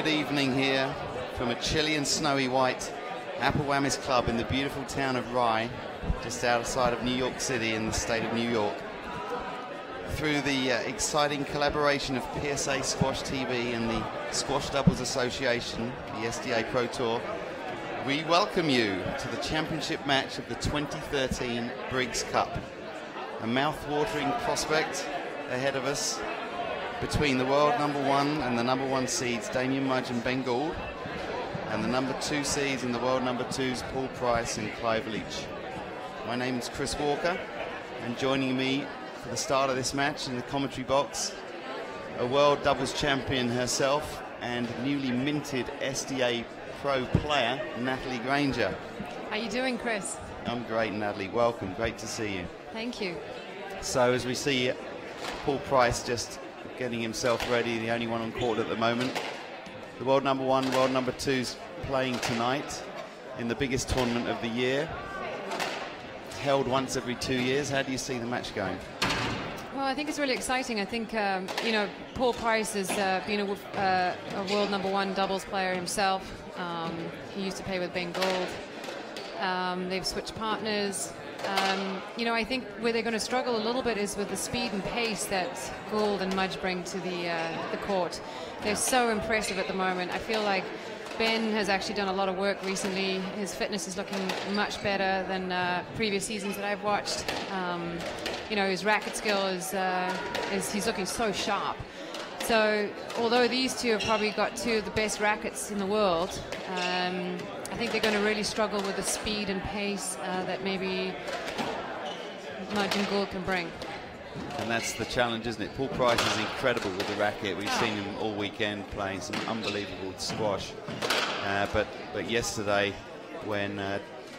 good evening here from a chilly and snowy white Apple Whammies Club in the beautiful town of Rye, just outside of New York City in the state of New York. Through the exciting collaboration of PSA Squash TV and the Squash Doubles Association, the SDA Pro Tour, we welcome you to the championship match of the 2013 Briggs Cup. A mouth-watering prospect ahead of us between the world #1 and the #1 seeds Damien Mudge and Ben Gould, and the #2 seeds and the world #2s Paul Price and Clive Leach. My name is Chris Walker, and joining me for the start of this match in the commentary box, a world doubles champion herself and newly minted SDA Pro player, Natalie Granger. How you doing, Chris? I'm great, Natalie. Welcome. Great to see you. Thank you. So as we see Paul Price just getting himself ready, the only one on court at the moment. The world #1, world #2's playing tonight in the biggest tournament of the year. It's held once every 2 years. How do you see the match going? Well, I think it's really exciting. I think, you know, Paul Price has been a world #1 doubles player himself. He used to play with Ben Gould. They've switched partners. You know, I think where they're going to struggle a little bit is with the speed and pace that Gould and Mudge bring to the court. They're so impressive at the moment. I feel like Ben has actually done a lot of work recently. His fitness is looking much better than previous seasons that I've watched. You know, his racket skill is he's looking so sharp. So although these two have probably got two of the best rackets in the world, I think they're going to really struggle with the speed and pace that maybe Mudge and Gould can bring. And that's the challenge, isn't it? Paul Price is incredible with the racket. We've seen him all weekend playing some unbelievable squash. But yesterday, when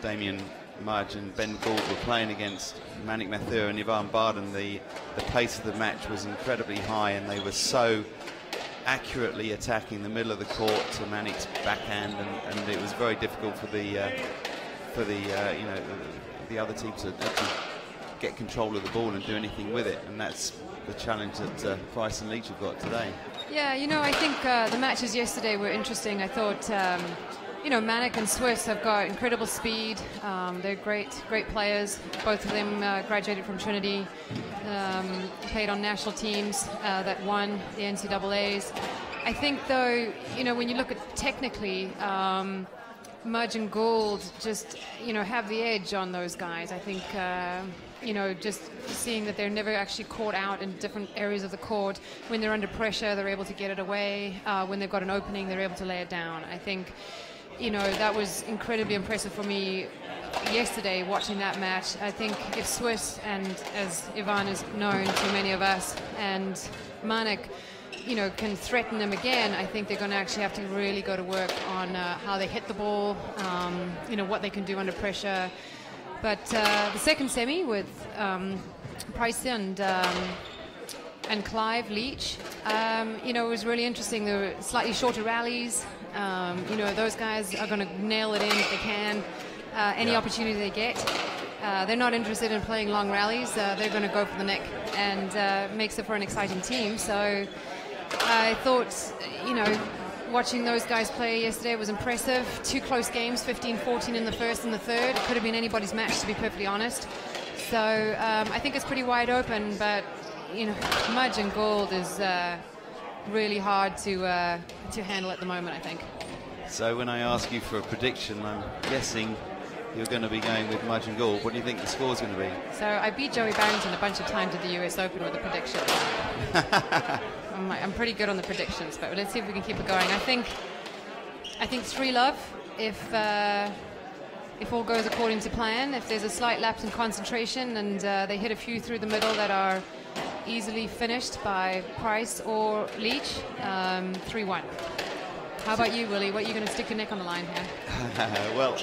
Damien Mudge and Ben Gould were playing against Manik Mathur and Ivan Barden, the pace of the match was incredibly high, and they were so accurately attacking the middle of the court to Manik's backhand, and it was very difficult for the you know, the other team to get control of the ball and do anything with it, and that's the challenge that Price and Leach have got today. Yeah, you know, I think the matches yesterday were interesting. I thought, you know, Manik and Swiss have got incredible speed. They're great players. Both of them graduated from Trinity, played on national teams that won the NCAAs. I think, though, you know, when you look at technically, Mudge and Gould just, you know, have the edge on those guys. I think, you know, just seeing that they're never actually caught out in different areas of the court. When they're under pressure, they're able to get it away. When they've got an opening, they're able to lay it down. I think, you know, that was incredibly impressive for me yesterday watching that match. I think if Swiss, and as Ivan is known to many of us, and Manik, you know, can threaten them again, I think they're going to actually have to really go to work on how they hit the ball, you know, what they can do under pressure. But the second semi with Price and Clive Leach, you know, it was really interesting. There were slightly shorter rallies. You know, those guys are going to nail it in if they can, any opportunity they get. They're not interested in playing long rallies. They're going to go for the neck, and makes it for an exciting team. So I thought, you know, watching those guys play yesterday was impressive. Two close games, 15-14 in the first and the third. It could have been anybody's match, to be perfectly honest. So I think it's pretty wide open, but, you know, Mudge and Gould is really hard to handle at the moment, I think. So when I ask you for a prediction, I'm guessing you're going to be going with Mudge and Gould. What do you think the score's going to be? So I beat Joey Barrington a bunch of times at the US Open with a prediction. I'm pretty good on the predictions, but let's see if we can keep it going. I think 3-love if all goes according to plan. If there's a slight lapse in concentration and they hit a few through the middle that are easily finished by Price or Leach, 3-1. How about you, Willie? What are you going to stick your neck on the line here? Well,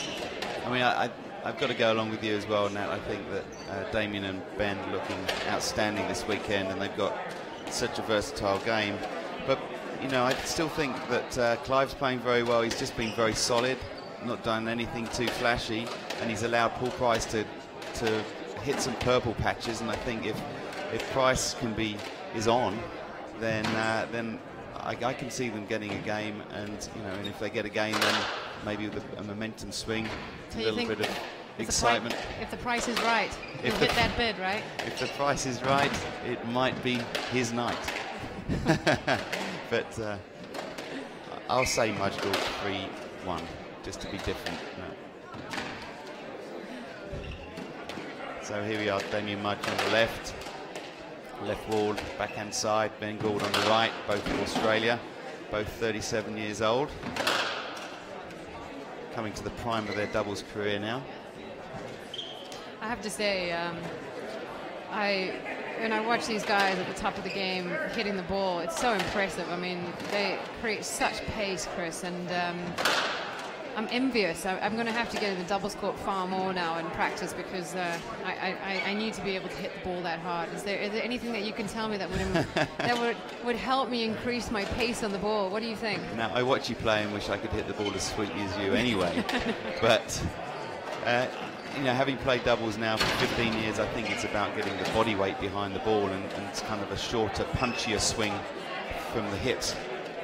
I mean, I've got to go along with you as well, Nat. I think that Damien and Ben are looking outstanding this weekend, and they've got such a versatile game. But, you know, I still think that Clive's playing very well. He's just been very solid, not done anything too flashy, and he's allowed Paul Price to hit some purple patches. And I think if Price is on, then I can see them getting a game, and and if they get a game, then maybe with a momentum swing, so a little bit of excitement. If the price is right, you'll hit that bid, right? If the price is right, it might be his night. But I'll say Mudgall 3-1, just to be different. No. So here we are, Damien Mudge on the left wall, backhand side, Ben Gould on the right, both from Australia, both 37 years old, coming to the prime of their doubles career now. I have to say, when I watch these guys at the top of the game hitting the ball, it's so impressive. I mean, they create such pace, Chris, and I'm envious. I'm going to have to get in the doubles court far more now and practice, because I need to be able to hit the ball that hard. Is there anything that you can tell me that would help me increase my pace on the ball? What do you think? Now, I watch you play and wish I could hit the ball as sweetly as you anyway. But having played doubles now for 15 years, I think it's about getting the body weight behind the ball, and it's kind of a shorter, punchier swing from the hips,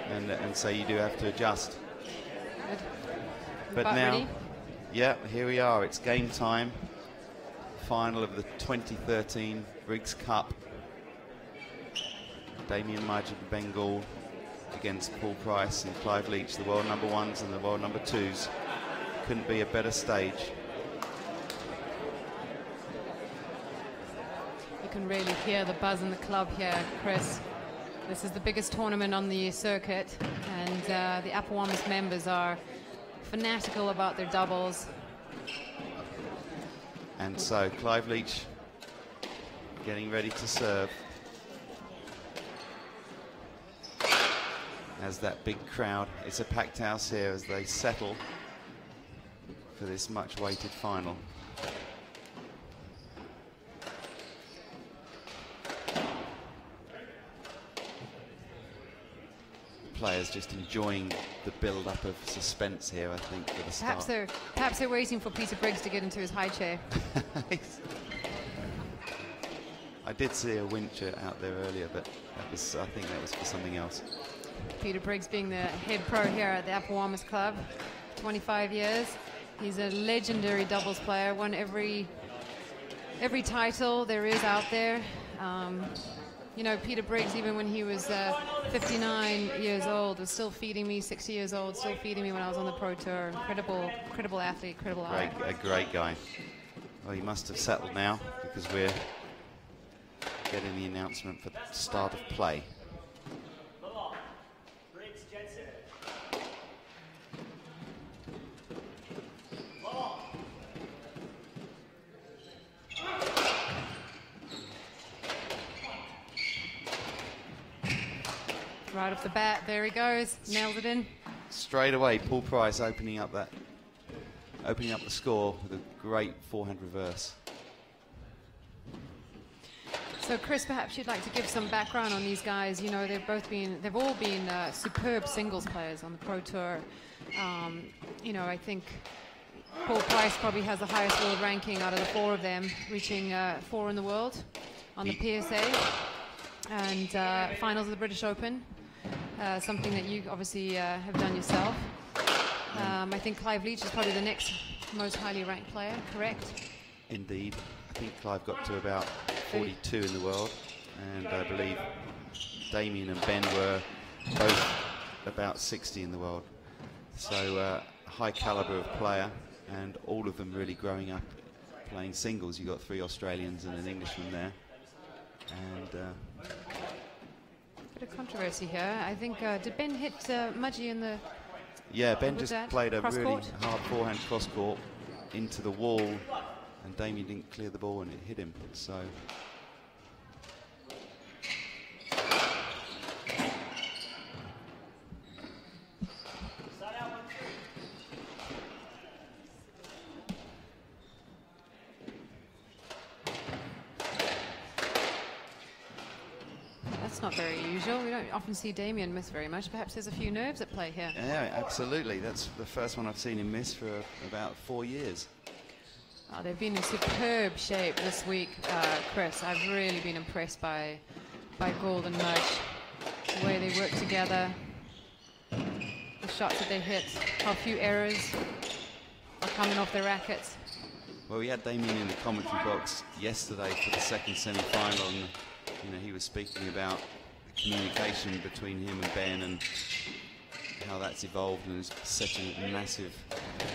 and so you do have to adjust. Good. But now, ready? Yeah, here we are. It's game time. Final of the 2013 Briggs Cup. Damien Mudge and Ben Gould against Paul Price and Clive Leach, the world number ones and the world number twos. Couldn't be a better stage. You can really hear the buzz in the club here, Chris. This is the biggest tournament on the circuit, and the Apawamis members are fanatical about their doubles. And so Clive Leach getting ready to serve as that big crowd. It's a packed house here as they settle for this much awaited final. Players just enjoying the build-up of suspense here, I think, for the start. Perhaps they're waiting for Peter Briggs to get into his high chair. I did see a winch out there earlier, but I think that was for something else. Peter Briggs being the head pro here at the Apawamis Club, 25 years. He's a legendary doubles player, won every title there is out there. Peter Briggs, even when he was 59 years old, was still feeding me, 60 years old, still feeding me when I was on the Pro Tour. Incredible athlete, incredible eye. A great guy. Well, he must have settled now, because we're getting the announcement for the start of play. Right off the bat, there he goes, nails it in. Straight away, Paul Price opening up the score with a great forehand reverse. So, Chris, perhaps you'd like to give some background on these guys. They've all been superb singles players on the Pro Tour. I think Paul Price probably has the highest world ranking out of the four of them, reaching 4 in the world on the PSA and finals of the British Open. Something that you obviously have done yourself. I think Clive Leach is probably the next most highly ranked player, correct? Indeed. I think Clive got to about 42 in the world, and I believe Damien and Ben were both about 60 in the world. So high caliber of player, and all of them really growing up playing singles. You got 3 Australians and an Englishman there. And bit of controversy here. I think, did Ben hit Mudgee in the... Yeah, Ben just played a really court? hard forehand cross-court into the wall, and Damien didn't clear the ball and it hit him. So not very usual. We don't often see Damien miss very much. Perhaps there's a few nerves at play here. Yeah, absolutely. That's the first one I've seen him miss for about 4 years. Oh, they've been in superb shape this week, Chris. I've really been impressed by Gould and Mudge. the way they work together, the shots that they hit, how few errors are coming off their rackets. Well, we had Damien in the commentary box yesterday for the second semi-final, and he was speaking about the communication between him and Ben and how that's evolved, and is such a massive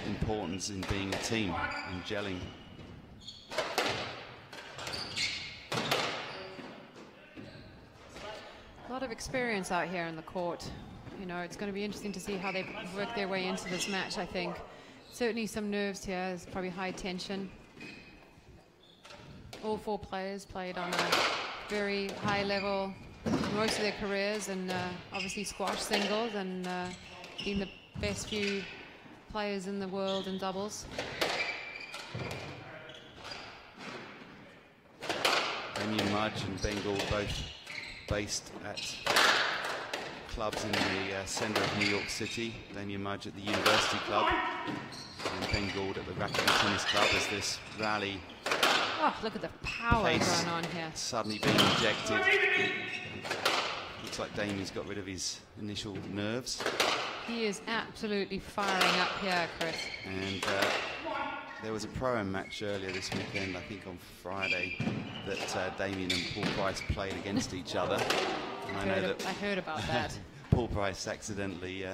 importance in being a team and gelling. A lot of experience out here in the court. It's going to be interesting to see how they work their way into this match, I think. Certainly some nerves here. There's probably high tension. All 4 players played on a very high level most of their careers, and obviously squash singles, and been the best few players in the world in doubles. Damien Mudge and Ben Gould both based at clubs in the centre of New York City. Damien Mudge at the University Club and Ben Gould at the Racquetball Tennis Club, as this rally. Oh, look at the power going on here. Suddenly being injected. Looks like Damien's got rid of his initial nerves. He is absolutely firing up here, Chris. And there was a pro-am match earlier this weekend, I think on Friday, that Damien and Paul Price played against each other. And I heard about that. Paul Price accidentally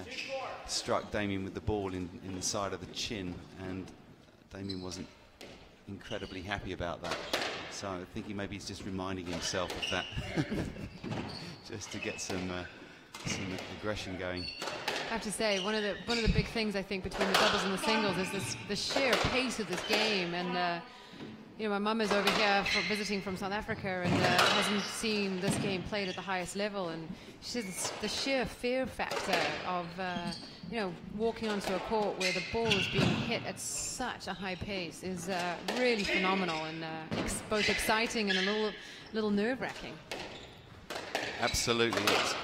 struck Damien with the ball in the side of the chin, and Damien wasn't incredibly happy about that. So I think maybe he's just reminding himself of that, just to get some aggression going. I have to say, one of the big things I think between the doubles and the singles is the sheer pace of this game. And my mum is over here visiting from South Africa and hasn't seen this game played at the highest level. And she says the sheer fear factor of walking onto a court where the ball is being hit at such a high pace is really phenomenal, and both exciting and a little nerve-wracking. Absolutely. It's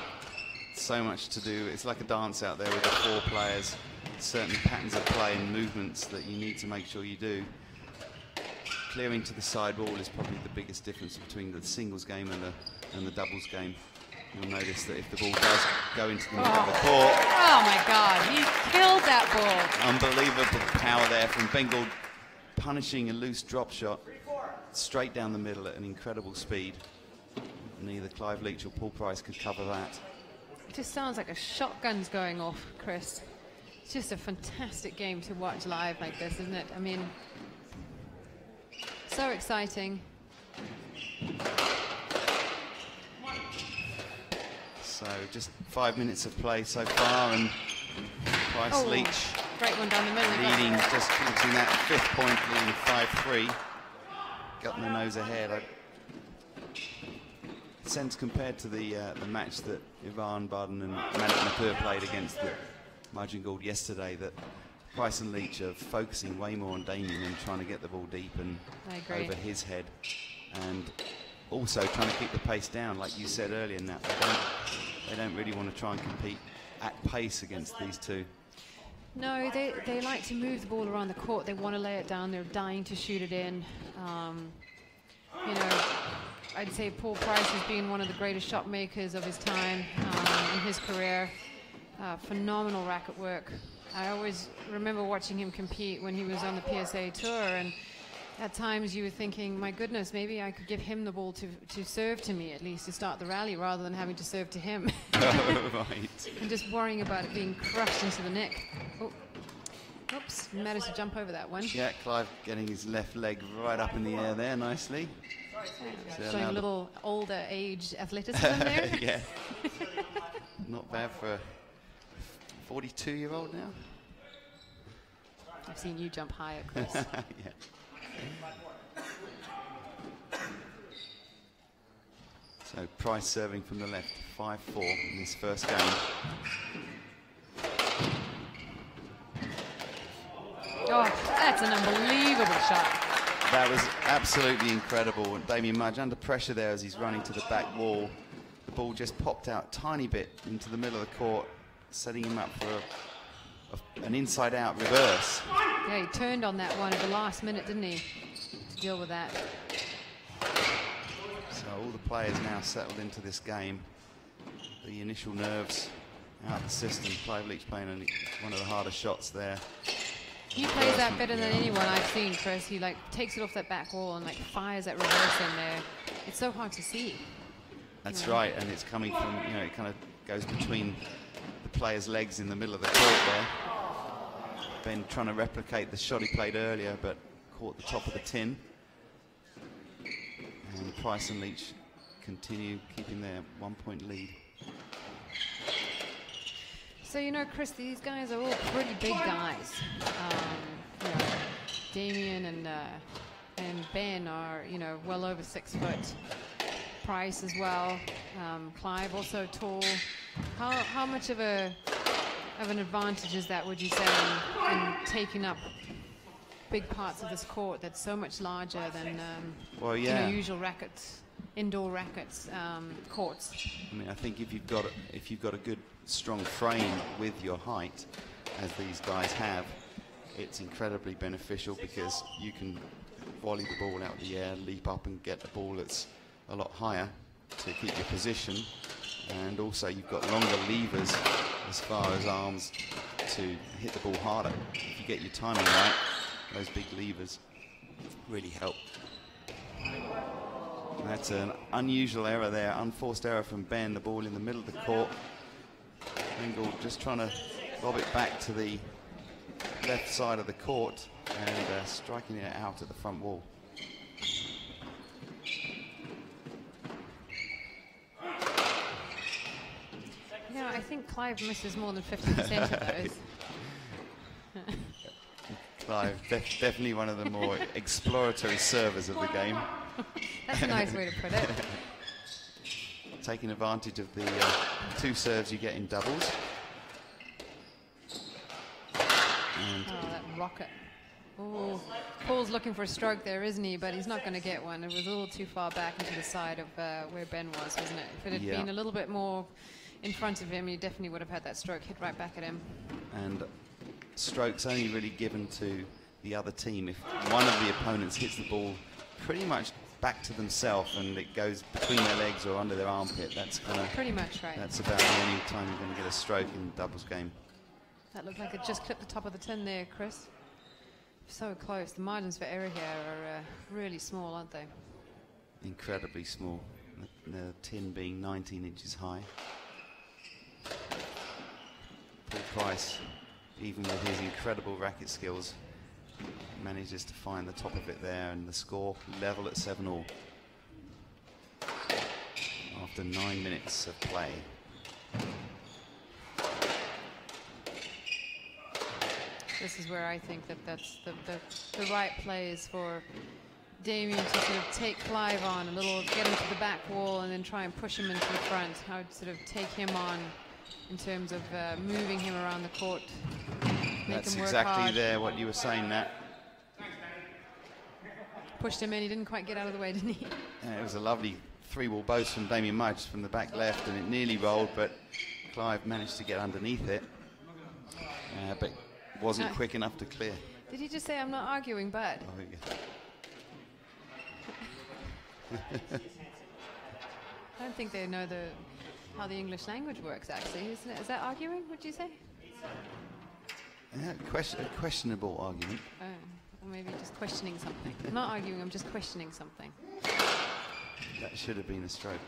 so much to do. It's like a dance out there with the 4 players. Certain patterns of play and movements that you need to make sure you do. Clearing to the side wall is probably the biggest difference between the singles game and the doubles game. You'll notice that if the ball does go into the middle of the court... Oh my God, he killed that ball. Unbelievable power there from Ben Gould, punishing a loose drop shot straight down the middle at an incredible speed. Neither Clive Leach or Paul Price could cover that. It just sounds like a shotgun's going off, Chris. It's just a fantastic game to watch live like this, isn't it? I mean, so exciting. So just 5 minutes of play so far, and Price Leach great one down the middle. Leading, just reaching that 5th point, leading 5-3. Got in the nose ahead. I sense compared to the match that Ivan Barden and Manik Mathur played against Mudge and Gould yesterday, that Price and Leach are focusing way more on Damien and trying to get the ball deep and over his head, and also trying to keep the pace down, like you said earlier. Nat, they don't really want to try and compete at pace against these two. No, they like to move the ball around the court. They want to lay it down. They're dying to shoot it in. I'd say Paul Price has been one of the greatest shot makers of his time in his career. Phenomenal racket work. I always remember watching him compete when he was on the PSA Tour, and at times you were thinking, my goodness, maybe I could give him the ball to serve to me, at least to start the rally, rather than having to serve to him. Right. And just worrying about it being crushed into the neck. Oh. Oops, managed to jump over that one. Yeah, Clive getting his left leg right up in the air there nicely. Showing a little older age athleticism there. Yeah. Not bad for a 42-year-old now. I've seen you jump higher, Chris. Yeah. So Price serving from the left, 5-4 in this first game. Oh, that's an unbelievable shot. That was absolutely incredible. Damien Mudge under pressure there as he's running to the back wall. The ball just popped out a tiny bit into the middle of the court, setting him up for an inside-out reverse. Yeah, he turned on that one at the last minute, didn't he, to deal with that. So all the players now settled into this game. the initial nerves out of the system. Clive Leach playing only one of the hardest shots there. He plays that better than anyone I've seen, Chris. He like takes it off that back wall and like fires that reverse in there. It's so hard to see. That's right, and it's coming from, you know, it kind of goes between the player's legs in the middle of the court there. Ben trying to replicate the shot he played earlier, but caught the top of the tin. And Price and Leach continue keeping their 1-point lead. So, you know, Chris, these guys are all pretty big guys. You know, Damien and Ben are, you know, well over 6 foot. Price as well. Clive also tall. How much of an advantage is that, would you say, in taking up big parts of this court that's so much larger than well, you yeah, know, usual rackets, indoor rackets, courts? I mean, I think if you've got a good strong frame with your height, as these guys have, it's incredibly beneficial because you can volley the ball out of the air, leap up and get the ball that's a lot higher to keep your position, and also you've got longer levers as far as arms to hit the ball harder. If you get your timing right, those big levers really help. That's an unusual error there, unforced error from Ben. The ball in the middle of the court. Engel just trying to lob it back to the left side of the court and striking it out at the front wall. Yeah, I think Clive misses more than 50% of those. Clive, definitely one of the more exploratory servers of the game. That's a nice way to put it. Taking advantage of the 2 serves you get in doubles. And that rocket. Oh, Paul's looking for a stroke there, isn't he? But he's not going to get one. It was a little too far back into the side of where Ben was, wasn't it? If it had been a little bit more in front of him, he definitely would have had that stroke hit right back at him. And strokes only really given to the other team if one of the opponents hits the ball pretty much back to themselves and it goes between their legs or under their armpit. That's kind of pretty much right. That's about the only time you're going to get a stroke in the doubles game. That looked like it just clipped the top of the tin there, Chris. So close. The margins for error here are really small, aren't they? Incredibly small. The tin being 19 inches high. Paul Price, even with his incredible racket skills, manages to find the top of it there, and the score level at 7-all after 9 minutes of play. This is where I think that's the right plays for Damien to sort of take Clive on a little, get him to the back wall and then try and push him into the front. I would sort of take him on in terms of moving him around the court. That's exactly there what you were saying, Nat. Pushed him in, he didn't quite get out of the way, didn't he? Yeah, it was a lovely 3-wall boast from Damien Mudge from the back left, and it nearly rolled, but Clive managed to get underneath it, but wasn't quick enough to clear. Did he just say, I'm not arguing, but? Oh, yeah. I don't think they know how the English language works, actually. Isn't it? Is that arguing, would you say? Yeah, a questionable argument. Oh, or maybe just questioning something. I'm not arguing, I'm just questioning something. That should have been a stroke.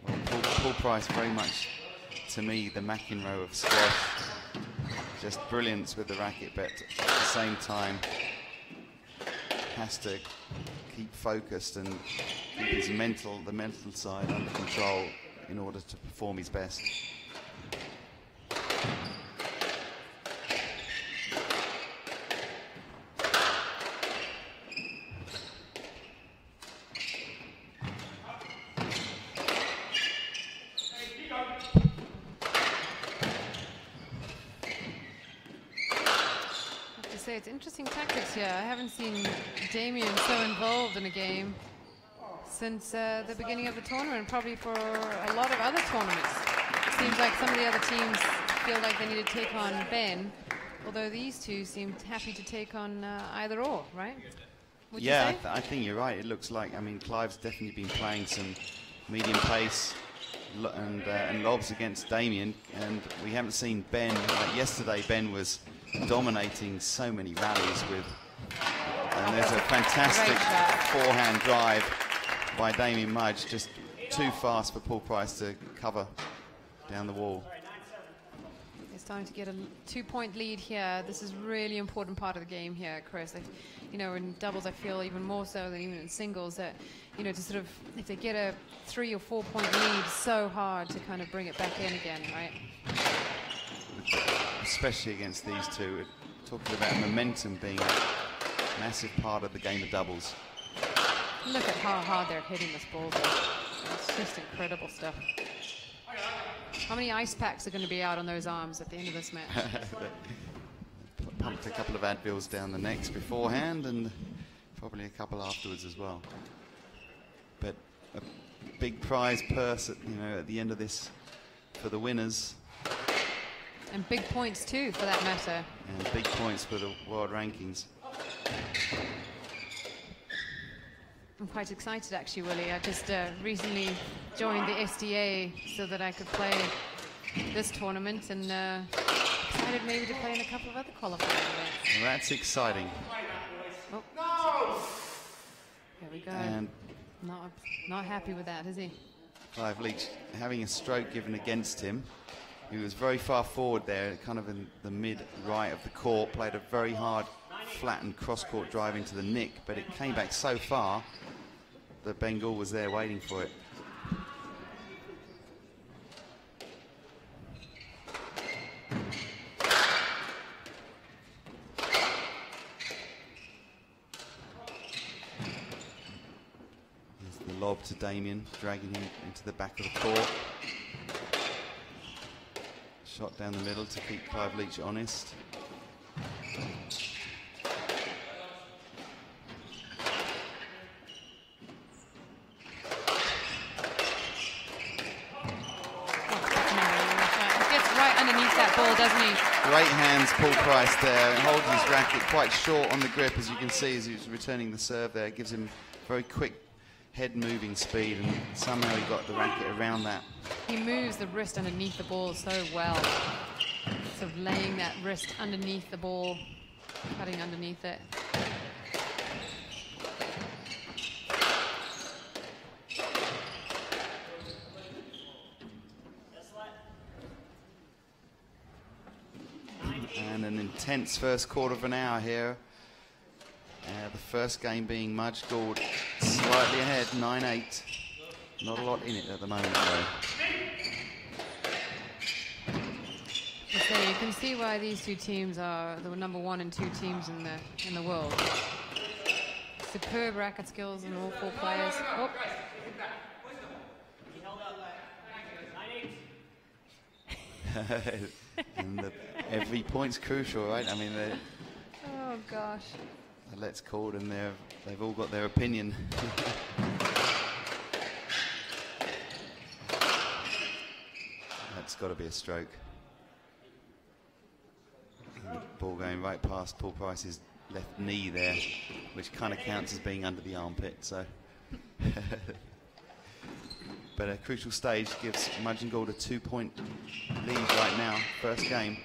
Well, Paul Price, very much, to me, the McEnroe of squash. Just brilliance with the racket, but at the same time has to keep focused and keep his the mental side under control in order to perform his best. It's interesting tactics here. I haven't seen Damien so involved in a game since the beginning of the tournament, probably for a lot of other tournaments. It seems like some of the other teams feel like they need to take on Ben, Although these two seem happy to take on either or, right? Would yeah, you say? I think you're right. It looks like, I mean, Clive's definitely been playing some medium pace and lobs against Damien, and we haven't seen Ben. Like yesterday, Ben was dominating so many rallies with, and there's a fantastic forehand drive by Damien Mudge, just too fast for Paul Price to cover down the wall. They're starting to get a 2-point lead here. This is really important part of the game here, Chris. You know, in doubles, I feel even more so than even in singles that, you know, to sort of, if they get a 3 or 4 point lead, it's so hard to kind of bring it back in again, right? Especially against these two. We're talking about momentum being a massive part of the game of doubles. Look at how hard they're hitting this ball, though. It's just incredible stuff. How many ice packs are going to be out on those arms at the end of this match? Pumped a couple of Advils down the necks beforehand, and probably a couple afterwards as well. But a big prize purse at, you know, at the end of this for the winners. And big points too, for that matter. And big points for the world rankings. I'm quite excited, actually, Willie. I just recently joined the SDA so that I could play this tournament, and excited maybe to play in a couple of other qualifying events. Well, that's exciting. Oh. There we go. And not happy with that, is he? Clive Leach having a stroke given against him. He was very far forward there, kind of in the mid-right of the court, played a very hard, flattened cross-court drive into the nick, but it came back so far that Bengal was there waiting for it. There's the lob to Damien, dragging him into the back of the court. Shot down the middle to keep Clive Leach honest. Doesn't he? Great hands, Paul Price there, and holds his racket quite short on the grip, as you can see as he's returning the serve there. It gives him very quick head moving speed, and somehow he got the racket around that. He moves the wrist underneath the ball so well. Sort of laying that wrist underneath the ball, cutting underneath it. And an intense first quarter of an hour here. The first game being Mudge Gould slightly ahead, 9-8. Not a lot in it at the moment, though. So you can see why these two teams are the number 1 and 2 teams in the world. Superb racket skills in all 4 players. Oh. And every point's crucial, right? I mean, oh gosh. Let's called, and they've all got their opinion. That's got to be a stroke. And the ball going right past Paul Price's left knee there, which kind of counts as being under the armpit. So, but a crucial stage gives Mudge and Gould a 2-point lead right now, first game.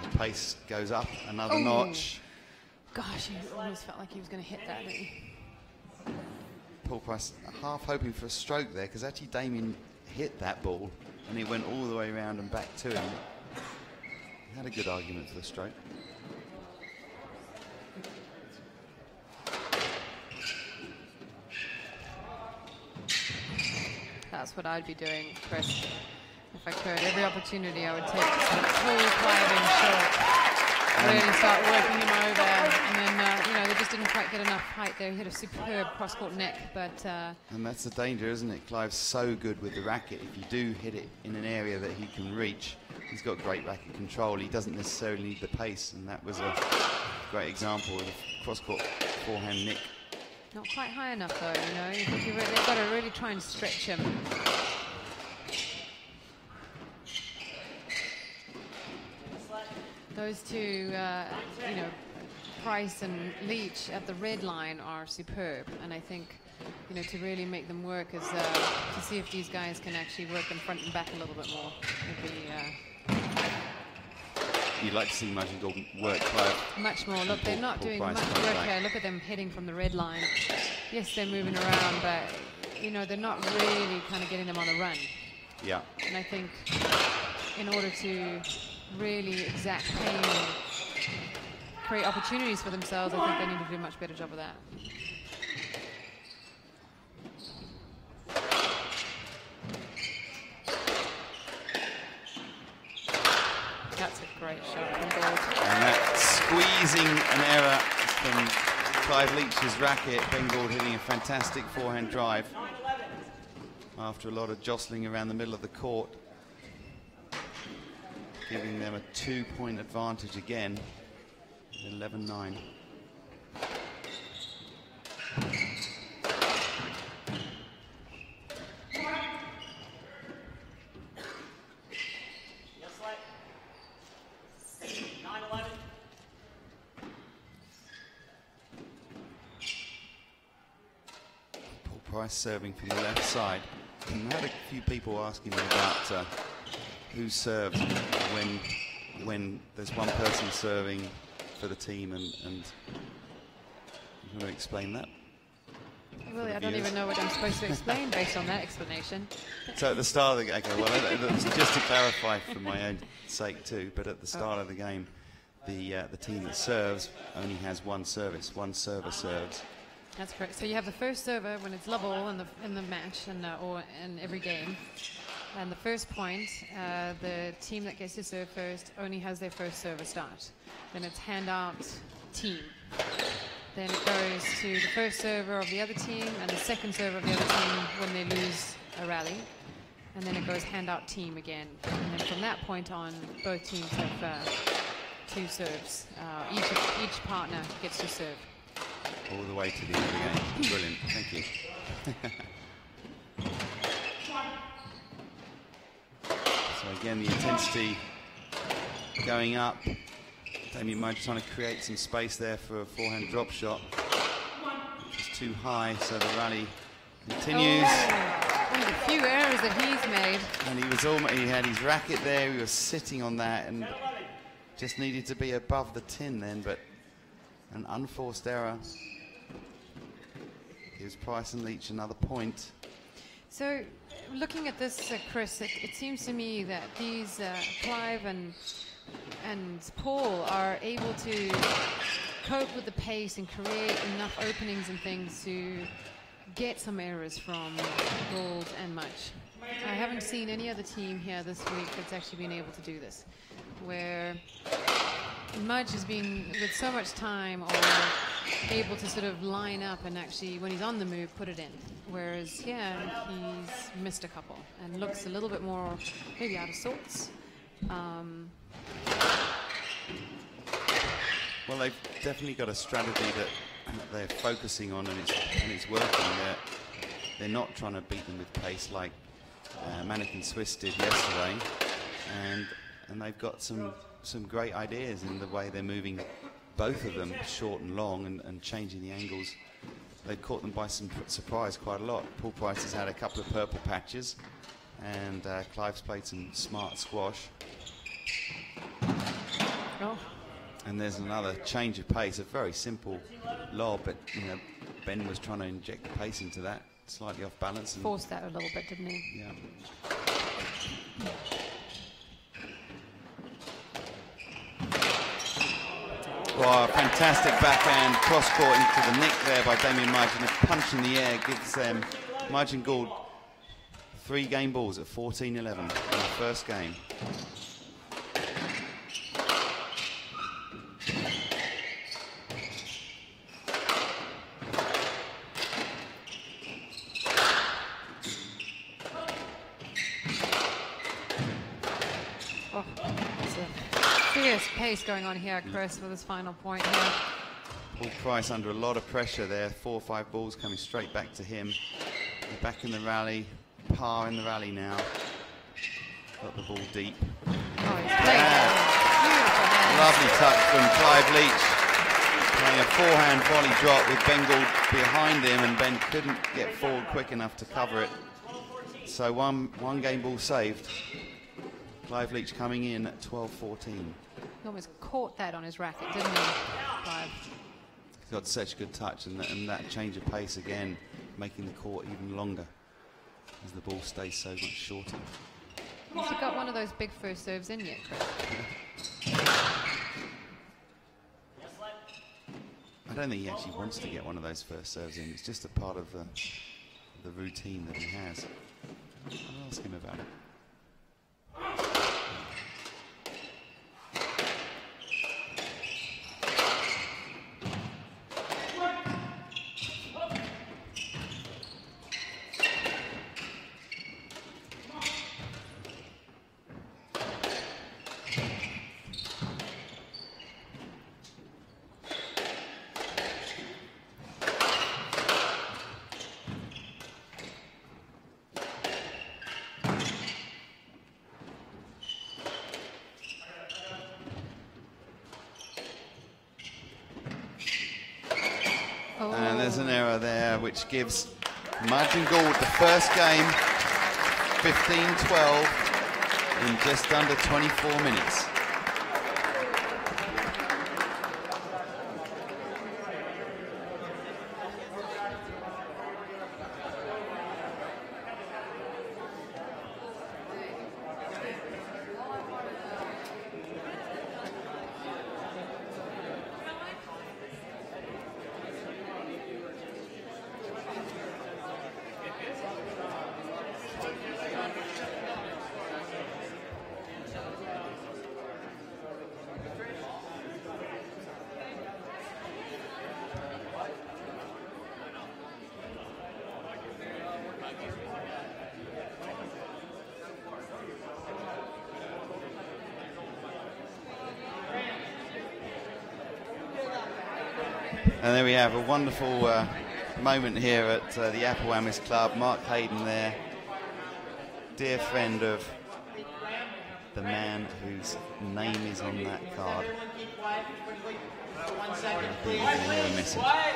The pace goes up another notch. Gosh, he almost felt like he was going to hit that, didn't he? Paul Price half hoping for a stroke there, because actually Damien hit that ball and he went all the way around and back to him. He had a good argument for the stroke. That's what I'd be doing, Chris. If I could, every opportunity I would take to sort of pull Clive in short, really start working him over, and then, you know, they just didn't quite get enough height. They hit a superb cross-court neck, but... and that's the danger, isn't it? Clive's so good with the racket. If you do hit it in an area that he can reach, he's got great racket control. He doesn't necessarily need the pace, and that was a great example of a cross-court forehand nick Not quite high enough, though, you know. They've got to really try and stretch him. Those two, you know, Price and Leach at the red line are superb. And I think, you know, to really make them work is to see if these guys can actually work them front and back a little bit more. You'd like to see Margin Gold work Clive. Much more. Look, they're not doing much work here. Look at them heading from the red line. Yes, they're moving around, but, you know, they're not really kind of getting them on the run. Yeah. And I think in order to really exact pain and create opportunities for themselves, I think they need to do a much better job of that. That's a great shot from Gold. And that squeezing an error from Clive Leach's racket. Ben Gold hitting a fantastic forehand drive after a lot of jostling around the middle of the court, giving them a 2-point advantage again, 11-9. Price serving from the left side. And I had a few people asking me about who serves when there's one person serving for the team, and you want to explain that? Really, I don't even know what I'm supposed to explain based on that explanation. So at the start of the game, okay, well, just to clarify for my own sake too, but at the start of the game, the team that serves only has one service. One server serves. That's correct. So you have the first server when it's level in the match or in every game, and the first point, the team that gets to serve first only has their first server start. Then it's handout team. Then it goes to the first server of the other team and the second server of the other team when they lose a rally, and then it goes handout team again. And then from that point on, both teams have 2 serves. Each partner gets to serve. All the way to the end of the game. Brilliant. Thank you. So again, the intensity going up. Damien Mudge trying to create some space there for a forehand drop shot. It's too high, so the rally continues. Oh, one of the few errors that he's made. And he had his racket there. He was sitting on that and just needed to be above the tin then, but an unforced error gives Price and Leach another point. So, looking at this, Chris, it seems to me that these Clive and Paul are able to cope with the pace and create enough openings and things to get some errors from Gold and Mudge. I haven't seen any other team here this week that's actually been able to do this, where Mudge has been, with so much time, or able to sort of line up and actually, when he's on the move, put it in. Whereas here, he's missed a couple and looks a little bit more maybe out of sorts. Well, they've definitely got a strategy that they're focusing on, and it's working. They're not trying to beat them with pace like Mannequin Swiss did yesterday, and they've got some great ideas in the way they're moving both of them short and long and changing the angles. They've caught them by some surprise quite a lot. Paul Price has had a couple of purple patches, and Clive's played some smart squash. Oh. And there's another change of pace, a very simple lob, but you know, Ben was trying to inject the pace into that, slightly off balance. And forced that a little bit, didn't he? Yeah. Well, fantastic backhand cross-court into the nick there by Damien Mudge, and a punch in the air gives Mudge and Gould 3 game balls at 14-11 in the first game. Fierce pace going on here, Chris, with his final point here. Paul Price under a lot of pressure there. 4 or 5 balls coming straight back to him. They're back in the rally. Par in the rally now. Got the ball deep. Oh, he's playing Lovely touch from Clive Leach. Playing a forehand volley drop with Ben Gould behind him, and Ben couldn't get forward quick enough to cover it. So one game ball saved. Clive Leach coming in at 12-14. He almost caught that on his racket, didn't he, Clive? He's got such good touch, and that change of pace again, making the court even longer as the ball stays so much shorter. Has he got one of those big first serves in yet, Chris? I don't think he actually wants to get one of those first serves in. It's just a part of the routine that he has. I'll ask him about it. And there's an error there, which gives Martin Gould the first game, 15-12, in just under 24 minutes. And there we have a wonderful moment here at the Apple Whammies Club. Mark Hayden there, dear friend of the man whose name is on that card. I think you can hear a message. Last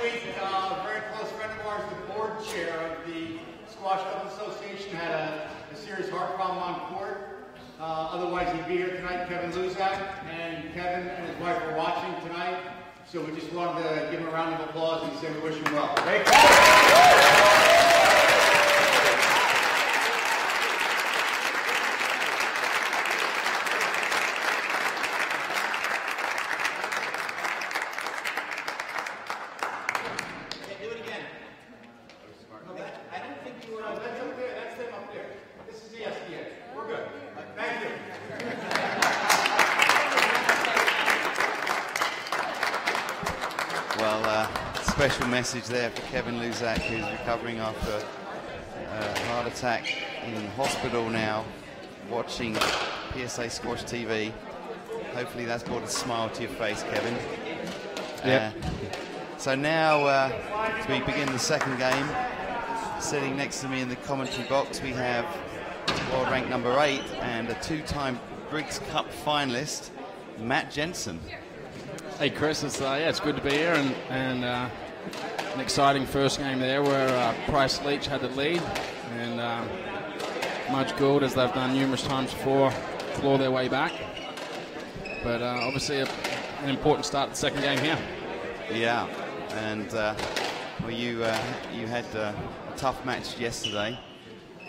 week, a very close friend of ours, the board chair of the Squash Club Association, had a serious heart problem on court. Otherwise, he'd be here tonight, Kevin Luzak, and Kevin and his wife are watching tonight. So we just wanted to give him a round of applause and say we wish him well. Do it again. I don't think you were. That's up there. That's them up there. This is the SDA. We're good. Thank you. Well, special message there for Kevin Luzak, who's recovering after a heart attack in hospital now, watching PSA Squash TV. Hopefully that's brought a smile to your face, Kevin. Yeah. So now, as we begin the second game, sitting next to me in the commentary box, we have world rank number 8 and a 2-time Briggs Cup finalist, Matt Jensen. Hey Chris, it's good to be here, and an exciting first game there where Price Leach had the lead, and Mudge Gould, as they've done numerous times before, claw their way back. But obviously an important start to the second game here. Yeah, and well, you had a tough match yesterday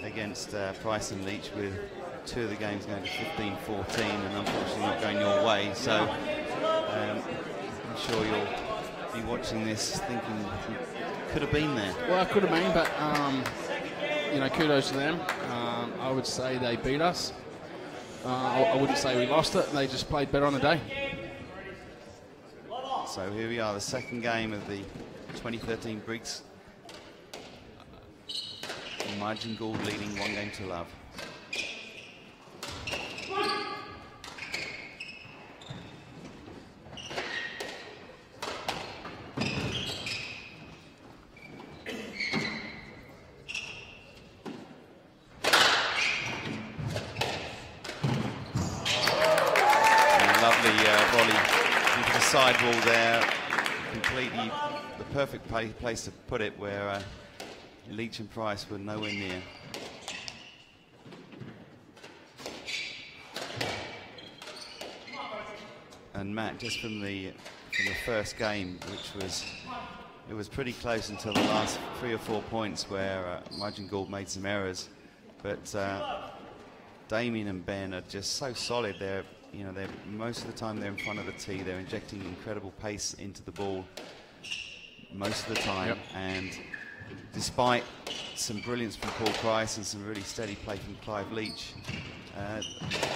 against Price and Leach, with 2 of the games going to 15-14 and unfortunately not going your way. So I'm sure you'll be watching this thinking you could have been there. Well, I could have been, but you know, kudos to them. I would say they beat us. I wouldn't say we lost it. They just played better on the day. So here we are, the second game of the 2013 Briggs. Margin Gould leading 1-0. lovely volley into the sidewall there. Completely the perfect place to put it, where Leach and Price were nowhere near. And Matt, just from the first game, it was pretty close until the last 3 or 4 points, where Majin Gould made some errors, but Damien and Ben are just so solid. They're most of the time they're in front of the tee. They're injecting incredible pace into the ball most of the time. Yep. And despite some brilliance from Paul Price and some really steady play from Clive Leach,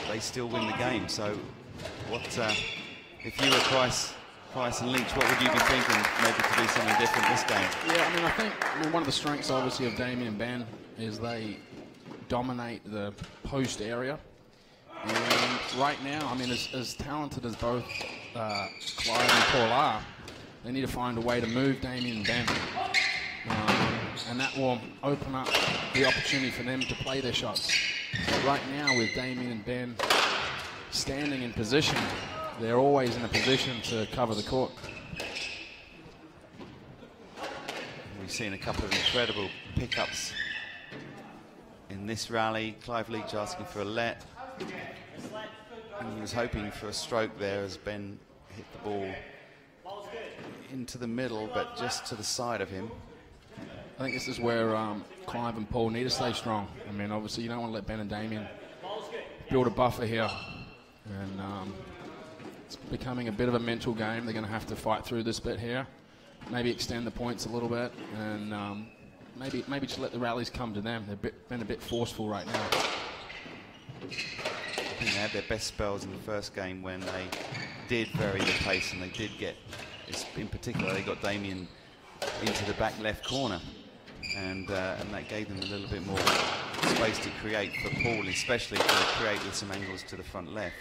they still win the game. So what if you were Price and Leach, what would you be thinking maybe to do something different this game? Yeah, I think one of the strengths obviously of Damien and Ben is they dominate the post area. And right now, I mean, as talented as both Clive and Paul are, they need to find a way to move Damien and Ben. And that will open up the opportunity for them to play their shots. So right now, with Damien and Ben standing in position, they're always in a position to cover the court. We've seen a couple of incredible pickups in this rally. Clive Leach asking for a let, and he was hoping for a stroke there as Ben hit the ball into the middle, but just to the side of him. I think this is where Clive and Paul need to stay strong. I mean, obviously you don't want to let Ben and Damien build a buffer here, and it's becoming a bit of a mental game. They're going to have to fight through this bit here, maybe extend the points a little bit, and maybe just let the rallies come to them. They've been a bit forceful right now. I think they had their best spells in the first game when they did vary the pace, and they did get, in particular, they got Damien into the back left corner, and that gave them a little bit more space to create for Paul, especially to create with some angles to the front left.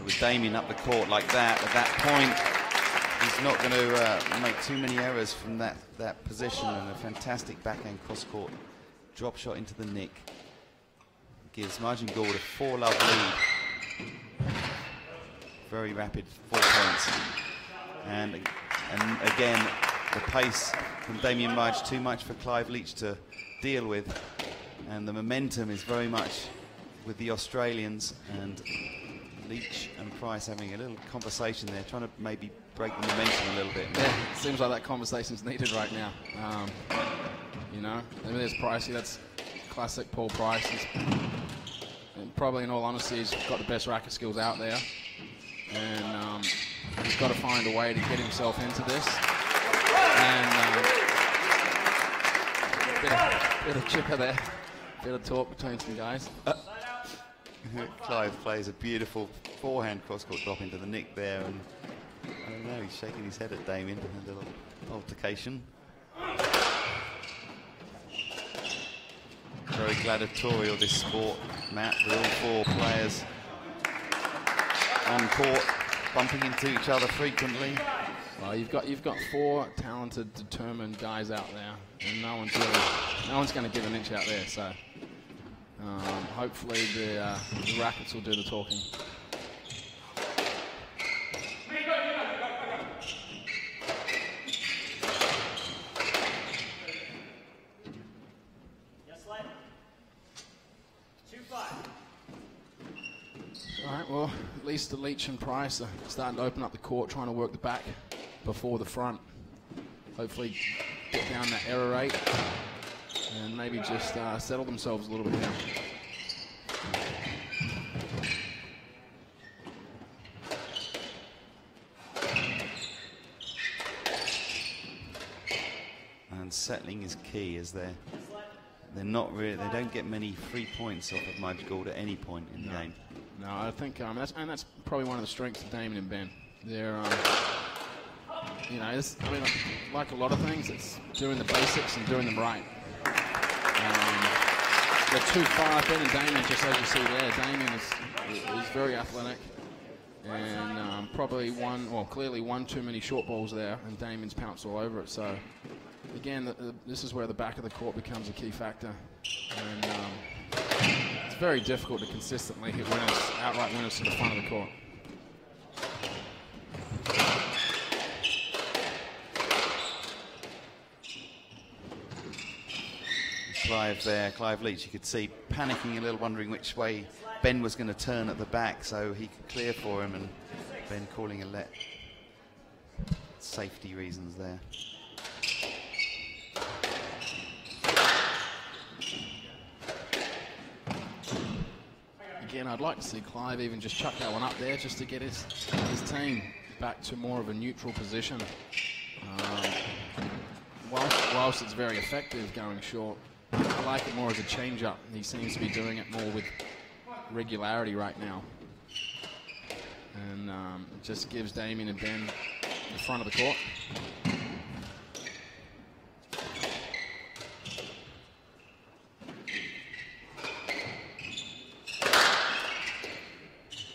With Damien up the court like that, at that point, he's not going to make too many errors from that position, and a fantastic backhand cross-court drop shot into the nick gives Majin Gould a 4-love lead. Very rapid 4 points, and again the pace from Damien Mudge too much for Clive Leach to deal with, and the momentum is very much with the Australians, and Leach and Price having a little conversation there, trying to maybe break the momentum a little bit. Yeah, it seems like that conversation's needed right now. You know, I mean, there's Pricey, that's classic Paul Price. And probably, in all honesty, he's got the best racket skills out there. And he's got to find a way to get himself into this. And bit of chipper there, bit of talk between some guys. Clive plays a beautiful forehand cross-court drop into the nick there, and I don't know, he's shaking his head at Damien, a little altercation. Very gladiatorial, this sport, Matt, with all 4 players on court, bumping into each other frequently. Well, you've got 4 talented, determined guys out there, and no one's going to give an inch out there. So hopefully the rackets will do the talking. All right, well, at least the Leach and Price are starting to open up the court, trying to work the back before the front. Hopefully get down that error rate and maybe just settle themselves a little bit now. And settling is key, as they're not really, they don't get many free points off of Majin Gould at any point in the game. No, I think that's probably one of the strengths of Damien and Ben. They're, you know, I mean, like a lot of things, it's doing the basics and doing them right. They're too far. Ben and Damien, just as you see there, Damien is very athletic, and clearly one too many short balls there, and Damien's pounced all over it. So again, this is where the back of the court becomes a key factor, and it's it's very difficult to consistently hit winners, outright winners to the front of the court. Clive Leach, you could see panicking a little, wondering which way Ben was going to turn at the back so he could clear for him, and Ben calling a let. Safety reasons there. Again, I'd like to see Clive even just chuck that one up there just to get his team back to more of a neutral position. Whilst it's very effective going short, I like it more as a change-up. He seems to be doing it more with regularity right now. And it just gives Damien and Ben the front of the court.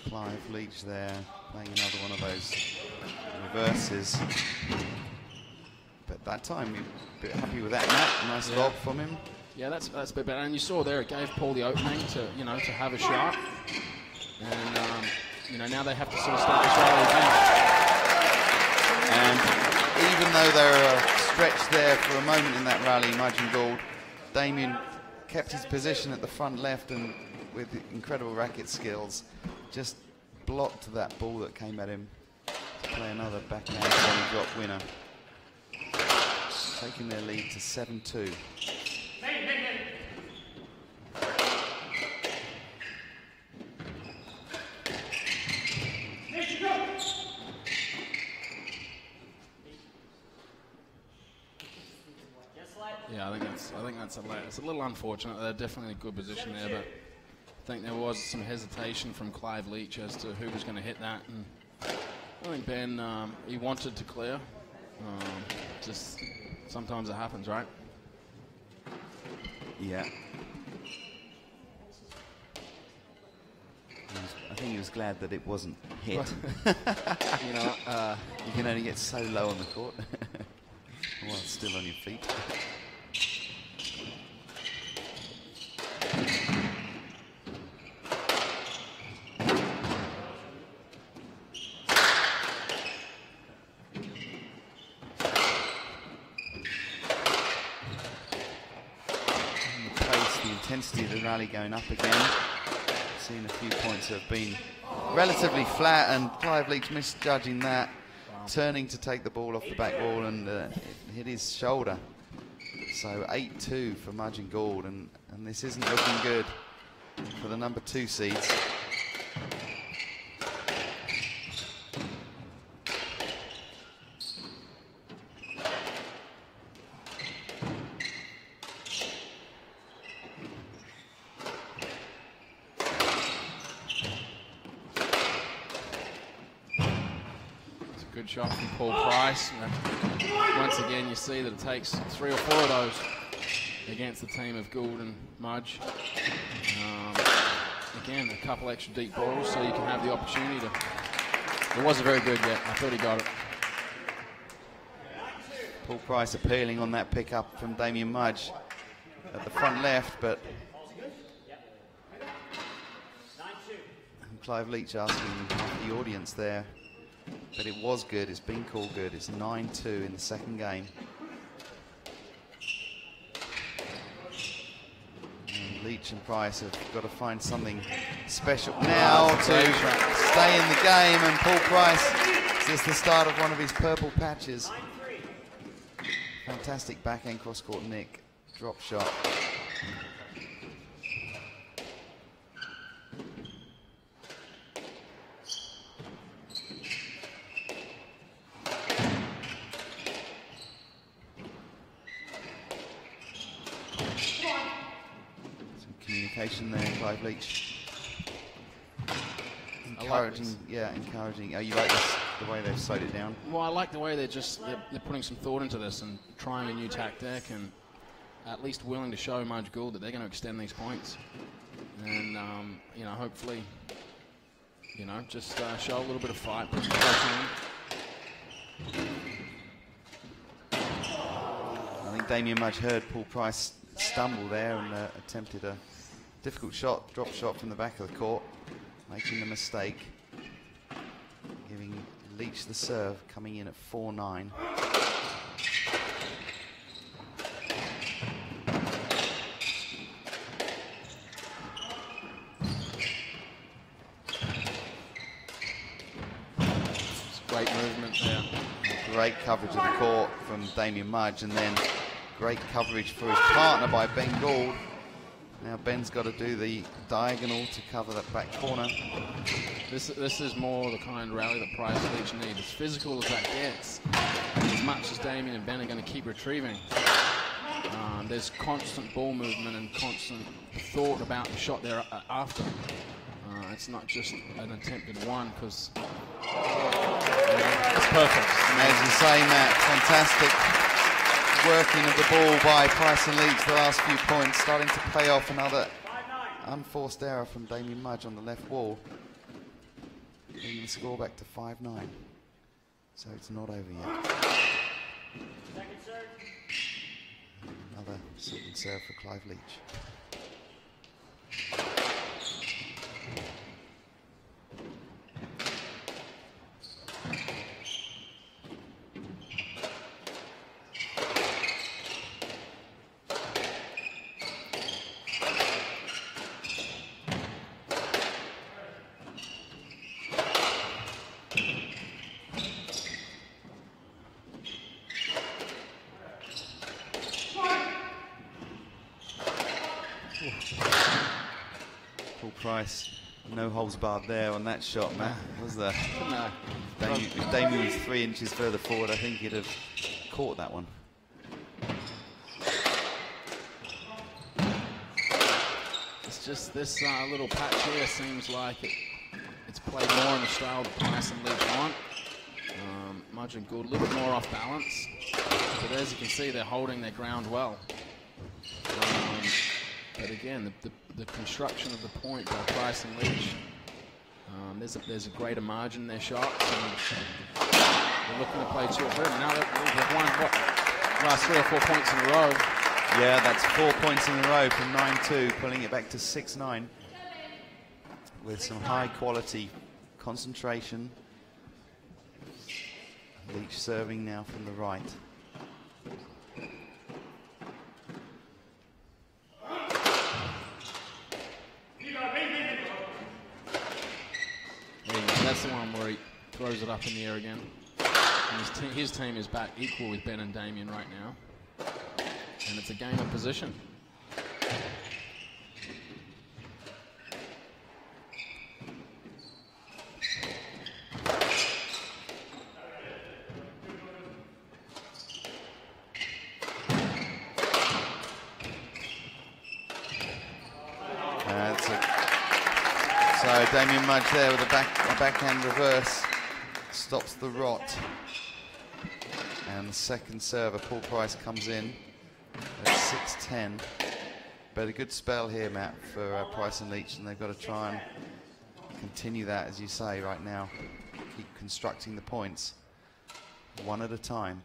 Clive Leach there, playing another one of those reverses. But that time, you're a bit happy with that, Matt. Nice lob from him. Yeah, that's a bit better. And you saw there, it gave Paul the opening to, to have a shot. And, now they have to sort of start this rally again. And even though they were stretched there for a moment in that rally, Mudge and Gould, Damien kept his position at the front left and with incredible racket skills, just blocked that ball that came at him to play another backhand body drop winner, taking their lead to 7-2. Yeah, I think that's it's a little unfortunate. They're definitely in a good position there, but I think there was some hesitation from Clive Leach as to who was going to hit that. And I think Ben, he wanted to clear. Just sometimes it happens, right? Yeah. I think he was glad that it wasn't hit. You can only get so low on the court while still on your feet. Intensity of the rally going up again. Seen a few points that have been relatively flat, and Clive Leach misjudging that, turning to take the ball off the back wall, and hit his shoulder. So 8-2 for Mudge and Gould, and this isn't looking good for the number 2 seeds. Shot from Paul Price. Once again, you see that it takes 3 or 4 of those against the team of Gould and Mudge. Again, a couple extra deep balls so you can have the opportunity to... It wasn't very good yet. I thought he got it. Paul Price appealing on that pickup from Damien Mudge at the front left, but Clive Leach asking the audience there. But it was good, it's been called good. It's 9-2 in the second game. And Leach and Price have got to find something special now to stay in the game, and Paul Price, this is the start of one of his purple patches. Fantastic backhand cross-court nick, drop shot. There, Clive Leach. Encouraging, encouraging. Oh, you like this, the way they've slowed it down? Well, I like the way they're putting some thought into this and trying a new tactic, and at least willing to show Mudge Gould that they're going to extend these points. And, hopefully, just show a little bit of fight. Put some pressure on. I think Damien Mudge heard Paul Price stumble there and attempted a Difficult shot, drop shot from the back of the court, making the mistake. Giving Leach the serve, coming in at 4-9. Great movement there. Great coverage of the court from Damien Mudge, and then great coverage for his partner by Ben Gould. Now Ben's got to do the diagonal to cover that back corner. This is more the kind of rally that Price Leach need. As physical as that gets, as much as Damien and Ben are going to keep retrieving, there's constant ball movement and constant thought about the shot there after. It's not just an attempted one, because it's perfect. As you say, Matt, fantastic working of the ball by Price and Leach. The last few points starting to pay off. Another unforced error from Damien Mudge on the left wall, bringing the score back to 5-9. So it's not over yet. Another second serve for Clive Leach. Paul Price, no holes barred there on that shot, Matt, was there? No. If Damien was 3 inches further forward, I think he'd have caught that one. It's just this little patch here seems like it's played more in the style that Price and Leach want. Mudge and Gould a little bit more off balance, but as you can see, they're holding their ground well. But again, the construction of the point by Price and Leach, there's a greater margin in their shots, and they're looking to play 2 or 3. Now they've won last 3 or 4 points in a row. Yeah, that's 4 points in a row from 9-2, pulling it back to 6-9 with some high quality concentration. Leach serving now from the right. That's the one where he throws it up in the air again. And his team is back equal with Ben and Damien right now. And it's a game of position. So Damien Mudge there with a backhand reverse stops the rot, and the second server Paul Price comes in at 6-10. But a good spell here, Matt, for Price and Leach, and they've got to try and continue that, as you say, right now. Keep constructing the points one at a time.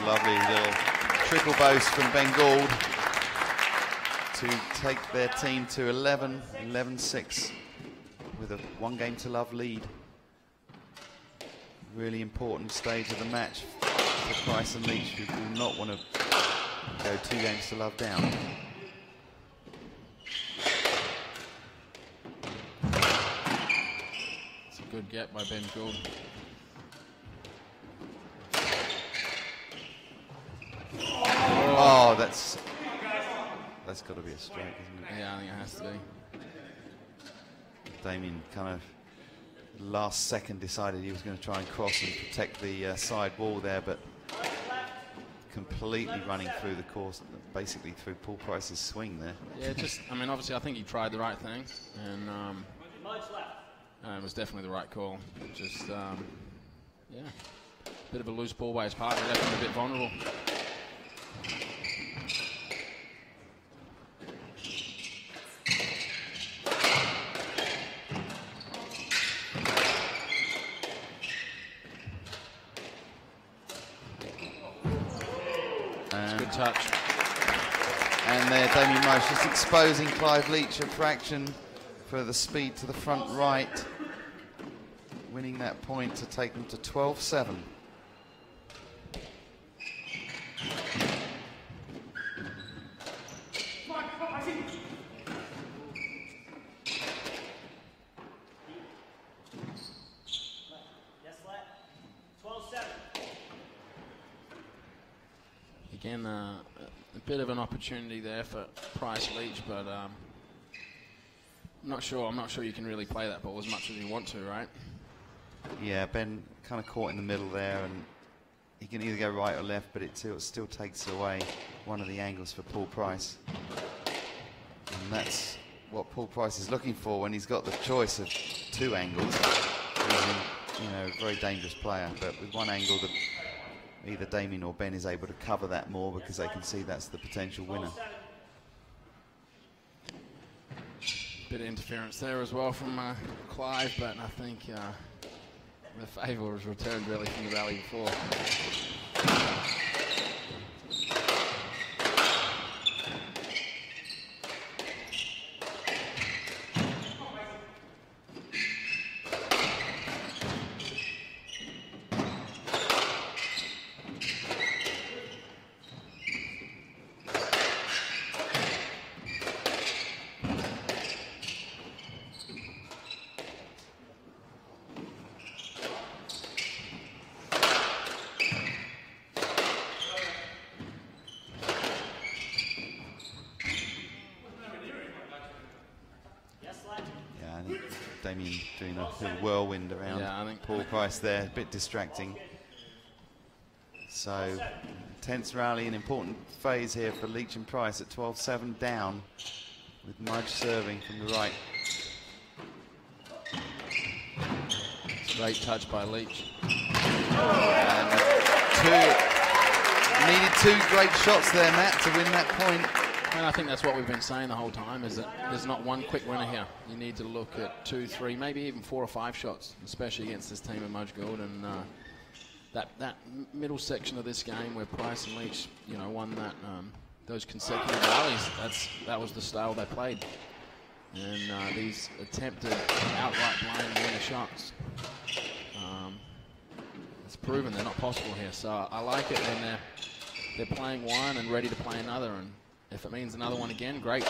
Lovely little triple boast from Ben Gould to take their team to 11-6 with a 1 game to love lead. Really important stage of the match for Price and Leach, who do not want to go 2 games to love down. It's a good get by Ben Gould. Oh, that's got to be a strike, isn't it? Yeah, I think it has to be. Damien kind of last second decided he was going to try and cross and protect the side wall there, but completely running through the course, basically through Paul Price's swing there. Yeah, just, I mean, obviously I think he tried the right thing, and And it was definitely the right call. Just, yeah, bit of a loose ball by his partner, left him a bit vulnerable. Good touch. And there, Damien Mudge just exposing Clive Leach a fraction for the speed to the front right, winning that point to take them to 12-7. Again, a bit of an opportunity there for Price Leach, but I'm not sure you can really play that ball as much as you want to, right? Yeah, Ben kind of caught in the middle there, and he can either go right or left, but it still takes away one of the angles for Paul Price. And that's what Paul Price is looking for when he's got the choice of two angles. He's a very dangerous player, but with one angle that either Damien or Ben is able to cover that more because they can see that's the potential winner. Bit of interference there as well from Clive, but I think the favour was returned really from the rally before. Damien doing a little whirlwind around Paul Price there, a bit distracting. So, tense rally, an important phase here for Leach and Price at 12-7 down, with Mudge serving from the right. Great touch by Leach. And needed two great shots there, Matt, to win that point. And I think that's what we've been saying the whole time, is that there's not one quick winner here. You need to look at 2, 3, maybe even 4 or 5 shots, especially against this team of Mudge Gould. And that middle section of this game where Price and Leach, won that those consecutive rallies, that was the style they played. And these attempted outright blind winner shots, it's proven they're not possible here. So I like it when they're playing one and ready to play another. And if it means another one again, great.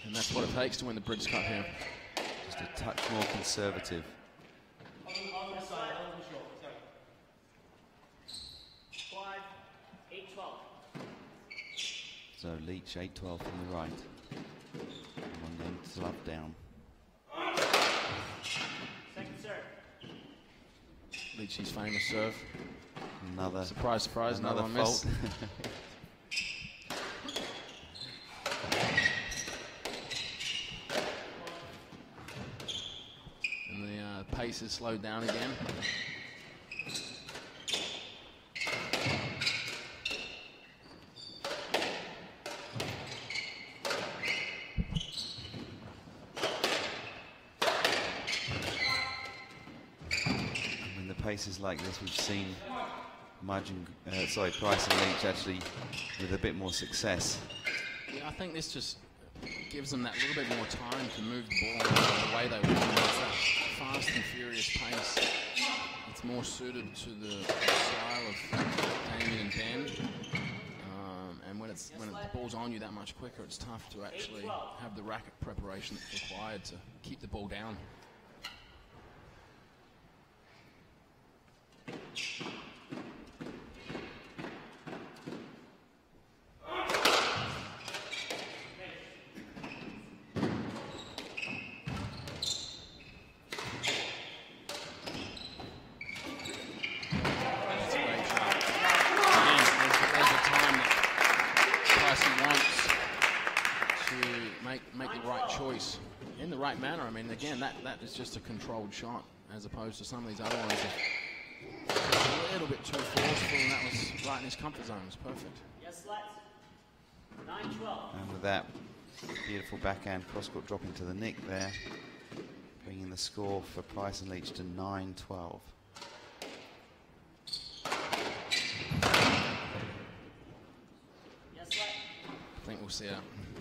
And that's what it takes to win the Briggs Cup here. Just a touch more conservative. So Leach 8-12 from the right. One game glove down. Second serve. Leach's famous serve. Another surprise, another fault. miss. And the pace is slowed down again. Paces like this, we've seen Price and Leach actually with a bit more success. Yeah, I think this just gives them that little bit more time to move the ball the way they want. It's that fast and furious pace. It's more suited to the style of Damien and Ben. And when the ball's on you that much quicker, it's tough to actually have the racket preparation that's required to keep the ball down. right choice in the right manner. I mean, again, that is just a controlled shot as opposed to some of these other ones. A little bit too forceful, and that was right in his comfort zone. It was perfect. Yes, let's. 9-12. And with that beautiful backhand cross-court drop into the nick there, bringing the score for Price and Leach to 9-12. Yes, let's. I think we'll see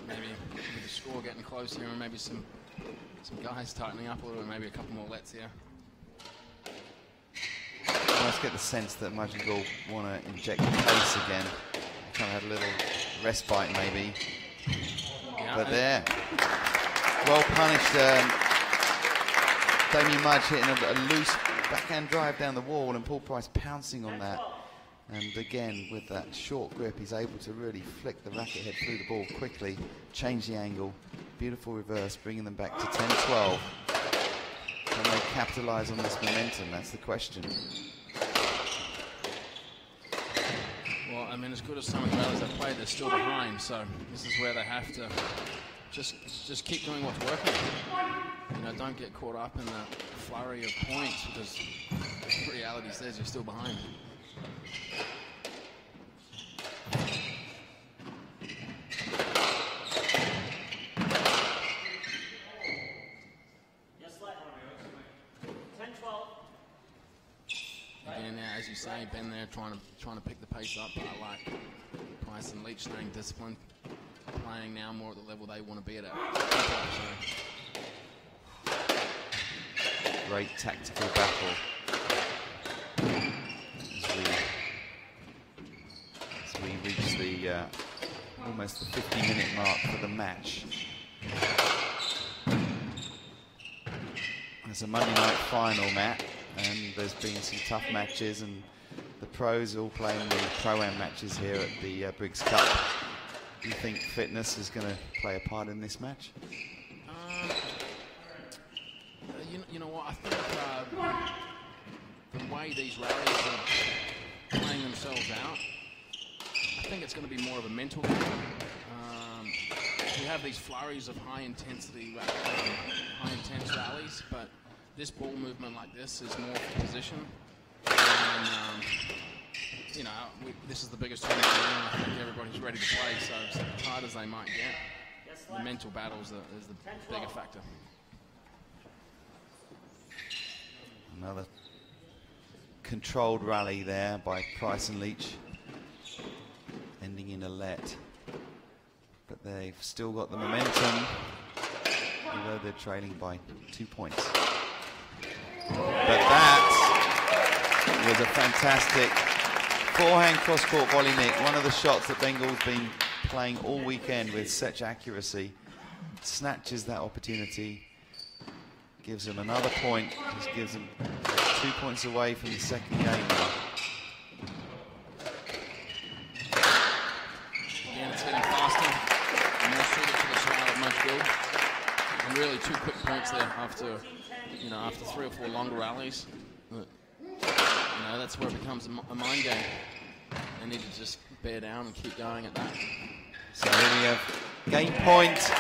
maybe with the score getting close here, and maybe some guys tightening up a little, maybe a couple more lets here. I just get the sense that Mudge and Gould want to inject the pace again. Kind of had a little respite maybe. Yeah, but there. Well punished. Damien Mudge hitting a loose backhand drive down the wall, and Paul Price pouncing on that. And again, with that short grip, he's able to really flick the racket head through the ball quickly, change the angle. Beautiful reverse, bringing them back to 10-12. Can they capitalize on this momentum? That's the question. Well, I mean, as good as some of the rallies they've played, they're still behind, so this is where they have to just keep doing what's working. You know, don't get caught up in the flurry of points, because the reality says you're still behind. As you say, Ben there trying to pick the pace up. I like Price and Leach staying disciplined, playing now more at the level they want to be at. Great tactical battle as we reach the almost the 50-minute mark for the match. It's a Monday night final, Matt. And there's been some tough matches, and the pros all playing the Pro-Am matches here at the Briggs Cup. Do you think fitness is going to play a part in this match? You know what, I think the way these rallies are playing themselves out, I think it's going to be more of a mental game. We have these flurries of high-intense rallies, but this ball movement like this is more for position. And, you know, this is the biggest tournament I think everybody's ready to play, so as hard as they might get, the mental battles is the bigger factor. Another controlled rally there by Price and Leach, ending in a let. But they've still got the momentum, although they're trailing by 2 points. But that was a fantastic forehand cross-court volley nick. One of the shots that Ben Gould's been playing all weekend with such accuracy. Snatches that opportunity, gives them another point, just gives them 2 points away from the second game now. Again, it's getting faster, more suited to the style of Mudge Gould. And really 2 quick points there after 3 or 4 longer rallies. But, you know, that's where it becomes a mind game. They need to just bear down and keep going at that. So here we have game point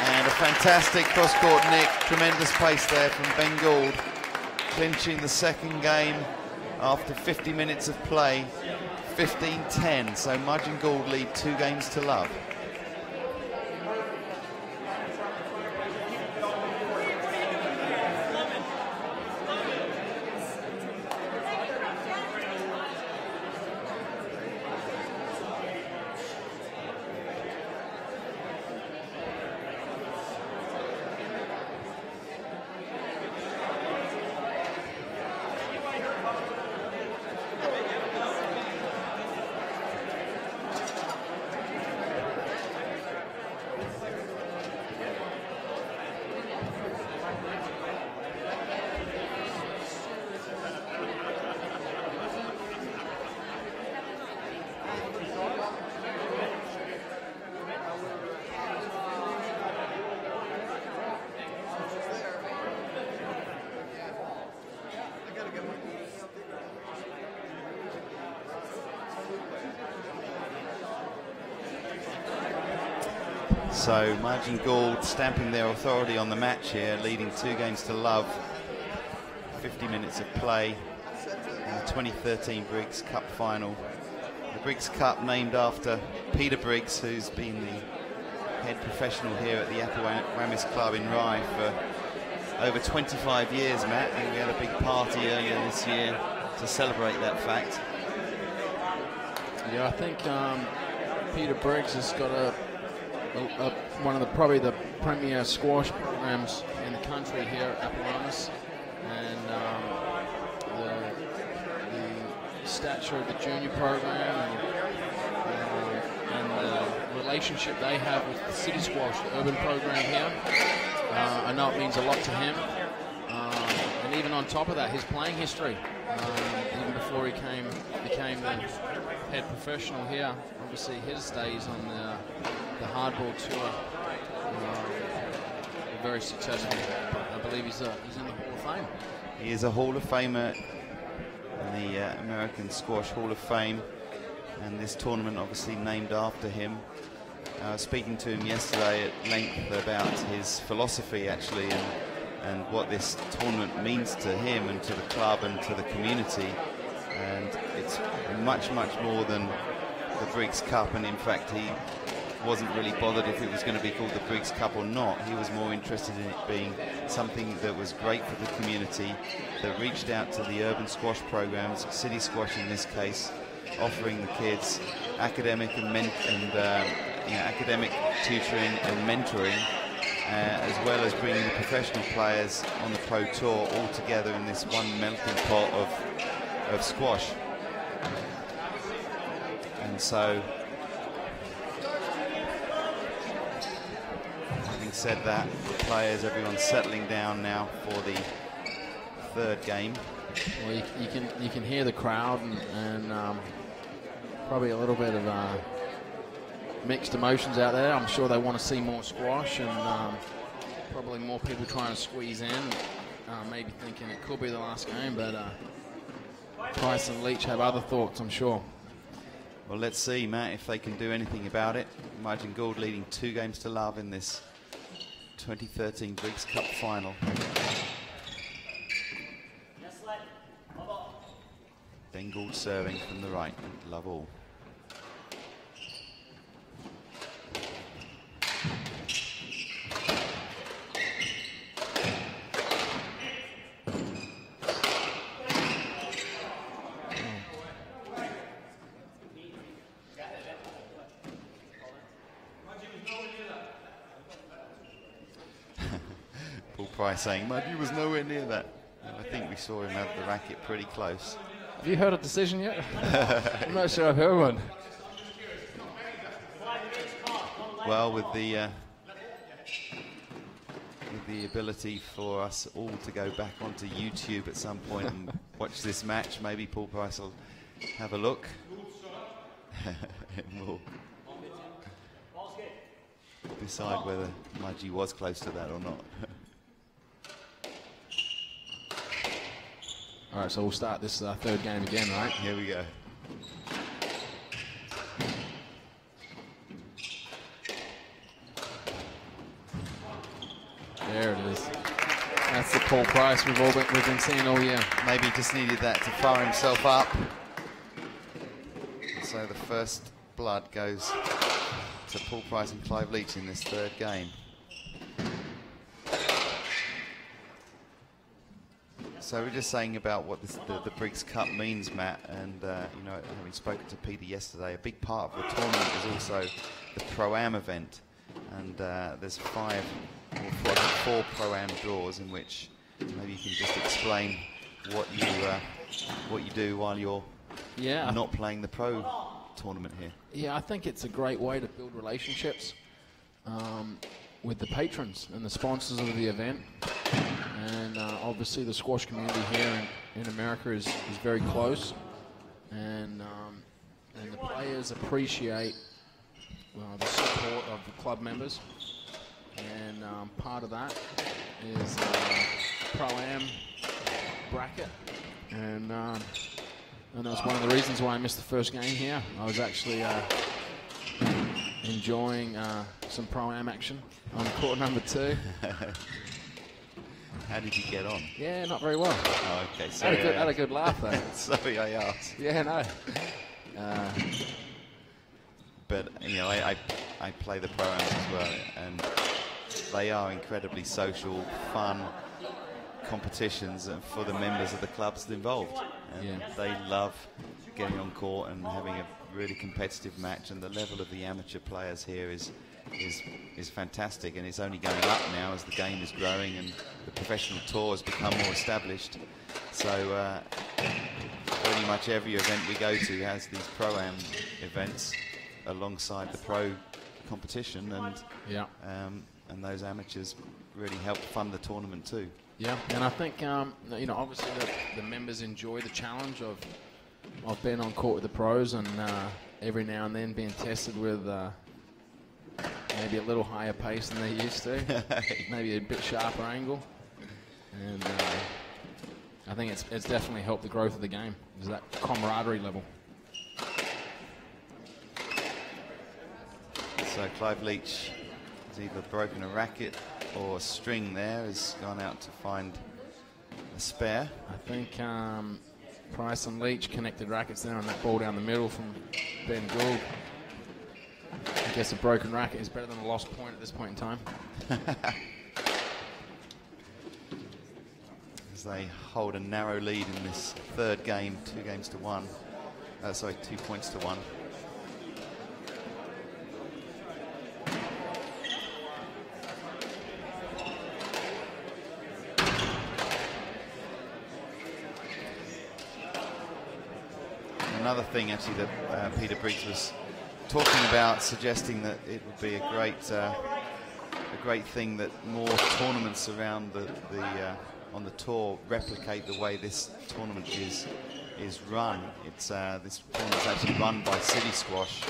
and a fantastic cross-court nick. Tremendous pace there from Ben Gould, clinching the second game after 50 minutes of play, 15-10. So Mudge and Gould lead 2 games to love. So Margin Gould stamping their authority on the match here, leading 2-0. 50 minutes of play in the 2013 Briggs Cup final. The Briggs Cup named after Peter Briggs, who's been the head professional here at the Applewamis Club in Rye for over 25 years, Matt. And we had a big party earlier this year to celebrate that fact. Yeah, I think Peter Briggs has got one of probably the premier squash programs in the country here at Applewamis, and the stature of the junior program and the relationship they have with the City Squash, the urban program here. I know it means a lot to him, and even on top of that, his playing history, even before he became the head professional here. Obviously, his days on the Hardball tour were very successful. I believe he's in the Hall of Fame. He is a Hall of Famer in the American Squash Hall of Fame, and this tournament obviously named after him. Speaking to him yesterday at length about his philosophy, actually, and what this tournament means to him and to the club and to the community. And it's much, much more than the Briggs Cup, and in fact he wasn't really bothered if it was going to be called the Briggs Cup or not. He was more interested in it being something that was great for the community, that reached out to the urban squash programs, City Squash in this case, offering the kids academic academic tutoring and mentoring, as well as bringing the professional players on the pro tour all together in this one melting pot of squash. And so, having said that, the players, everyone's settling down now for the third game. Well, you can hear the crowd and probably a little bit of mixed emotions out there. I'm sure they want to see more squash, and probably more people trying to squeeze in, maybe thinking it could be the last game, but Price and Leach have other thoughts, I'm sure. Well, let's see, Matt, if they can do anything about it. Margin Gould leading 2-0 in this 2013 Briggs Cup final. Ben Gould serving from the right. Love all. Price saying, Muddy was nowhere near that. And I think we saw him have the racket pretty close. Have you heard a decision yet? I'm not sure I've heard one. Well, with the ability for us all to go back onto YouTube at some point and watch this match, maybe Paul Price will have a look. And we'll decide whether Mudgy was close to that or not. All right, so we'll start this third game again, right? Here we go. There it is. That's the Paul Price we've been seeing all year. Maybe he just needed that to fire himself up. So the first blood goes to Paul Price and Clive Leach in this third game. So we're just saying about what the Briggs Cup means, Matt, and you know, having spoken to Peter yesterday, a big part of the tournament is also the Pro-Am event, and there's 4 Pro-Am draws in which maybe you can just explain what you do while you're not playing the pro tournament here. Yeah, I think it's a great way to build relationships with the patrons and the sponsors of the event. And obviously the squash community here in America is very close, and the players appreciate the support of the club members, and part of that is Pro-Am bracket, and that's one of the reasons why I missed the first game here. I was actually enjoying some Pro-Am action on court number 2. How did you get on? Yeah, not very well. Oh, okay. Sorry, had a good laugh though. Sorry, I asked. Yeah, no. But you know, I play the Pro-Ams as well, and they are incredibly social, fun competitions for the members of the clubs involved. And they love getting on court and having a really competitive match. And the level of the amateur players here is fantastic, and it's only going up now as the game is growing and the professional tour has become more established. So pretty much every event we go to has these Pro-Am events alongside the pro competition, and those amateurs really help fund the tournament too. Yeah, and I think you know, obviously the members enjoy the challenge of being on court with the pros, and every now and then being tested with maybe a little higher pace than they used to, maybe a bit sharper angle, and I think it's definitely helped the growth of the game. Is that camaraderie level? So Clive Leach has either broken a racket or a string there, has gone out to find a spare. I think Price and Leach connected rackets there on that ball down the middle from Ben Gould. I guess a broken racket is better than a lost point at this point in time. As they hold a narrow lead in this third game, 2 games to 1. Sorry, 2 points to 1. Another thing actually that Peter Briggs was talking about, suggesting that it would be a great thing that more tournaments around on the tour replicate the way this tournament is run. It's this tournament's actually run by City Squash,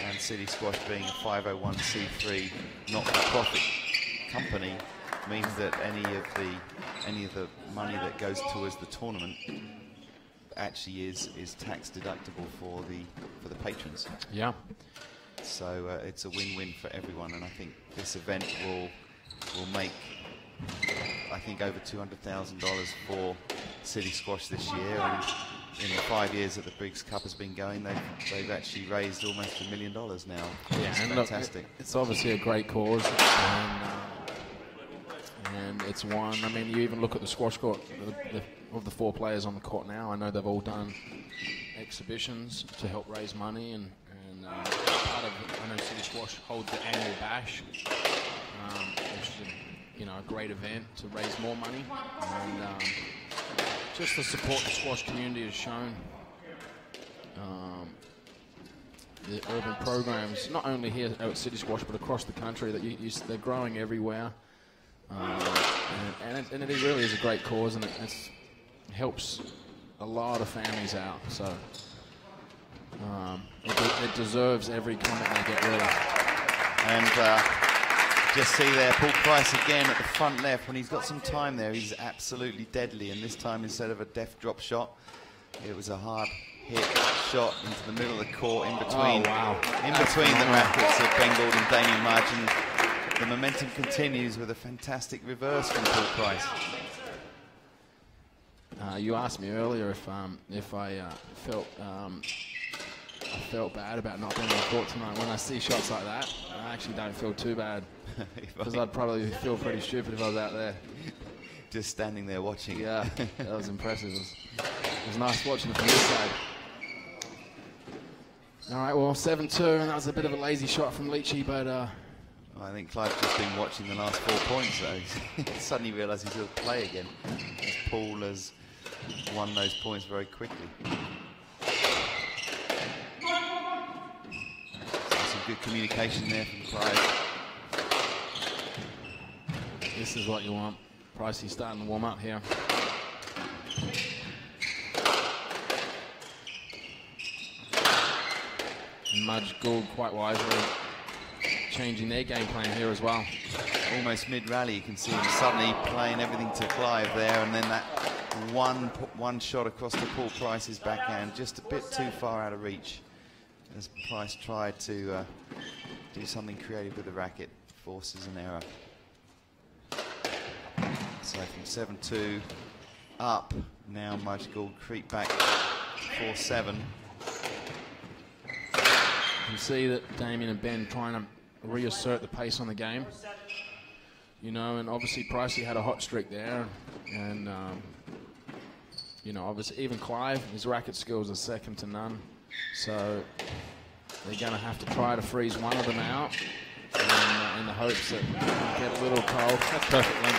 and City Squash being a 501c3 not-for-profit company means that any of the money that goes towards the tournament actually is tax deductible for the patrons. Yeah. So it's a win-win for everyone, and I think this event will make, I think, over $200,000 for City Squash this year. And in the 5 years that the Briggs Cup has been going, they've actually raised almost $1 million now. Yeah, it's and fantastic. Look, it's obviously a great cause, and it's one. I mean, you even look at the squash court. Of the 4 players on the court now, I know they've all done exhibitions to help raise money, and part of, I know City Squash holds the annual bash, which is a great event to raise more money, and just the support the squash community has shown. The urban programs, not only here at City Squash but across the country, that they're growing everywhere, and it really is a great cause, and it helps a lot of families out. So it deserves every comment they get, really. And just see there, Paul Price again at the front left. When he's got some time there, he's absolutely deadly. And this time, instead of a deft drop shot, it was a hard hit shot into the middle of the court, in between, the rackets of Ben Gould and Damien Mudge. And the momentum continues with a fantastic reverse from Paul Price. You asked me earlier if I felt bad about not being on the court tonight. When I see shots like that, I actually don't feel too bad, because I'd probably feel pretty stupid if I was out there. Just standing there watching. Yeah, that was impressive. It was nice watching it from this side. All right, well, 7-2, and that was a bit of a lazy shot from Leachy, but... I think Clive's just been watching the last 4 points, though. He suddenly realised he's going to play again, as Paul has won those points very quickly. So some good communication there from Clive. This is what you want. Pricey starting to warm up here. And Mudge Gould quite wisely changing their game plan here as well. Almost mid-rally, you can see him suddenly playing everything to Clive there, and then that one shot across to Paul Price's backhand, just a bit too far out of reach, as Price tried to do something creative with the racket, forces an error. So from 7-2 up, now Mudge Gould creep back 4-7. You can see that Damien and Ben trying to reassert the pace on the game. You know, and obviously Pricey had a hot streak there, and you know, obviously even Clive, his racket skills are second to none, so they're going to have to try to freeze one of them out in the hopes that they'll get a little cold. That's perfect link.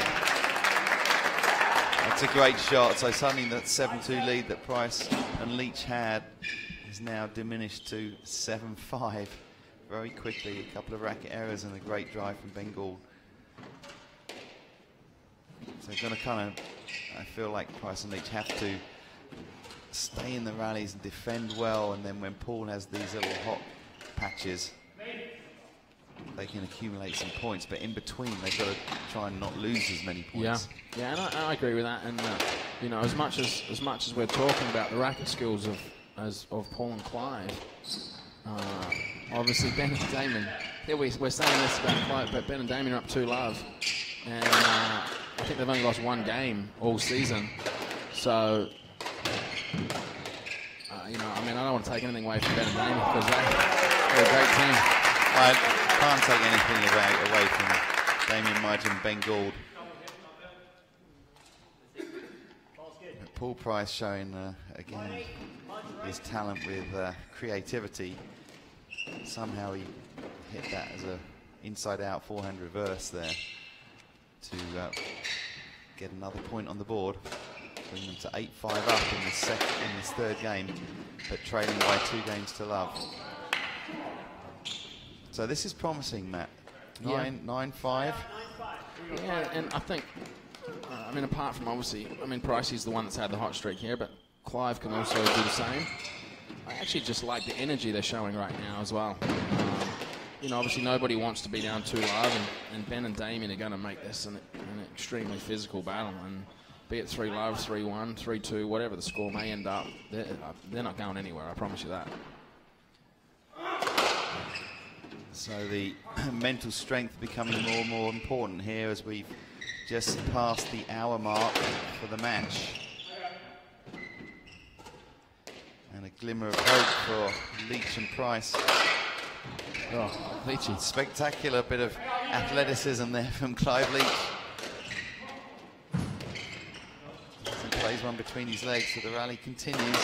That's a great shot. So suddenly that 7-2 lead that Price and Leach had is now diminished to 7-5 very quickly. A couple of racket errors and a great drive from Ben Gould. So they're going to kind of, I feel like Price and Leach have to stay in the rallies and defend well, and then when Paul has these little hot patches, they can accumulate some points, but in between they've got to try and not lose as many points. Yeah, and I agree with that. And you know, as much as we're talking about the racket skills of Paul and Clive, obviously Ben and Damien. Yeah, we're saying this about Clive, but Ben and Damien are up 2-love, and I think they've only lost one game all season. So you know, I mean, I don't want to take anything away from Ben and Damien because they're a great team. I can't take anything away from Damien Mudge and Ben Gould. Paul Price showing, again, his talent with creativity. Somehow he hit that as a inside-out forehand reverse there to get another point on the board. Bring them to 8-5 up in this third game, but trailing by 2 games to love. So this is promising, Matt. 9-5. Yeah, and I think, I mean, apart from obviously, I mean, Pricey's the one that's had the hot streak here, but Clive can also do the same. I actually just like the energy they're showing right now as well. You know, obviously nobody wants to be down 2-love, and Ben and Damien are going to make this an extremely physical battle. And be it 3-love, 3-1, 3-2, whatever the score may end up, they're not going anywhere, I promise you that. So the mental strength becoming more and more important here as we've just passed the hour mark for the match. And a glimmer of hope for Leach and Price. Oh, Leachy. Spectacular bit of athleticism there from Clive Leach. And plays one between his legs, so the rally continues.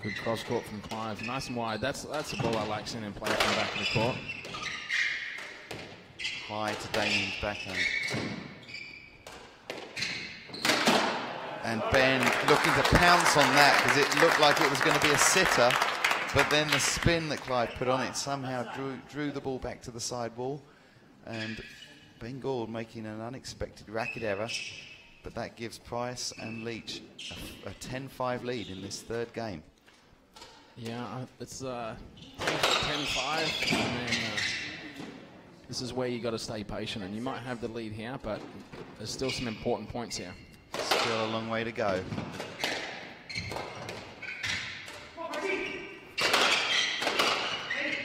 Good cross court from Clive, nice and wide. That's a ball I like seeing him play from the back of the court. High to Damien's backhand. And Ben looking to pounce on that because it looked like it was going to be a sitter, but then the spin that Clive put on it somehow drew the ball back to the sidewall, and Ben Gould making an unexpected racket error, but that gives Price and Leach a 10-5 lead in this third game. Yeah, it's 10-5, and then this is where you got to stay patient, and you might have the lead here, but there's still some important points here. Still a long way to go.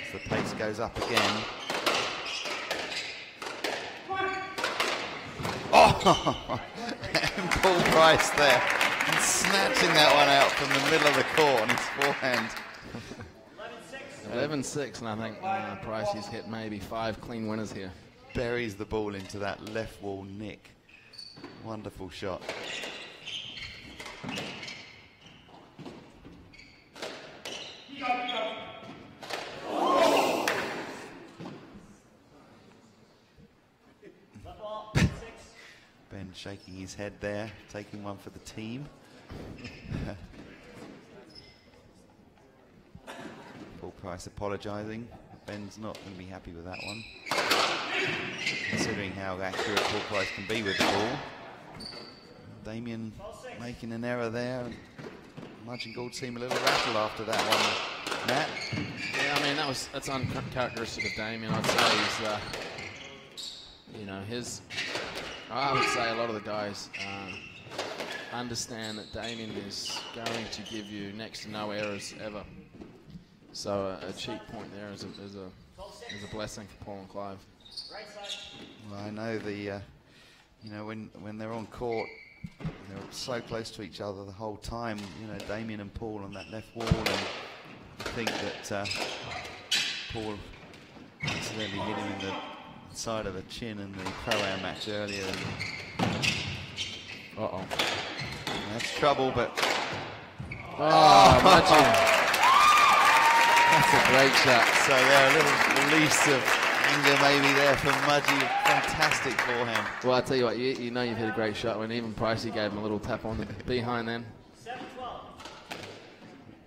As the pace goes up again. Oh, and Paul Price there, and snatching that one out from the middle of the court on his forehand. 11-6, and I think Pricey's hit maybe 5 clean winners here. Buries the ball into that left wall nick. Wonderful shot. Ben shaking his head there, taking one for the team. Paul Price apologising. Ben's not going to be happy with that one, considering how accurate Paul Price can be with the ball. Damien making an error there. Mudge and Gould seem a little rattled after that one. Matt? Yeah, I mean, that's uncharacteristic of Damien. I'd say he's, you know, I would say a lot of the guys understand that Damien is going to give you next to no errors ever. So a cheap point there is a blessing for Paul and Clive. Well, I know the, when they're on court, they're so close to each other the whole time. Damien and Paul on that left wall, and I think that Paul accidentally hit him in the side of the chin in the pro-am match earlier. Uh-oh. That's trouble, but... Mudgy. That's a great shot. So there, a little release of anger maybe there from Mudgy. Fantastic forehand. Well, I tell you what, you know you've hit a great shot when even Pricey gave him a little tap on the behind then. 7-12.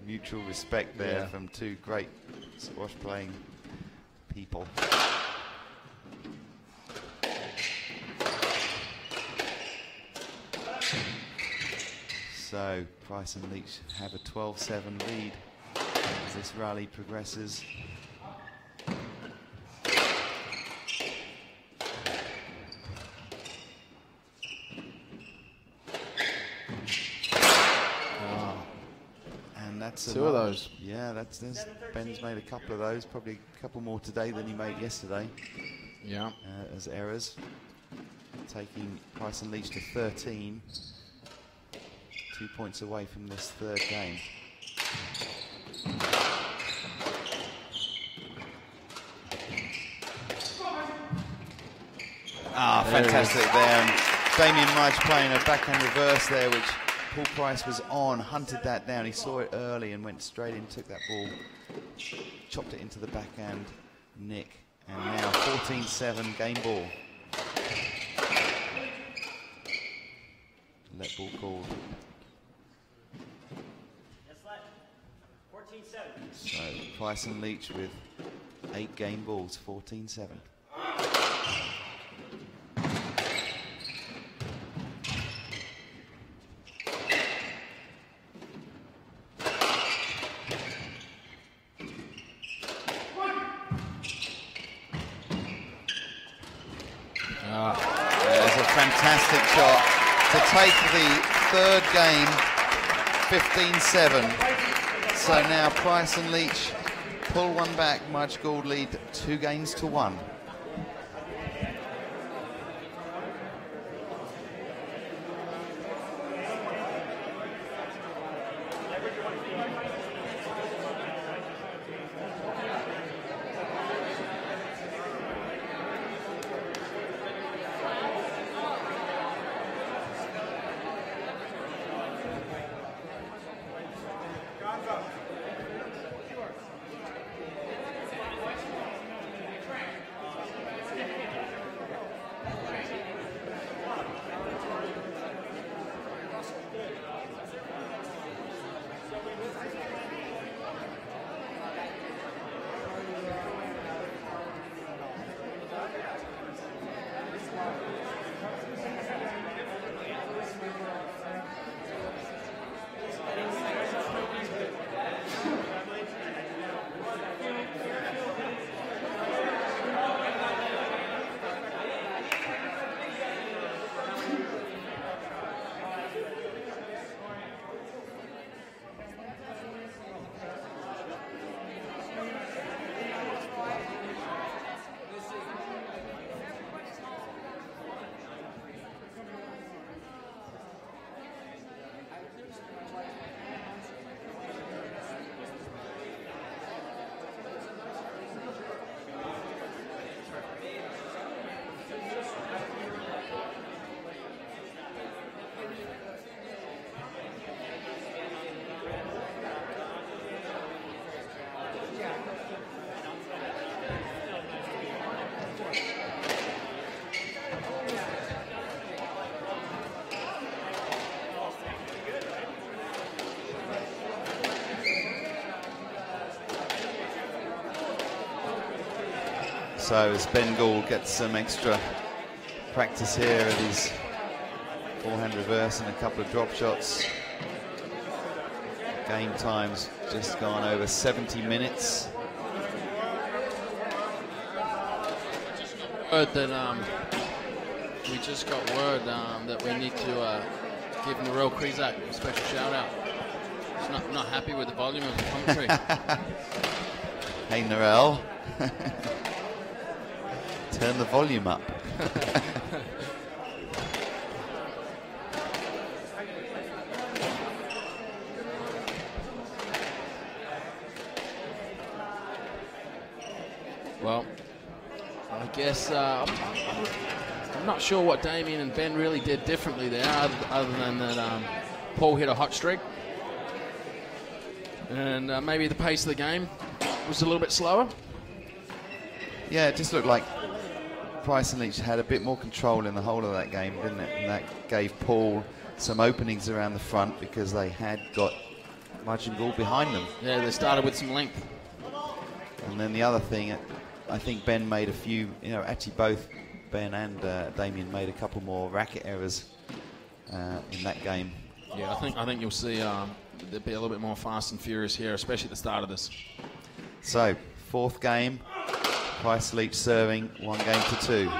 Mutual respect there from two great squash playing people. So Price and Leach have a 12-7 lead as this rally progresses. And that's two of those. Yeah, Ben's made a couple of those, probably a couple more today than he made yesterday. Yeah. As errors, taking Price and Leach to 13. 2 points away from this third game. Fantastic there. And Damien Mudge playing a backhand reverse there, which Paul Price was on, hunted that down. He saw it early and went straight in, took that ball, chopped it into the backhand nick. And now 14-7 game ball. Let ball called. So Price and Leach with 8 game balls, 14-7. There's a fantastic shot to take the third game, 15-7. So now Price and Leach pull one back. Mudge Gould lead 2-1. So as Ben Gould gets some extra practice here at his forehand reverse and a couple of drop shots. Game time's just gone over 70 minutes. We just got word that we need to giving the real Krizak a special shout out. He's not happy with the volume of the commentary. Hey, Narelle. Turn the volume up. Well, I guess I'm not sure what Damien and Ben really did differently there, other than that Paul hit a hot streak. And maybe the pace of the game was a little bit slower. Yeah, it just looked like Price and Leach had a bit more control in the whole of that game, didn't it? And that gave Paul some openings around the front because they had got Mudge and Gould behind them. Yeah, they started with some length. And then the other thing, I think Ben made a few, actually both Ben and Damien made a couple more racket errors in that game. Yeah, I think you'll see there'll be a little bit more fast and furious here, especially at the start of this. So, fourth game, Price Leach serving 1-2.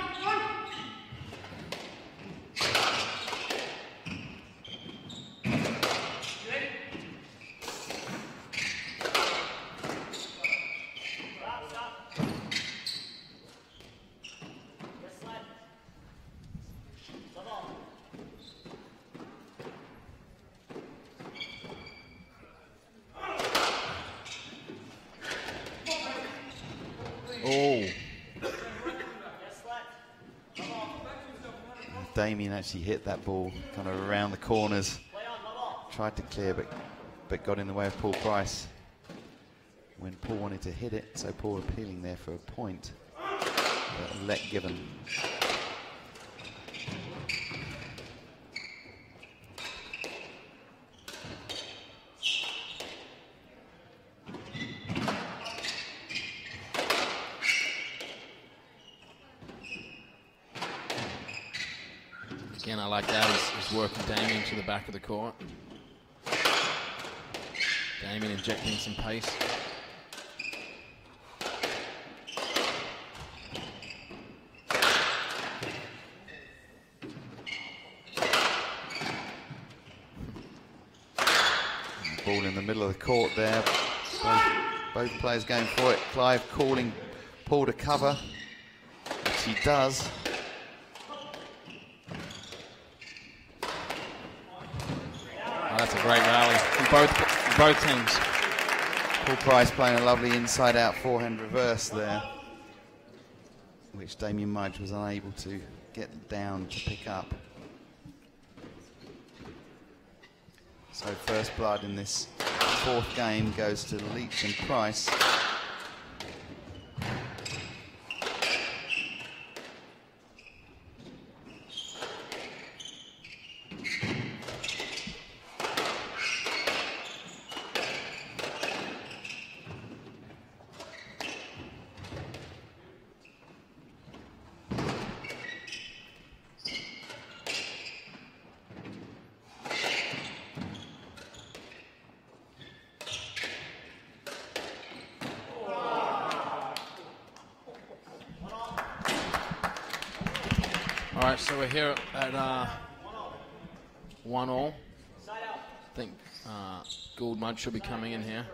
Damien actually hit that ball kind of around the corners, tried to clear, but got in the way of Paul Price when Paul wanted to hit it. So Paul appealing there for a point, but let given. Again, I like that. He's working Damien to the back of the court. Damien injecting some pace. Ball in the middle of the court there. Both players going for it. Clive calling Paul to cover, which he does. That's a great rally from both teams. Paul Price playing a lovely inside-out forehand reverse there, which Damien Mudge was unable to get down to pick up. So first blood in this fourth game goes to Leach and Price. All right, so we're here at 1-1. I think Gould Mudge should be coming in here.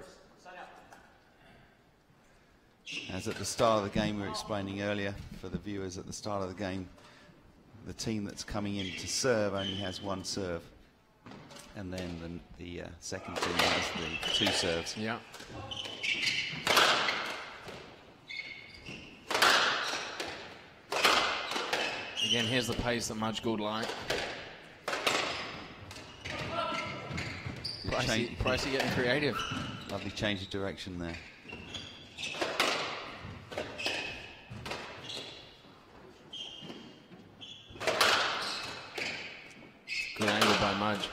As at the start of the game, we were explaining earlier for the viewers, at the start of the game, the team that's coming in to serve only has one serve. And then the second team has the two serves. Yeah. Again, here's the pace that Mudge Gould like. Pricey getting creative. Lovely change of direction there. Good angle by Mudge.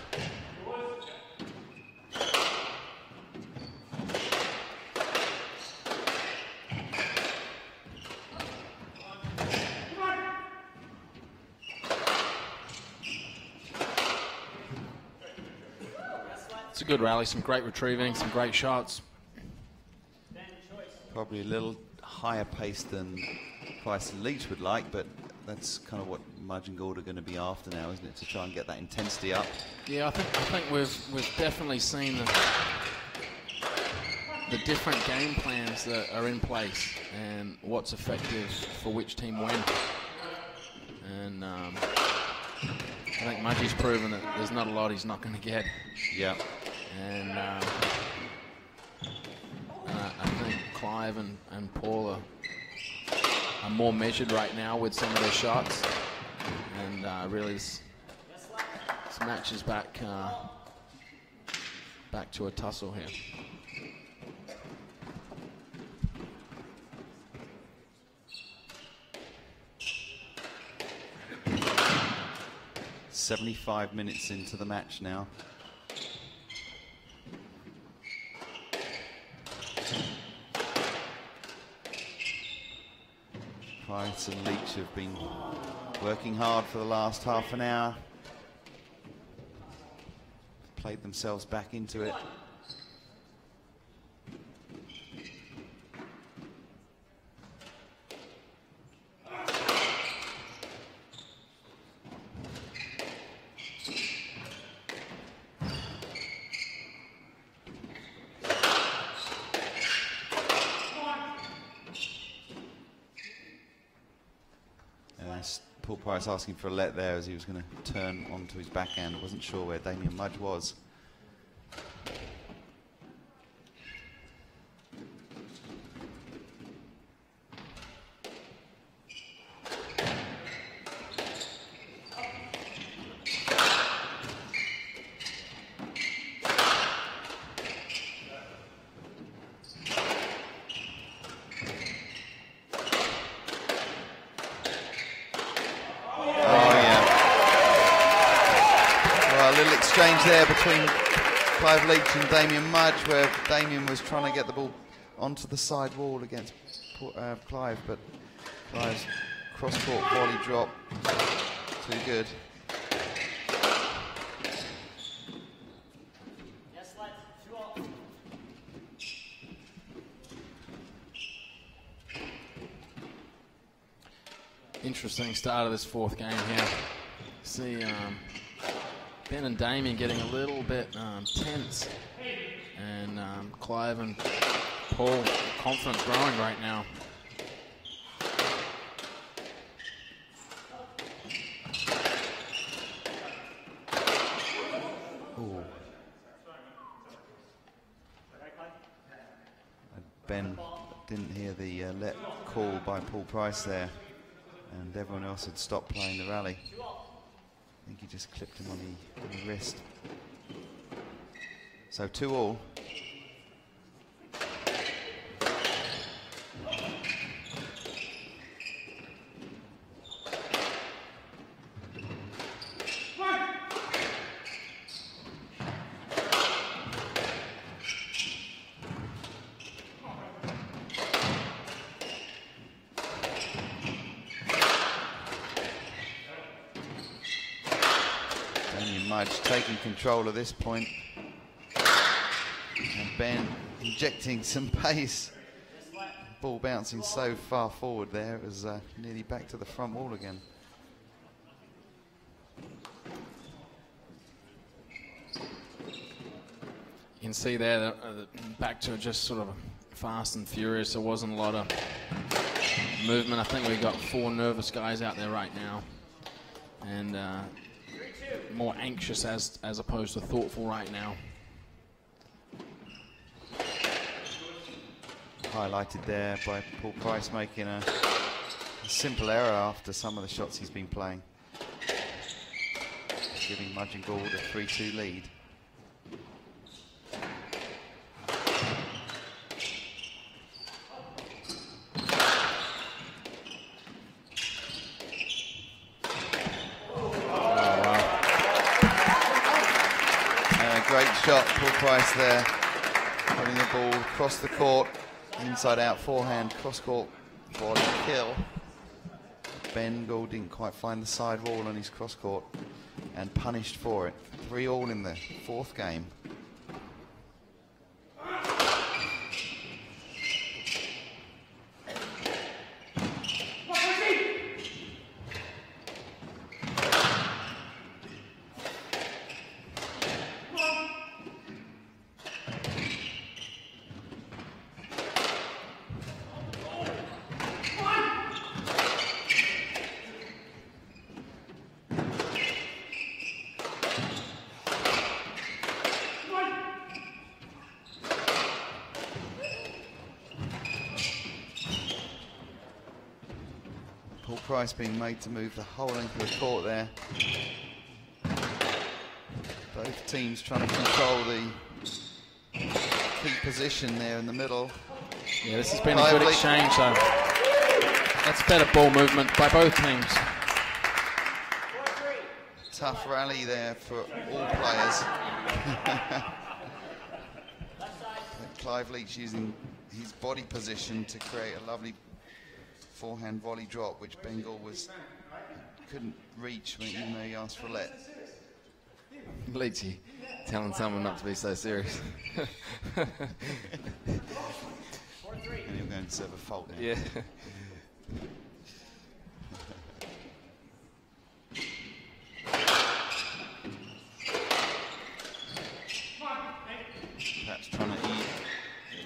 It's a good rally, some great retrieving, some great shots. Probably a little higher pace than Price and Leach would like, but that's kind of what Mudge and Gould are going to be after now, isn't it? To try and get that intensity up. Yeah, I think we've definitely seen the different game plans that are in place and what's effective for which team when. And I think Mudgie's proven that there's not a lot he's not going to get. Yeah. And I think Clive and Paul are more measured right now with some of their shots. And really this match is back to a tussle here. "75 minutes into the match now. Price and Leach have been working hard for the last half an hour. Played themselves back into it. Paul Price asking for a let there as he was going to turn onto his backhand. Wasn't sure where Damien Mudge was. There between Clive Leach and Damien Mudge, where Damien was trying to get the ball onto the side wall against Clive, but Clive's cross-court volley drop too good. Interesting start of this fourth game here. See Ben and Damien getting a little bit tense, and Clive and Paul confidence growing right now. Ooh. Ben didn't hear the let call by Paul Price there, and everyone else had stopped playing the rally. I think he just clipped him on the wrist. So 2-all. Taking control of this point, and Ben injecting some pace. Ball bouncing so far forward there, it was nearly back to the front wall again. You can see there that back to just sort of fast and furious. There wasn't a lot of movement. I think we've got 4 nervous guys out there right now, and more anxious as opposed to thoughtful right now. Highlighted there by Paul Price making a simple error after some of the shots he's been playing, giving Mudge and Gould a 3-2 lead. Shot, Paul Price there, putting the ball across the court, inside out forehand, cross court, volley kill. Ben Gould didn't quite find the side wall on his cross court and punished for it. 3-all in the fourth game. Price being made to move the whole length of the court there. Both teams trying to control the key position there in the middle. Yeah, this has been a good exchange, so that's better ball movement by both teams. Tough rally there for all players. Clive Leach using his body position to create a lovely forehand volley drop, which Bengal couldn't reach even though he asked for let. Leachy telling someone not to be so serious. And he'll go and serve a fault now. Yeah. Perhaps trying to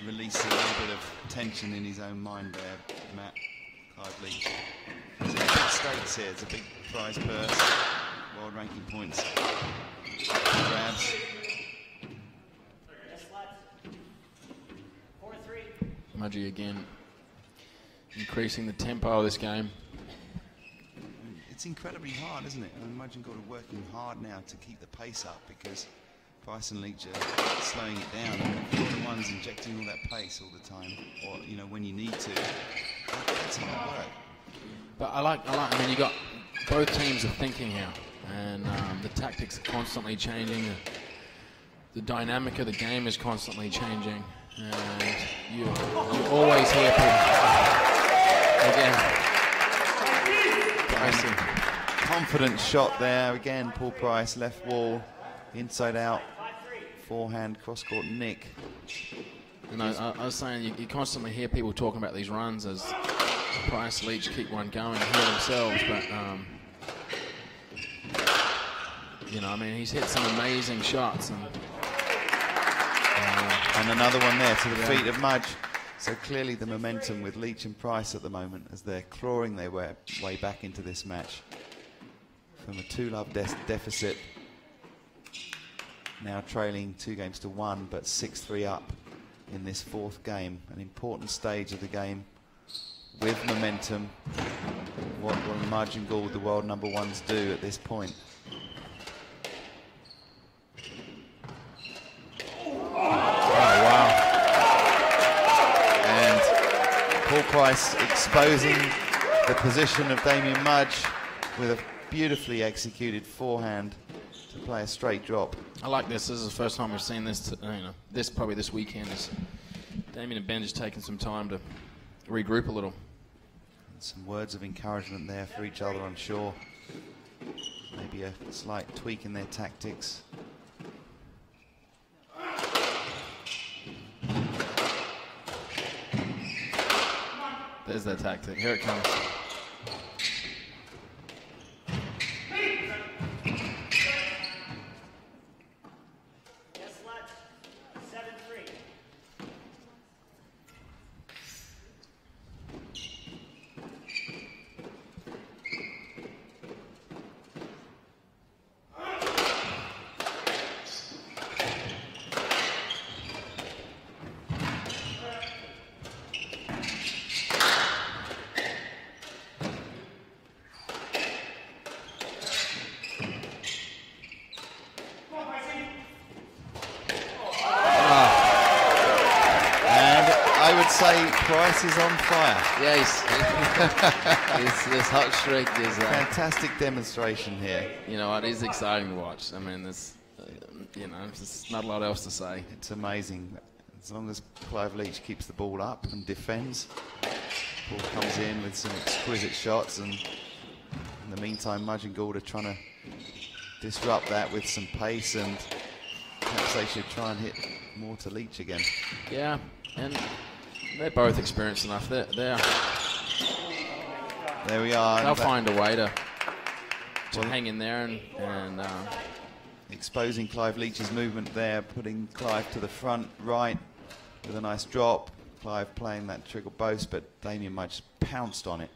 release a little bit of tension in his own mind there, Matt. Clive Leach. There's a big stakes here. It's a big prize purse. World ranking points. Grabs. Mudgee again increasing the tempo of this game. It's incredibly hard, isn't it? I imagine Gordon working hard now to keep the pace up because Price and Leach are slowing it down. And you're the ones injecting all that pace all the time, or you know when you need to. That's hard work. But I mean, you got both teams are thinking here, and the tactics are constantly changing. The dynamic of the game is constantly changing, and you always hear people again. Pricing. Confident shot there again. Paul Price, left wall, inside out, forehand, cross court nick. And I was saying you constantly hear people talking about these runs as Price, Leach keep one going here themselves, but you know, I mean, he's hit some amazing shots, and another one there to the feet of Mudge. So clearly the momentum with Leach and Price at the moment as they're clawing their way back into this match from a 2-love deficit, now trailing 2-1, but 6-3 up in this fourth game. An important stage of the game with momentum. What will Mudge and Gould, the world number ones, do at this point? Paul Price exposing the position of Damien Mudge with a beautifully executed forehand to play a straight drop. I like this. This is the first time we've seen this. Probably this weekend is Damien and Ben just taking some time to regroup a little. And some words of encouragement there for each other, I'm sure. Maybe a slight tweak in their tactics. There's their tactic. Here it comes. Say Price is on fire. Yeah, this hot streak is fantastic demonstration here. You know, it is exciting to watch. I mean, there's you know, there's not a lot else to say. It's amazing. As long as Clive Leach keeps the ball up and defends, Paul comes in with some exquisite shots, and in the meantime, Mudge and Gould are trying to disrupt that with some pace, and perhaps they should try and hit more to Leach again. Yeah, and they're both experienced enough. There we are. They'll find a way to hang in there and exposing Clive Leach's movement there, putting Clive to the front right with a nice drop. Clive playing that trickle boast, but Damien Mudge pounced on it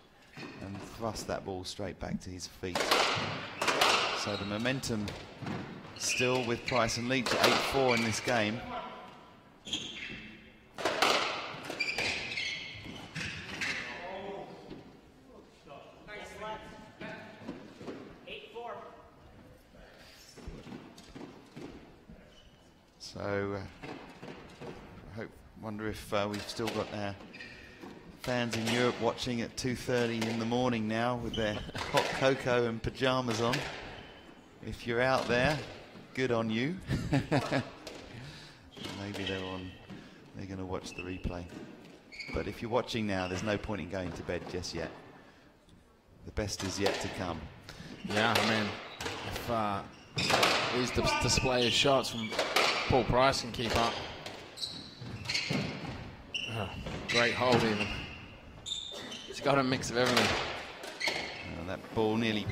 and thrust that ball straight back to his feet. So the momentum still with Price and Leach at 8-4 in this game. So wonder if we've still got our fans in Europe watching at 2:30 in the morning now with their hot cocoa and pajamas on. If you're out there, good on you. Maybe they're going to watch the replay. But if you're watching now, there's no point in going to bed just yet. The best is yet to come. Yeah, I mean, if these display of shots from Paul Price can keep up. Oh, great hold even. He's got a mix of everything. That ball nearly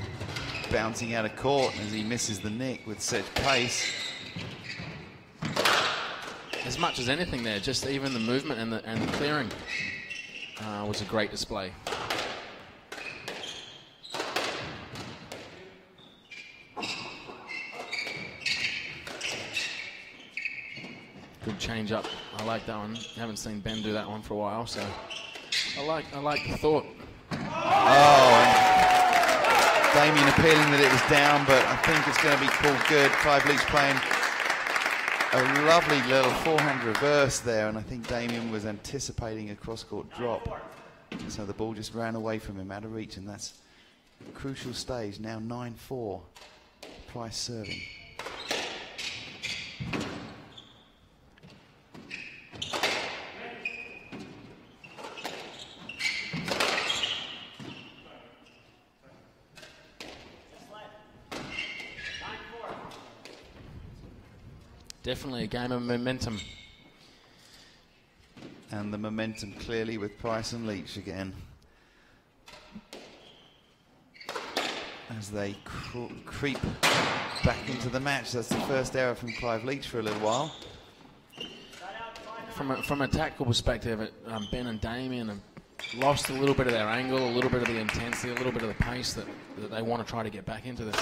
bouncing out of court as he misses the nick with such pace. As much as anything there, just even the movement and the clearing was a great display. Good change up. I like that one. Haven't seen Ben do that one for a while, so I like the thought. Oh, and Damien appealing that it was down, but I think it's going to be called good. Clive Leach playing a lovely little forehand reverse there, and I think Damien was anticipating a cross-court drop. So the ball just ran away from him out of reach, and that's a crucial stage. Now 9-4, Price serving. Definitely a game of momentum. And the momentum clearly with Price and Leach again. As they creep back into the match. That's the first error from Clive Leach for a little while. From a tactical perspective, Ben and Damien have lost a little bit of their angle, a little bit of the intensity, a little bit of the pace that they want to try to get back into this.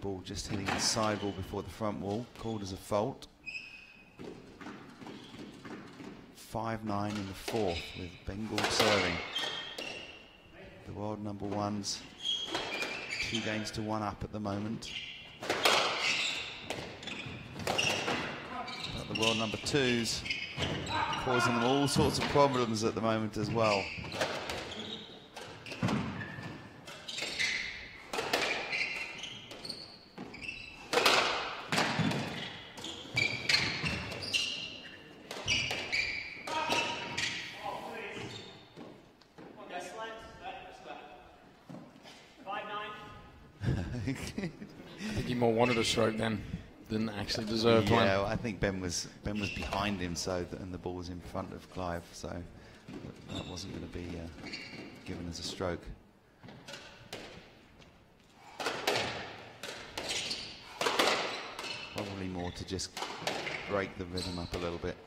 Ball just hitting the sidewall before the front wall, called as a fault. 5-9 in the fourth with Bengal serving. The world number ones 2 games to 1 up at the moment. But the world number twos causing them all sorts of problems at the moment as well. Wanted a stroke then, didn't actually deserve one. Yeah, well, I think Ben was behind him, and the ball was in front of Clive, so that wasn't going to be given as a stroke. Probably more to just break the rhythm up a little bit.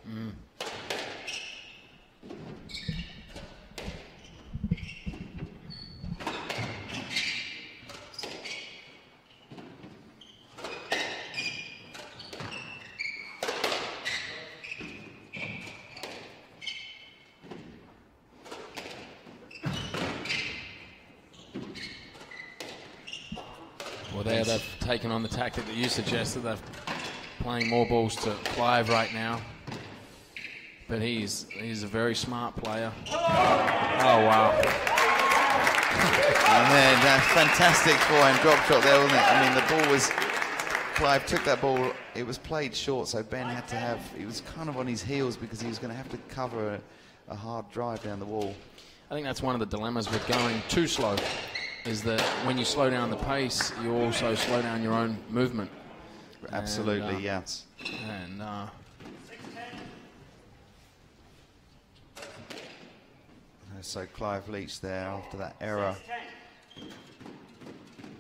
They've taken on the tactic that you suggested. They're playing more balls to Clive right now. But he's a very smart player. Oh, wow. And then that fantastic forehand drop shot there, wasn't it? I mean, the ball was... Clive took that ball, it was played short, so Ben had to have... He was kind of on his heels because he was going to have to cover a hard drive down the wall. I think that's one of the dilemmas with going too slow. Is that when you slow down the pace, you also slow down your own movement. Absolutely, and, yes. And so Clive Leach there after that error,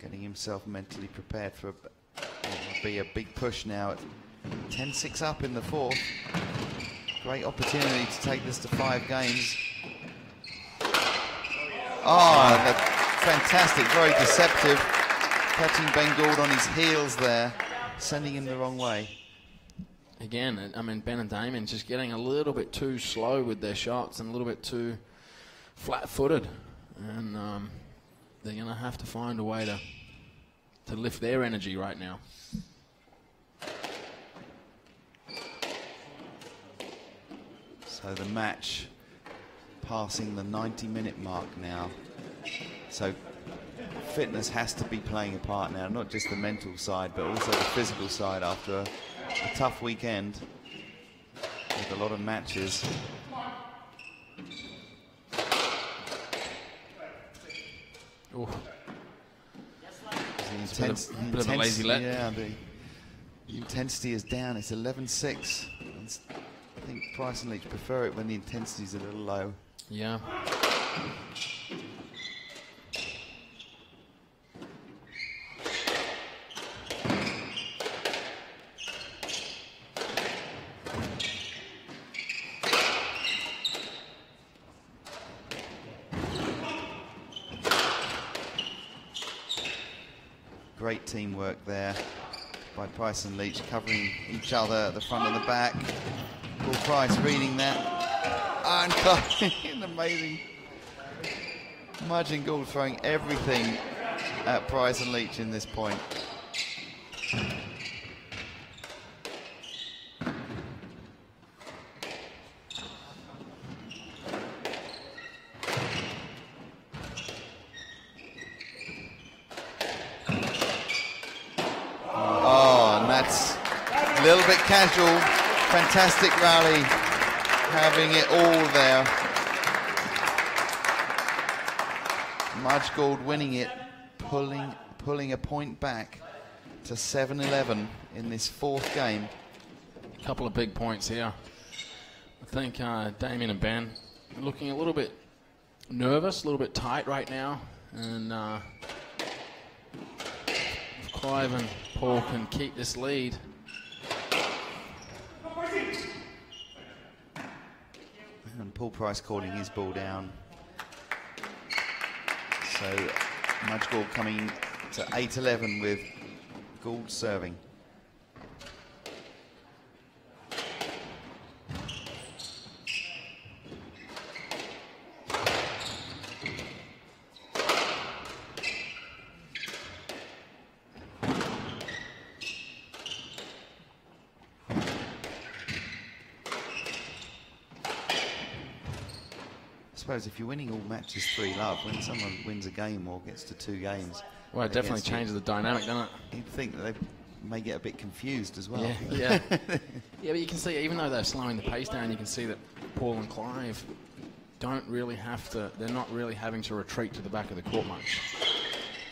getting himself mentally prepared for what will be a big push now at 10-6 up in the fourth. Great opportunity to take this to 5 games. Oh, fantastic, very deceptive. Catching Ben Gould on his heels there, sending him the wrong way. Again, I mean, Ben and Damien just getting a little bit too slow with their shots and a little bit too flat-footed. And they're going to have to find a way to lift their energy right now. So the match passing the 90-minute mark now. So fitness has to be playing a part now, not just the mental side, but also the physical side after a tough weekend with a lot of matches. Ooh. The bit of a lazy let. Yeah, the intensity is down. It's 11-6. I think Price and Leach prefer it when the intensity is a little low. Yeah. Great teamwork there by Price and Leach, covering each other at the front and the back. Paul Price reading that. And amazing. Mudge and Gould throwing everything at Price and Leach in this point. A little bit casual, fantastic rally, having it all there. Mudge Gould winning it, pulling a point back to 7-11 in this fourth game. A couple of big points here. I think Damien and Ben are looking a little bit nervous, a little bit tight right now, and if Clive and Paul can keep this lead. And Paul Price calling his ball down. So Mudge Gould coming to 8-11 with Gould serving. I suppose if you're winning all matches 3-love, when someone wins a game or gets to 2 games, well, it definitely changes the dynamic, doesn't it? You'd think that they may get a bit confused as well. Yeah, yeah. Yeah, but you can see, even though they're slowing the pace down, you can see that Paul and Clive don't really have to, they're not really having to retreat to the back of the court much.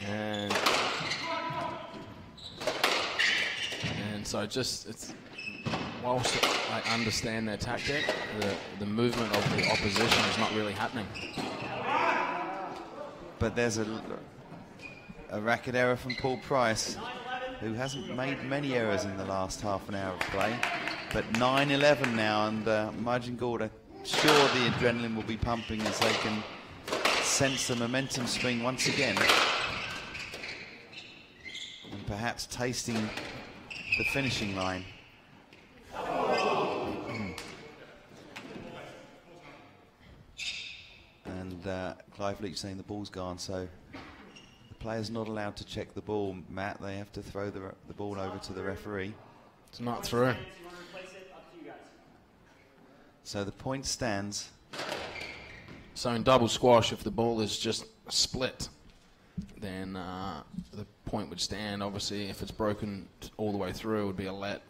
And so just, it's, whilst I understand their tactic, the movement of the opposition is not really happening. But there's a racket error from Paul Price, who hasn't made many errors in the last half an hour of play. But 9-11 now, and Mudge and Gould are sure the adrenaline will be pumping as they can sense the momentum swing once again. And perhaps tasting the finishing line. And Clive Leach saying the ball's gone, so the player's not allowed to check the ball, Matt. They have to throw the ball over to the referee. It's not through. So the point stands. So in double squash, if the ball is just split, then the point would stand. Obviously, if it's broken all the way through, it would be a let.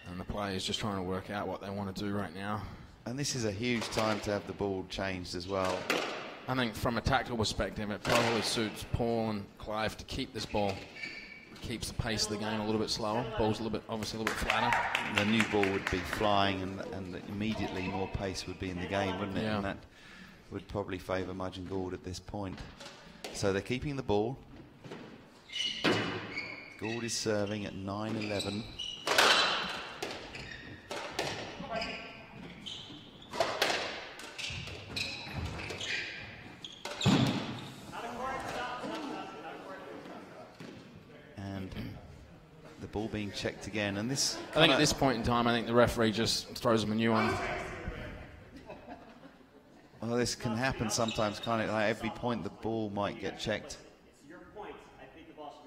And the player is just trying to work out what they want to do right now. And this is a huge time to have the ball changed as well. I think from a tactical perspective, it probably suits Paul and Clive to keep this ball. Keeps the pace of the game a little bit slower. Ball's a little bit, obviously a little bit flatter. The new ball would be flying, and immediately more pace would be in the game, wouldn't it? Yeah. And that would probably favour Mudge and Gould at this point. So they're keeping the ball. Gould is serving at 9-11. Ball being checked again, and this. I think at this point in time, I think the referee just throws them a new one. Well, this can happen sometimes, can't it? Like every point, the ball might get checked. It's your point. I think the ball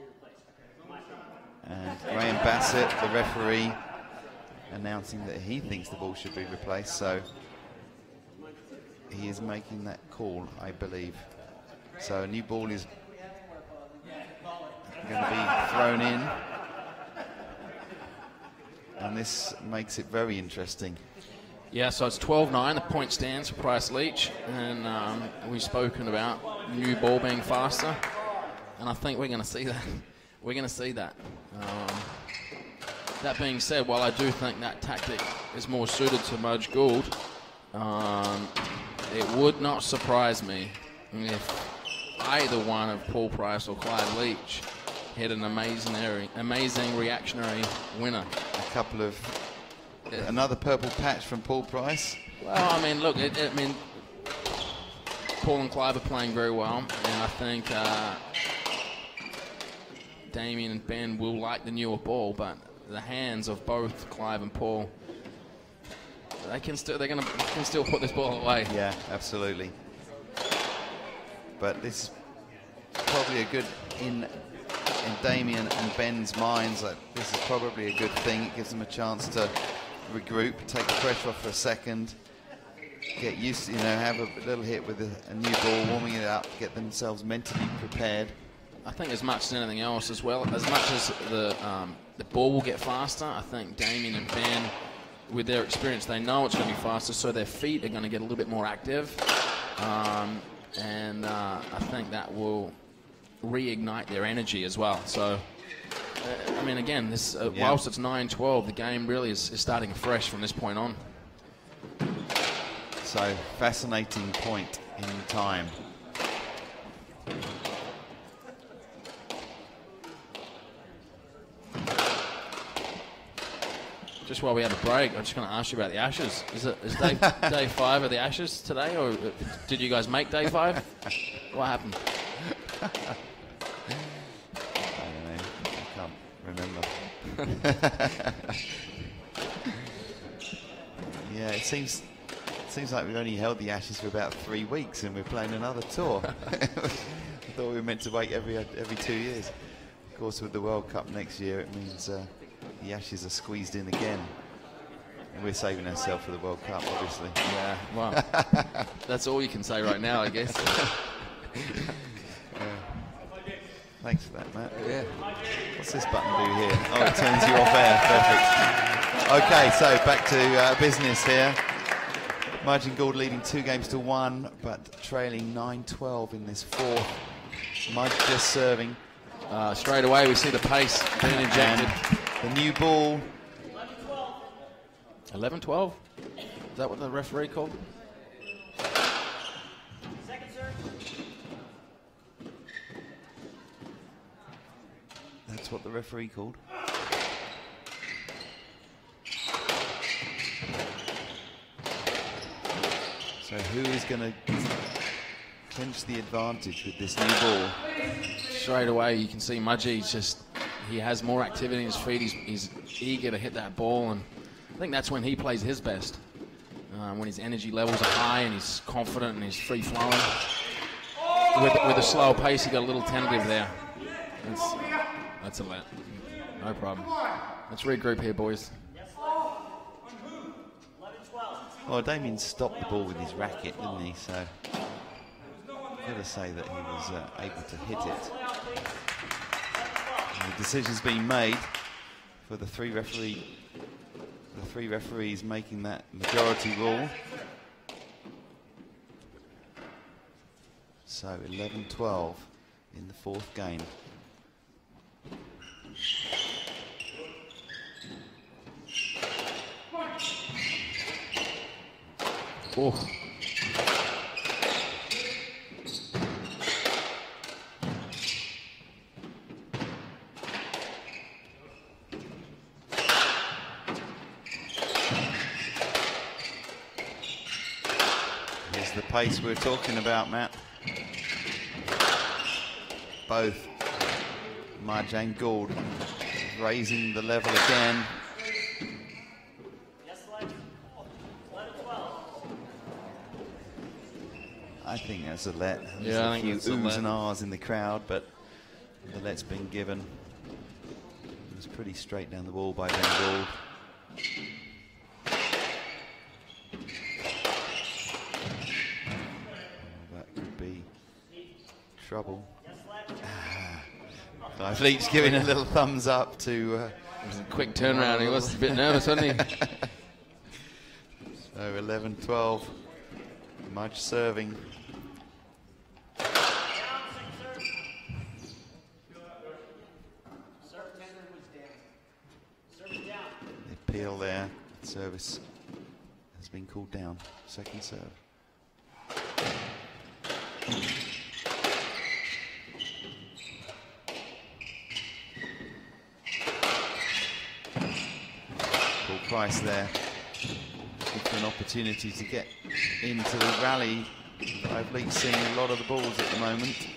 Graham Bassett, the referee, announcing that he thinks the ball should be replaced, so he is making that call, I believe. So a new ball is going to be thrown in, and this makes it very interesting. Yeah, so it's 12-9, the point stands for Price Leach, and we've spoken about new ball being faster, and I think we're going to see that. We're going to see that. That being said, while I do think that tactic is more suited to Mudge Gould, it would not surprise me if either one of Paul Price or Clyde Leach hit an amazing reactionary winner. A couple of another purple patch from Paul Price. Well, I mean, look, Paul and Clive are playing very well, and I think Damien and Ben will like the newer ball, but the hands of both Clive and Paul, they can still put this ball away. Yeah, absolutely. But this is probably a good in Damien and Ben's minds. That this is probably a good thing. It gives them a chance to regroup, take the pressure off for a second, get used to, have a little hit with a new ball, warming it up, get themselves mentally prepared. I think as much as anything else as well, as much as the ball will get faster, I think Damien and Ben, with their experience, they know it's going to be faster, so their feet are going to get a little bit more active. And I think that will reignite their energy as well. So, I mean, again, this whilst it's 9-12, the game really is starting fresh from this point on. So, fascinating point in time. Just while we have a break, I'm just going to ask you about the Ashes. Is day 5 of the Ashes today, or did you guys make day 5? What happened? I don't know. I can't remember. Yeah, it seems like we've only held the Ashes for about 3 weeks, and we're playing another tour. I thought we were meant to wait every 2 years. Of course, with the World Cup next year, it means the Ashes are squeezed in again. And we're saving ourselves for the World Cup, obviously. Yeah, well, that's all you can say right now, I guess. Thanks for that, Matt. Yeah. What's this button do here? Oh, it turns you off air. Perfect. Okay, so back to business here. Mudge and Gould leading 2-1, but trailing 9-12 in this fourth. Mudge just serving. Straight away, we see the pace being injected. And the new ball. 11-12? Is that what the referee called? Second, sir. That's what the referee called. So who is going to clinch the advantage with this new ball? Straight away, you can see Mudgee he has more activity in his feet. He's eager to hit that ball, and I think that's when he plays his best. When his energy levels are high and he's confident and he's free-flowing. With a slow pace, he got a little tentative there. That's a let. No problem. Let's regroup here, boys. Well, Damien stopped the ball with his racket, didn't he? So I've got to say that he was able to hit it. And the decision's been made for the three referees making that majority rule. So 11-12 in the fourth game. Oh. Here's the pace we're talking about, Matt. Both Mudge and Gould raising the level again. I think that's a let. There's a few oohs and ahs in the crowd, but the let's been given. was pretty straight down the wall by Ben Gould. That could be trouble. Clive Leach giving a little thumbs up to... it was a quick turnaround. He was a bit nervous, wasn't he? So 11-12. Mudge serving. The appeal there. Service has been called down. Second serve. Paul Price there. Looking an opportunity to get into the rally. I've been seeing a lot of the balls at the moment.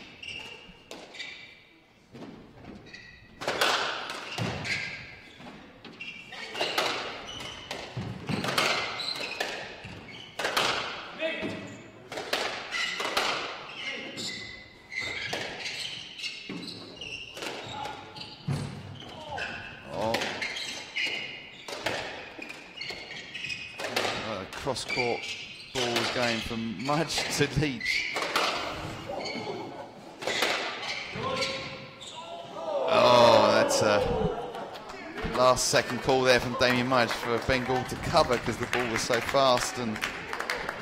Cross-court balls going from Mudge to Leach. Oh, that's a last second call there from Damien Mudge for Ben Gould to cover because the ball was so fast and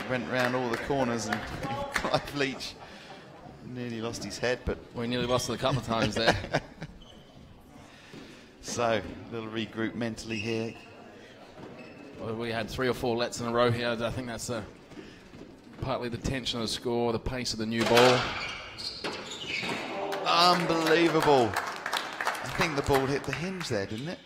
went round all the corners, and Clive Leach nearly lost his head, but... We nearly lost it a couple of times there. So, a little regroup mentally here. Well, we had 3 or 4 lets in a row here. I think that's partly the tension of the score, the pace of the new ball. Unbelievable. I think the ball hit the hinge there, didn't it?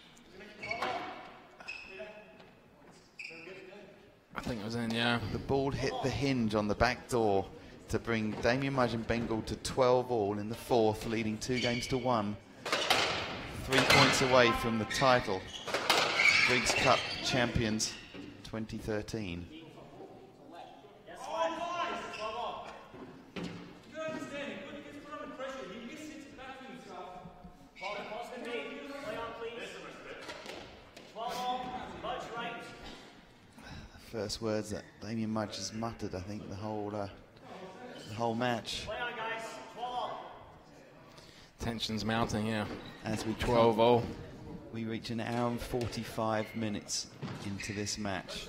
I think it was in, yeah. The ball hit the hinge on the back door to bring Damien Mudge and Ben Gould to 12 all in the 4th, leading 2-1. 3 points away from the title. Briggs Cup champions 2013. The first words that Damien Mudge has muttered, I think, the whole match. Tension's mounting, yeah. As we 12-0. We reach an hour and 45 minutes into this match.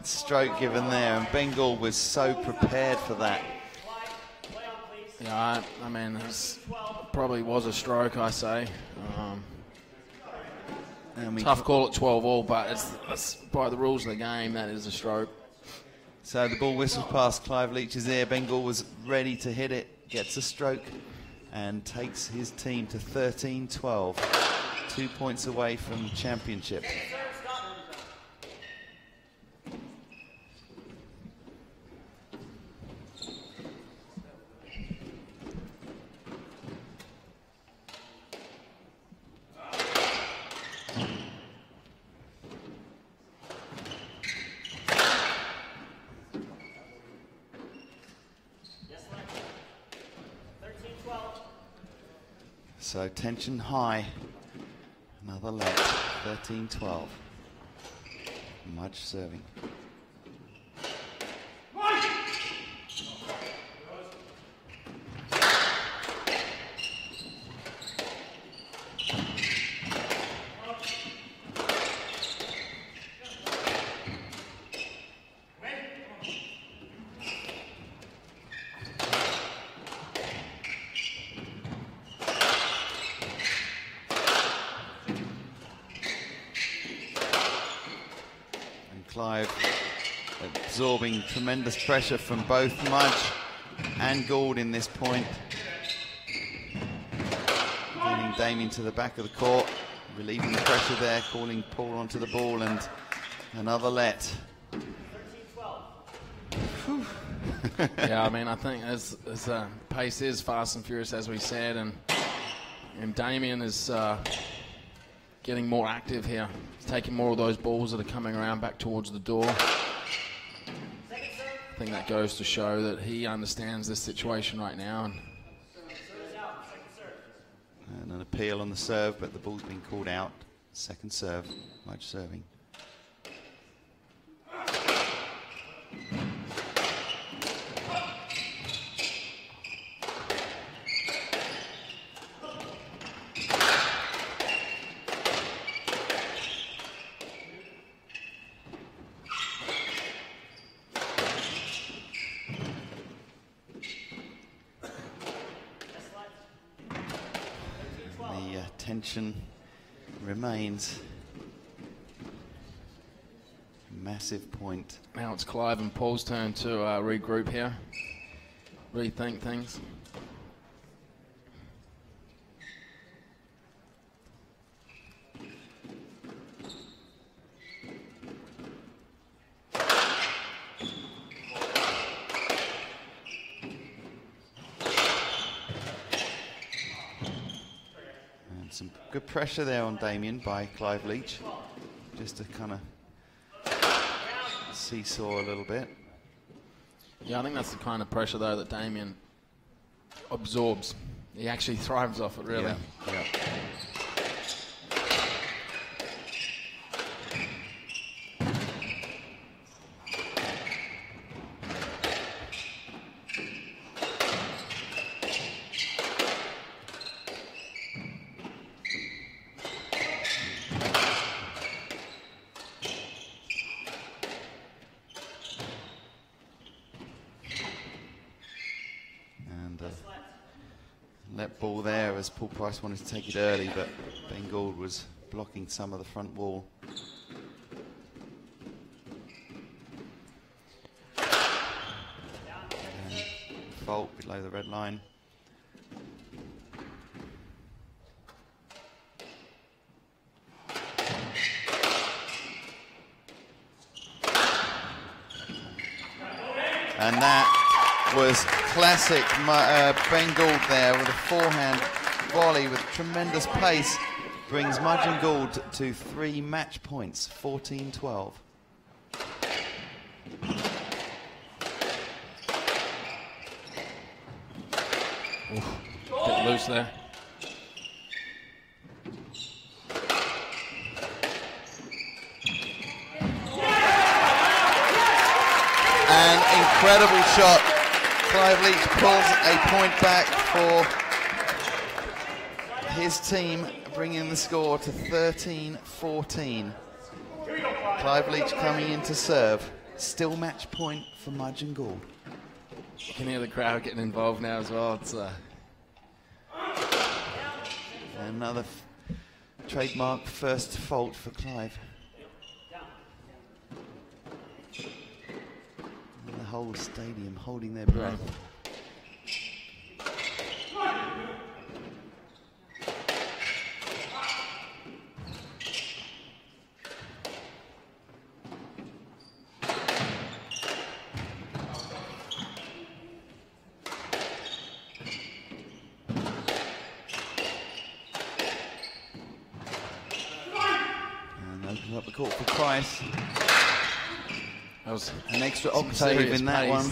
Stroke given there, and Ben Gould was so prepared for that. Yeah, I mean, it probably was a stroke, I say. Tough call at 12 all, but it's by the rules of the game, that is a stroke. So the ball whistles past Clive Leach's ear. Ben Gould was ready to hit it, gets a stroke, and takes his team to 13-12. 2 points away from the championship. So tension high. Another let. 13-12. Mudge serving. Clive absorbing tremendous pressure from both Mudge and Gould in this point. Getting Damien to the back of the court, relieving the pressure there, calling Paul onto the ball, and Another let. Yeah, I mean, I think as pace is fast and furious, as we said, and Damien is getting more active here. He's taking more of those balls that are coming around back towards the door. I think that goes to show that he understands this situation right now. And an appeal on the serve, but the ball's been called out. Second serve, Mudge serving. Tension remains. Massive point. Now it's Clive and Paul's turn to regroup here, rethink things. Some good pressure there on Damien by Clive Leach, just to kind of seesaw a little bit. Yeah, I think that's the kind of pressure, though, that Damien absorbs. He actually thrives off it, really. Yeah. Yeah. Let ball there as Paul Price wanted to take it early, but Ben Gould was blocking some of the front wall. And fault below the red line. And that was classic Ben Gould there with a forehand volley with tremendous pace. Brings Mudge and Gould to 3 match points, 14-12. Bit loose there. An incredible shot. Clive Leach pulls a point back for his team, bringing the score to 13-14. Clive Leach coming in to serve. Still match point for Mudge and Gould. You can hear the crowd getting involved now as well. It's another trademark first fault for Clive. And the whole stadium holding their breath. Up the court for Price. That was an extra octave in that pace. one.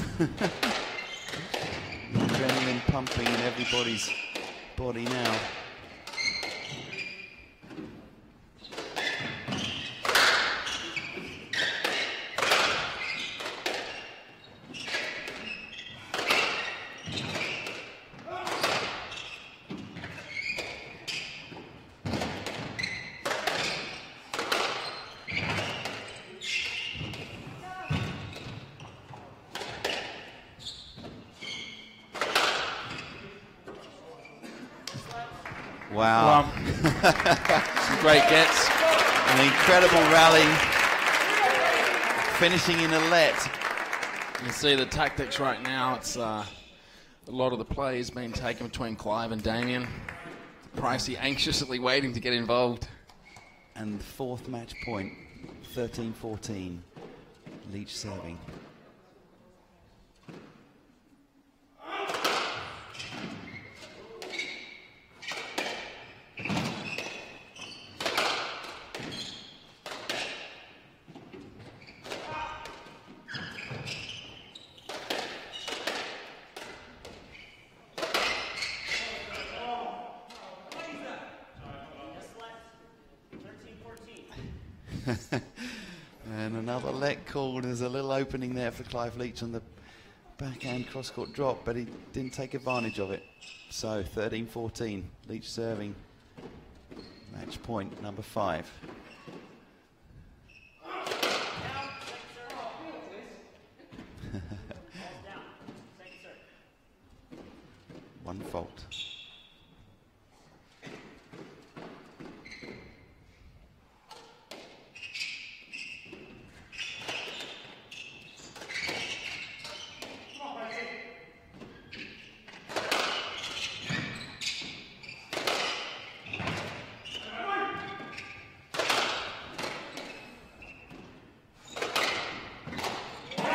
Adrenaline pumping in everybody's body now. Wow. Some great gets. An incredible rally. Finishing in a let. You see the tactics right now. It's a lot of the plays being taken between Clive and Damien. Pricey anxiously waiting to get involved. And the 4th match point 13-14. Leach serving. And another let called. There's a little opening there for Clive Leach on the backhand cross-court drop, but he didn't take advantage of it. So 13-14, Leach serving. Match point number 5. One fault.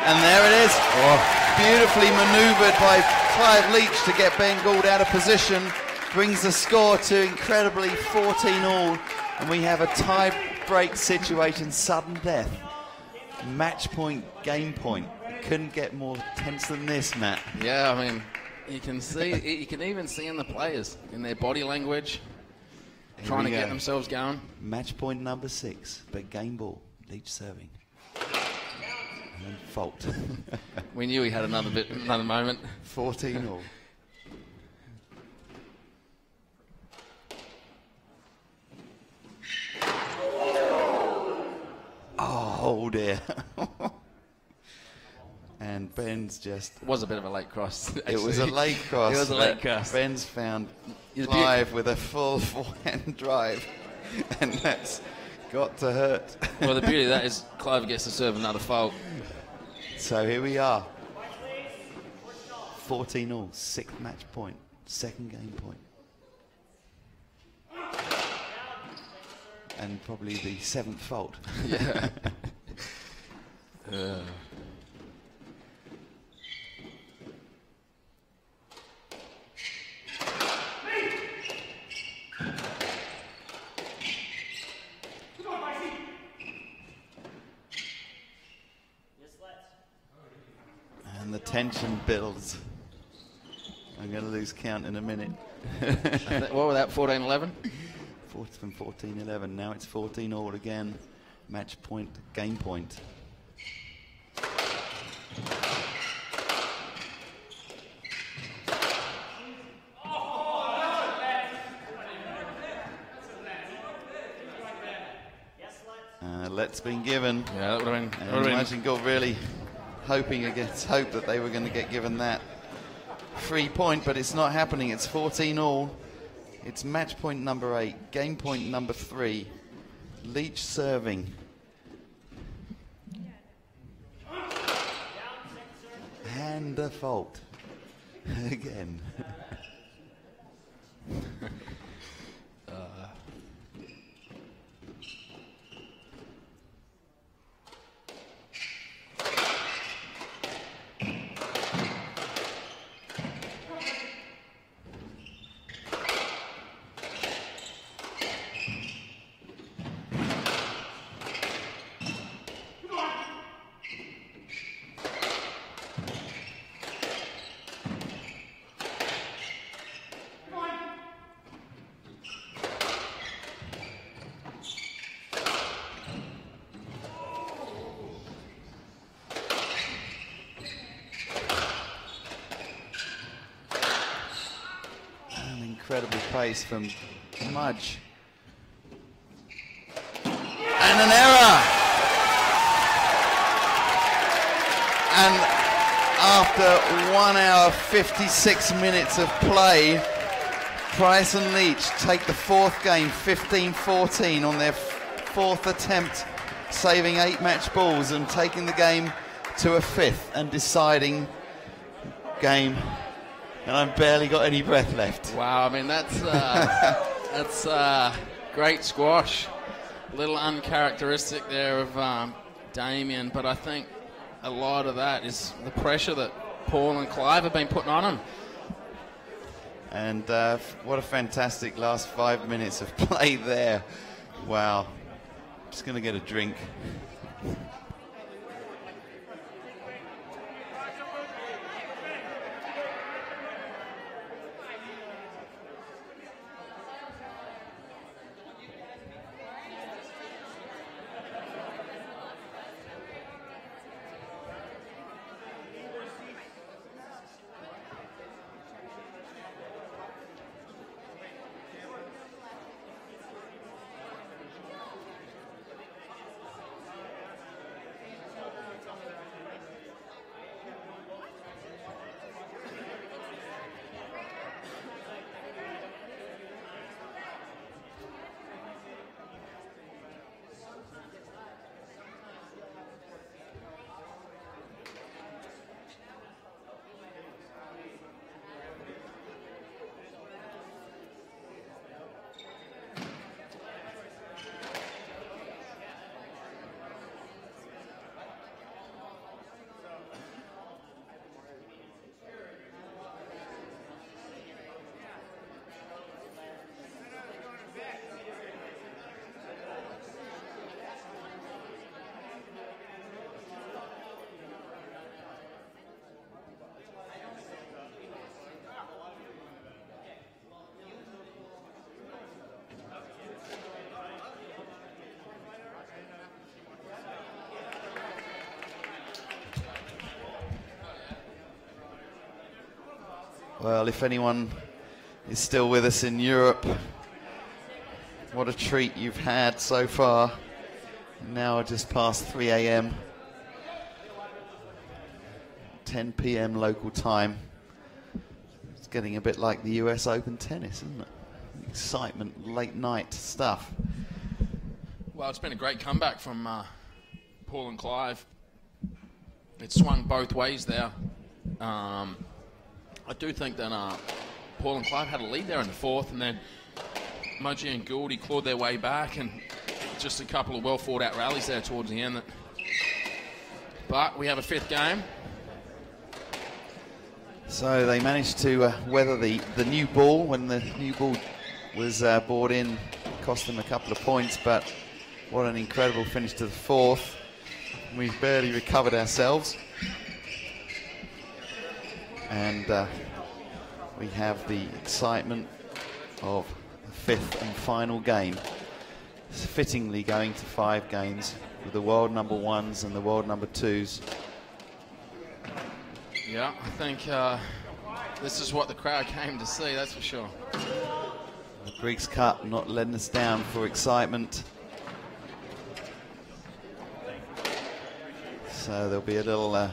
And there it is. Oh. Beautifully manoeuvred by Clive Leach to get Ben Gould out of position. Brings the score to incredibly 14-all. And we have a tie-break situation, sudden death. Match point, game point. Couldn't get more tense than this, Matt. Yeah, I mean, you can see, you can even see in the players, in their body language, trying to get themselves going. Match point number 6, but game ball, Leach serving. And fault. We knew he had another moment. 14-all. Oh dear. And Ben's just... It was a bit of a late cross. It was a late cross. It was a late cross. Ben's found Clive with a full forehand drive. And that's got to hurt. Well, the beauty of that is Clive gets to serve another fault. So here we are. 14-all, 6th match point, 2nd game point. And probably the 7th fault. Yeah. And the tension builds. I'm going to lose count in a minute. What was that, 14-11? From 14-11, now it's 14-all again. Match point, game point. Let's been given. Yeah, that would have been. And imagine got really hoping against hope that they were going to get given that free point, but it's not happening. It's 14-all. It's match point number 8, game point number 3. Leach serving. And a fault. Again. Incredible pace from Mudge. And an error. And after 1 hour 56 minutes of play, Price and Leach take the 4th game 15-14 on their 4th attempt, saving 8 match balls and taking the game to a 5th and deciding game. And I've barely got any breath left. Wow, I mean, that's great squash. little uncharacteristic there of Damien, but I think a lot of that is the pressure that Paul and Clive have been putting on him. And what a fantastic last 5 minutes of play there. Wow. Just going to get a drink. Well, if anyone is still with us in Europe, what a treat you've had so far. Now just past 3 a.m. 10 p.m. local time. It's getting a bit like the US Open tennis, isn't it? Excitement, late night stuff. Well, it's been a great comeback from Paul and Clive. It swung both ways there. I do think that Paul and Clive had a lead there in the fourth, and then Mudgee and Gouldy clawed their way back, and just a couple of well fought out rallies there towards the end. But we have a fifth game. So they managed to weather the new ball. When the new ball was brought in, cost them a couple of points, but what an incredible finish to the fourth. We've barely recovered ourselves. And we have the excitement of the fifth and final game. It's fittingly going to 5 games with the world number ones and the world number twos. Yeah, I think this is what the crowd came to see, that's for sure. The Briggs Cup not letting us down for excitement. So there'll be a little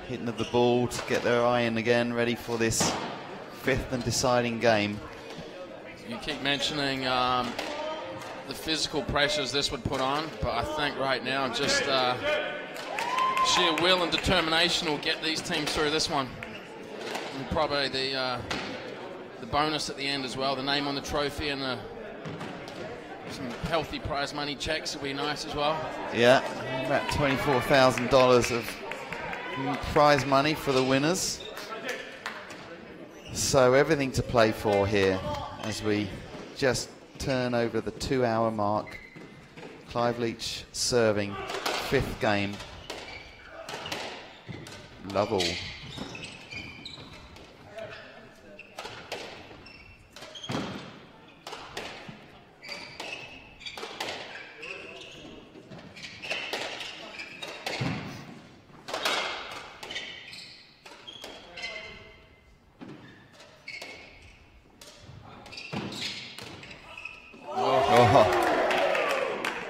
hitting of the ball to get their eye in again, ready for this fifth and deciding game. You keep mentioning the physical pressures this would put on, but I think right now just sheer will and determination will get these teams through this one. And probably the bonus at the end as well, the name on the trophy and some healthy prize money checks will be nice as well. Yeah, about $24,000 of prize money for the winners. So everything to play for here as we just turn over the 2-hour mark. Clive Leach serving, fifth game. Love all.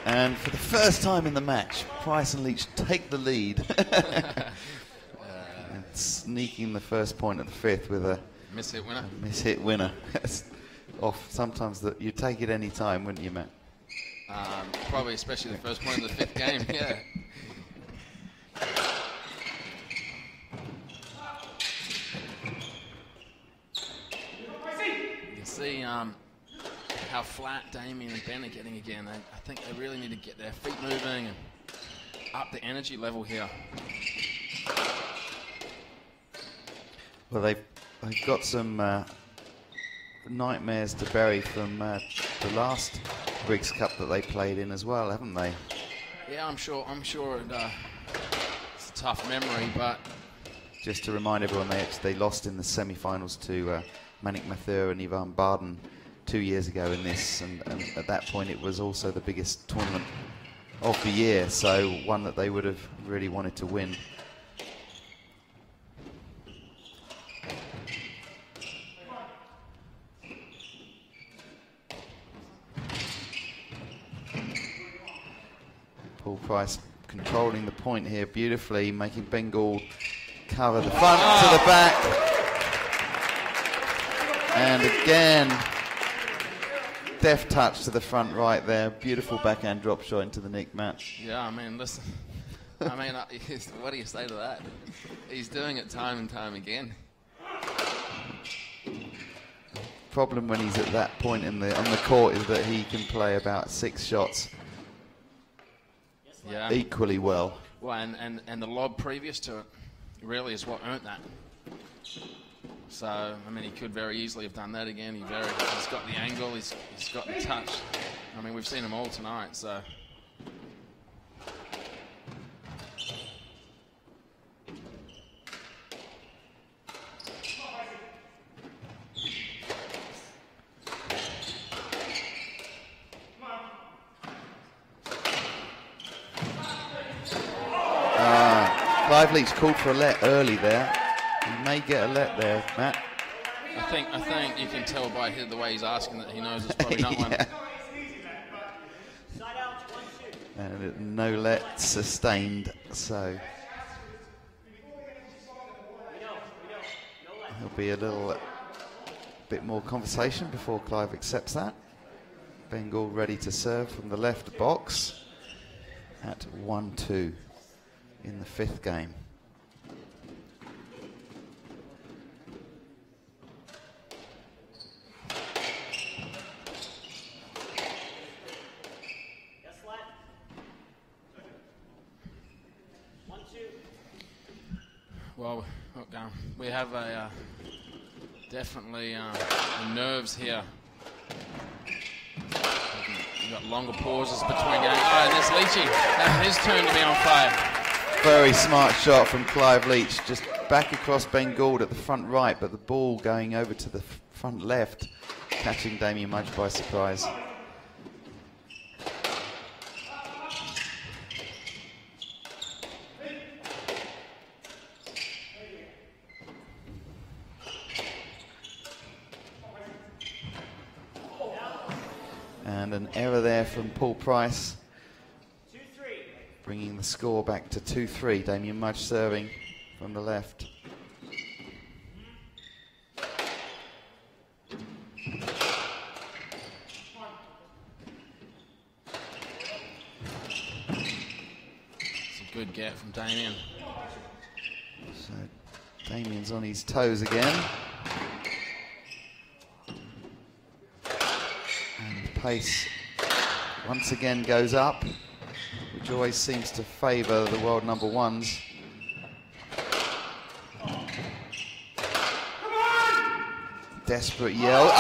And for the first time in the match, Price and Leach take the lead. And sneaking the first point of the fifth with a miss-hit winner. Miss-hit winner. Off. Sometimes you take it any time, wouldn't you, Matt? Probably, especially the first point of the fifth game, yeah. You see how flat Damien and Ben are getting again. I think they really need to get their feet moving and up the energy level here. Well, they've got some nightmares to bury from the last Briggs Cup that they played in as well, haven't they? Yeah, I'm sure it's a tough memory, but just to remind everyone, they lost in the semi-finals to Manik Mathur and Ivan Barden 2 years ago in this, and at that point it was also the biggest tournament of the year, so one that they would have really wanted to win. Paul Price controlling the point here beautifully, making Bengal cover the front to the back. And again, deft touch to the front right there. Beautiful backhand drop shot into the Nick mat. yeah, I mean, listen, I mean, what do you say to that? He's doing it time and time again. Problem when he's at that point on the court is that he can play about 6 shots Yeah. equally well. Well, and the lob previous to it really is what earned that. So, I mean, he could very easily have done that again. He's got the angle, he's got the touch. I mean, we've seen them all tonight, so. Clive Leach called for a let early there. He may get a let there, Matt. I think you can tell by the way he's asking that he knows it's probably not one. And no let sustained, so there'll be a little bit more conversation before Clive accepts that. Bengal ready to serve from the left box at 1-2 in the 5th game. Well, look, we have definitely nerves here. We've got longer pauses between games. Oh, and there's Leachy. That's his turn to be on fire. Very smart shot from Clive Leach, just back across Ben Gould at the front right, but the ball going over to the front left, catching Damien Mudge by surprise. And an error there from Paul Price, bringing the score back to 2-3. Damien Mudge serving from the left. It's a good get from Damien. So Damien's on his toes again. And the pace once again goes up, which always seems to favour the world number ones. Desperate yell.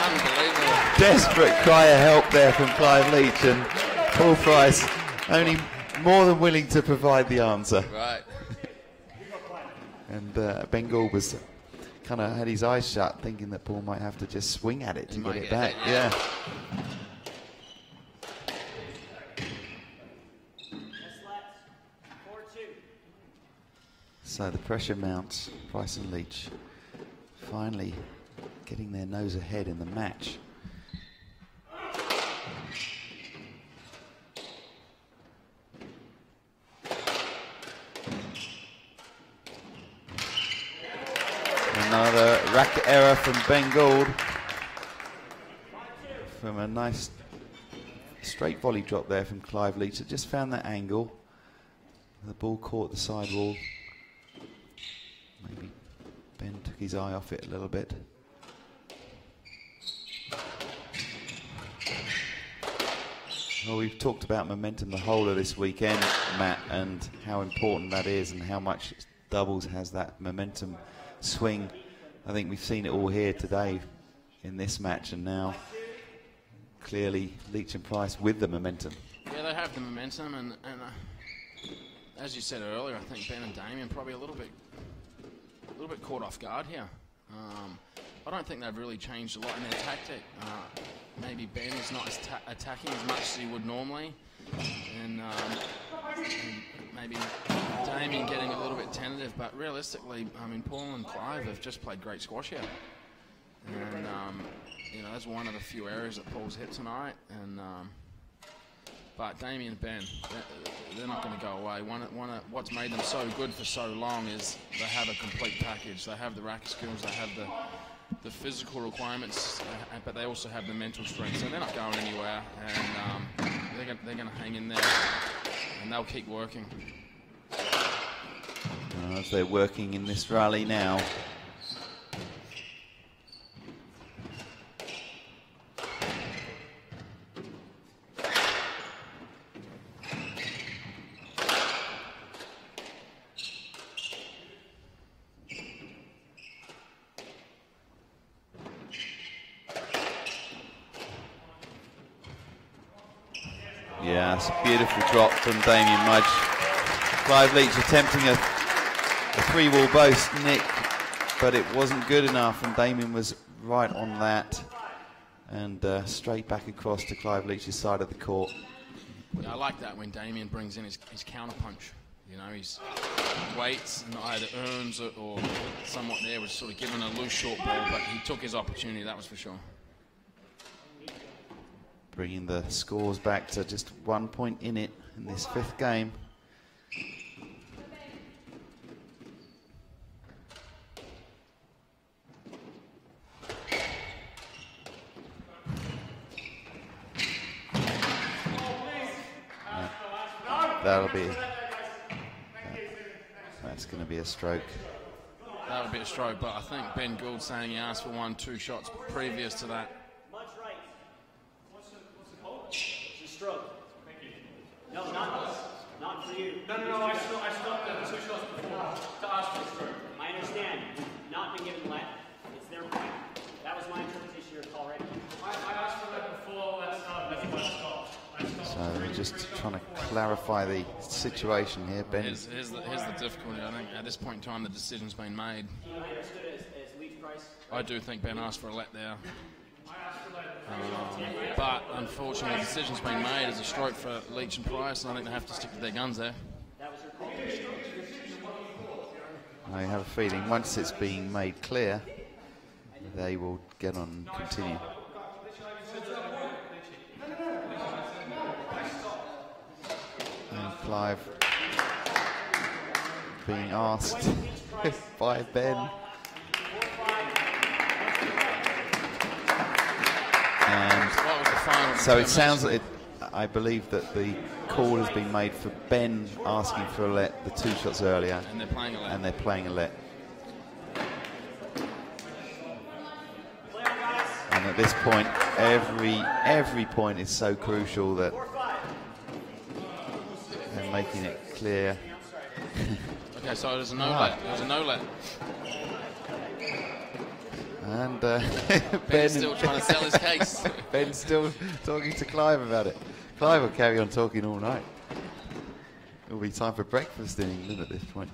Unbelievable. Desperate cry of help there from Clive Leach, and Paul Price only more than willing to provide the answer. Right. And Bengal was kind of had his eyes shut, thinking that Paul might have to just swing at it to get it back. Yeah. So the pressure mounts. Price and Leach finally getting their nose ahead in the match. Another racket error from Ben Gould from a nice straight volley drop there from Clive Leach. That just found that angle. The ball caught the sidewall. Maybe Ben took took his eye off it a little bit. Well, we've talked about momentum the whole of this weekend, Matt, and how important that is and how much doubles has that momentum swing. I think we've seen it all here today in this match, and now clearly Leach and Price with the momentum. Yeah, they have the momentum, and as you said earlier, I think Ben and Damien probably a little bit caught off guard here. I don't think they've really changed a lot in their tactic. Maybe Ben is not attacking as much as he would normally, and maybe Damien getting a little bit tentative. But realistically, I mean, Paul and Clive have just played great squash here, and you know, that's one of the few areas that Paul's hit tonight. And but Damien and Ben, they're not going to go away. What's made them so good for so long is they have a complete package. They have the racket skills, they have the physical requirements, but they also have the mental strength. So they're not going anywhere, and they're going to hang in there, and they'll keep working. As they're working in this rally now. Yeah, it's a beautiful drop from Damien Mudge. Clive Leach attempting a three-wall boast nick, but it wasn't good enough, and Damien was right on that. And straight back across to Clive Leach's side of the court. Yeah, I like that when Damien brings in his counter punch. You know, he's waits and either earns it or somewhat there was sort of given a loose short ball, but he took his opportunity, that was for sure. Bringing the scores back to just 1 point in it in this fifth game. That'll be, that's going to be a stroke. That would be a stroke, but I think Ben Gould saying he asked for 1-2 shots previous to that. Much right. What's the call? It's a stroke. Thank you. No, not for you. No, I stopped the 2 shots before to ask for a stroke. I understand. You've not been given let. It's their point. That was my interpretation of your call right now. I asked for that before. That's what I stopped. So we're just trying to clarify the situation here, Ben. Here's the difficulty. I think at this point in time the decision's been made. I do think Ben asked for a let there. But unfortunately the decision's been made as a stroke for Leach and Price, and I think they have to stick to their guns there. I have a feeling once it's being made clear, they will get on and continue. Clive being asked by Ben. And so it sounds like I believe that the call has been made for Ben asking for a let the 2 shots earlier. And they're playing a let. And they're playing a let. And at this point, every point is so crucial that making it clear. Okay, so there's a no-let. There's a no-let. And Ben's still trying to sell his case. Ben's still talking to Clive about it. Clive will carry on talking all night. It'll be time for breakfast in England at this point.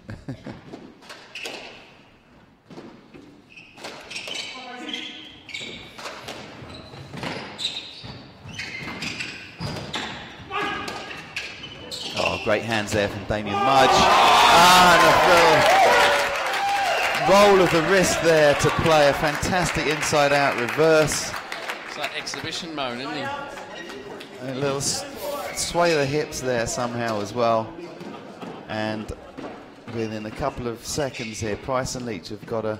Oh, great hands there from Damien Mudge. And a roll of the wrist there to play a fantastic inside-out reverse. It's like exhibition mode, isn't he? A little sway of the hips there somehow as well. And within a couple of seconds here, Price and Leach have got a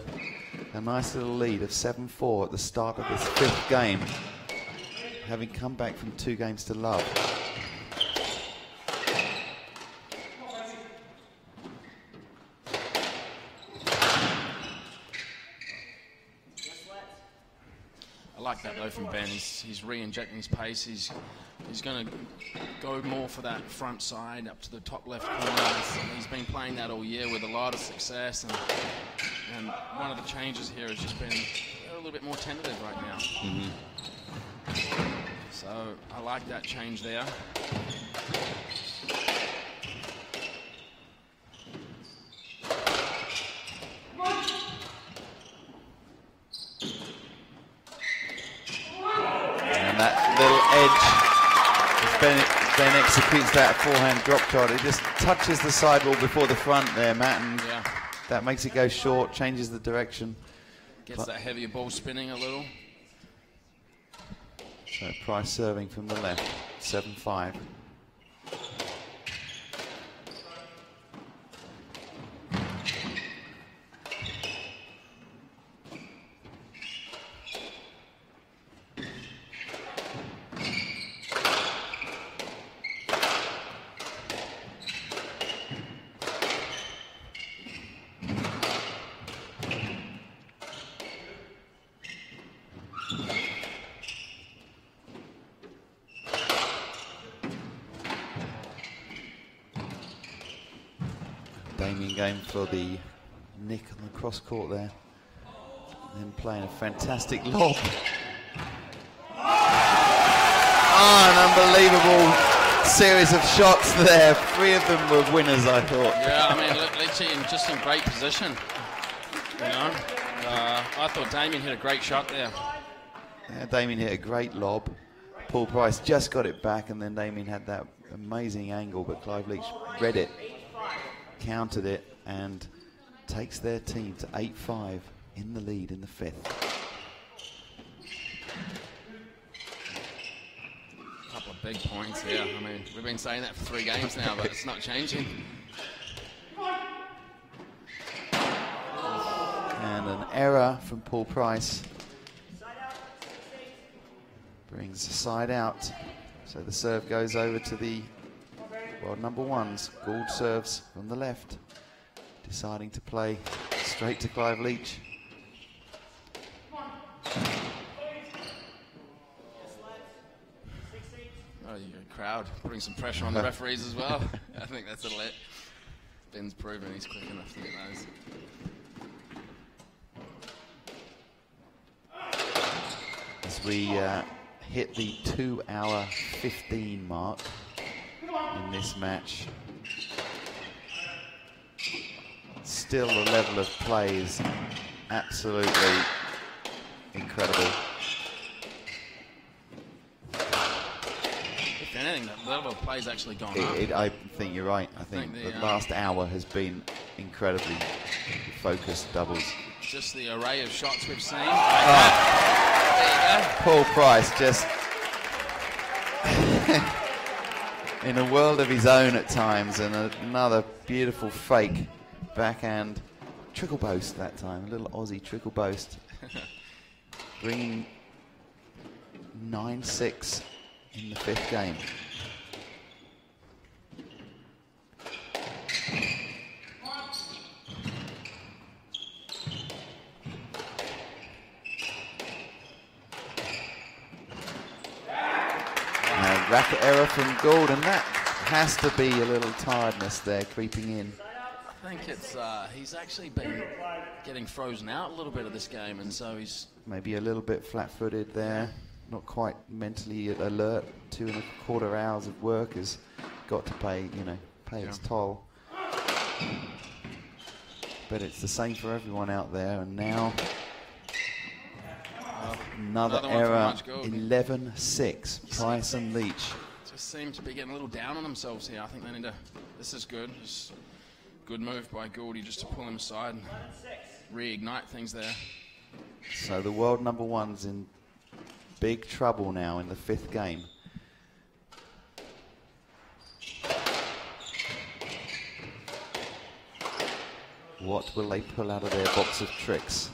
nice little lead of 7-4 at the start of this fifth game, having come back from 2 games to love. like that though from Ben. He's re-injecting his pace. He's going to go more for that front side up to the top left corner. He's been playing that all year with a lot of success, and one of the changes here has just been a little bit more tentative right now. So I like that change there. And that little edge, if Ben executes that forehand drop shot, it just touches the sidewall before the front there, Matt, and that makes it go short, changes the direction. Gets that heavier ball spinning a little. So Price serving from the left, 7-5. Damien going for the nick on the cross court there. And then playing a fantastic lob. Oh, an unbelievable series of shots there. 3 of them were winners, I thought. Yeah, I mean, Leachy just in great position. You know, I thought Damien hit a great shot there. Yeah, Damien hit a great lob. Paul Price just got it back, and then Damien had that amazing angle, but Clive Leach read it, countered it, and takes their team to 8-5 in the lead in the 5th. A couple of big points here. I mean, we've been saying that for 3 games now, but it's not changing. And an error from Paul Price brings the side out. So the serve goes over to the world number 1s. Gould serves from the left, deciding to play straight to Clive Leach. Oh, you got a crowd putting some pressure on the referees as well. I think that's a let. Ben's proven he's quick enough to get those. As we hit the 2-hour 15 mark in this match, still the level of play is absolutely incredible. If anything, the level of play's actually gone up. I think you're right. I think the last hour has been incredibly focused doubles. Just the array of shots we've seen. Paul Price just in a world of his own at times, and another beautiful fake backhand trickle boast that time, a little Aussie trickle boast, bringing 9-6 in the 5th game. Racket error from Gould, and that has to be a little tiredness there creeping in. I think it's he's actually been getting frozen out a little bit of this game, and so he's maybe a little bit flat-footed there, not quite mentally alert. 2.25 hours of work has got to pay its toll. But it's the same for everyone out there, and now another error. 11-6. Price and Leach just seem to be getting a little down on themselves here. I think they need to. This is good. Just good move by Gouldy just to pull him aside and reignite things there. So the world number 1's in big trouble now in the 5th game. What will they pull out of their box of tricks?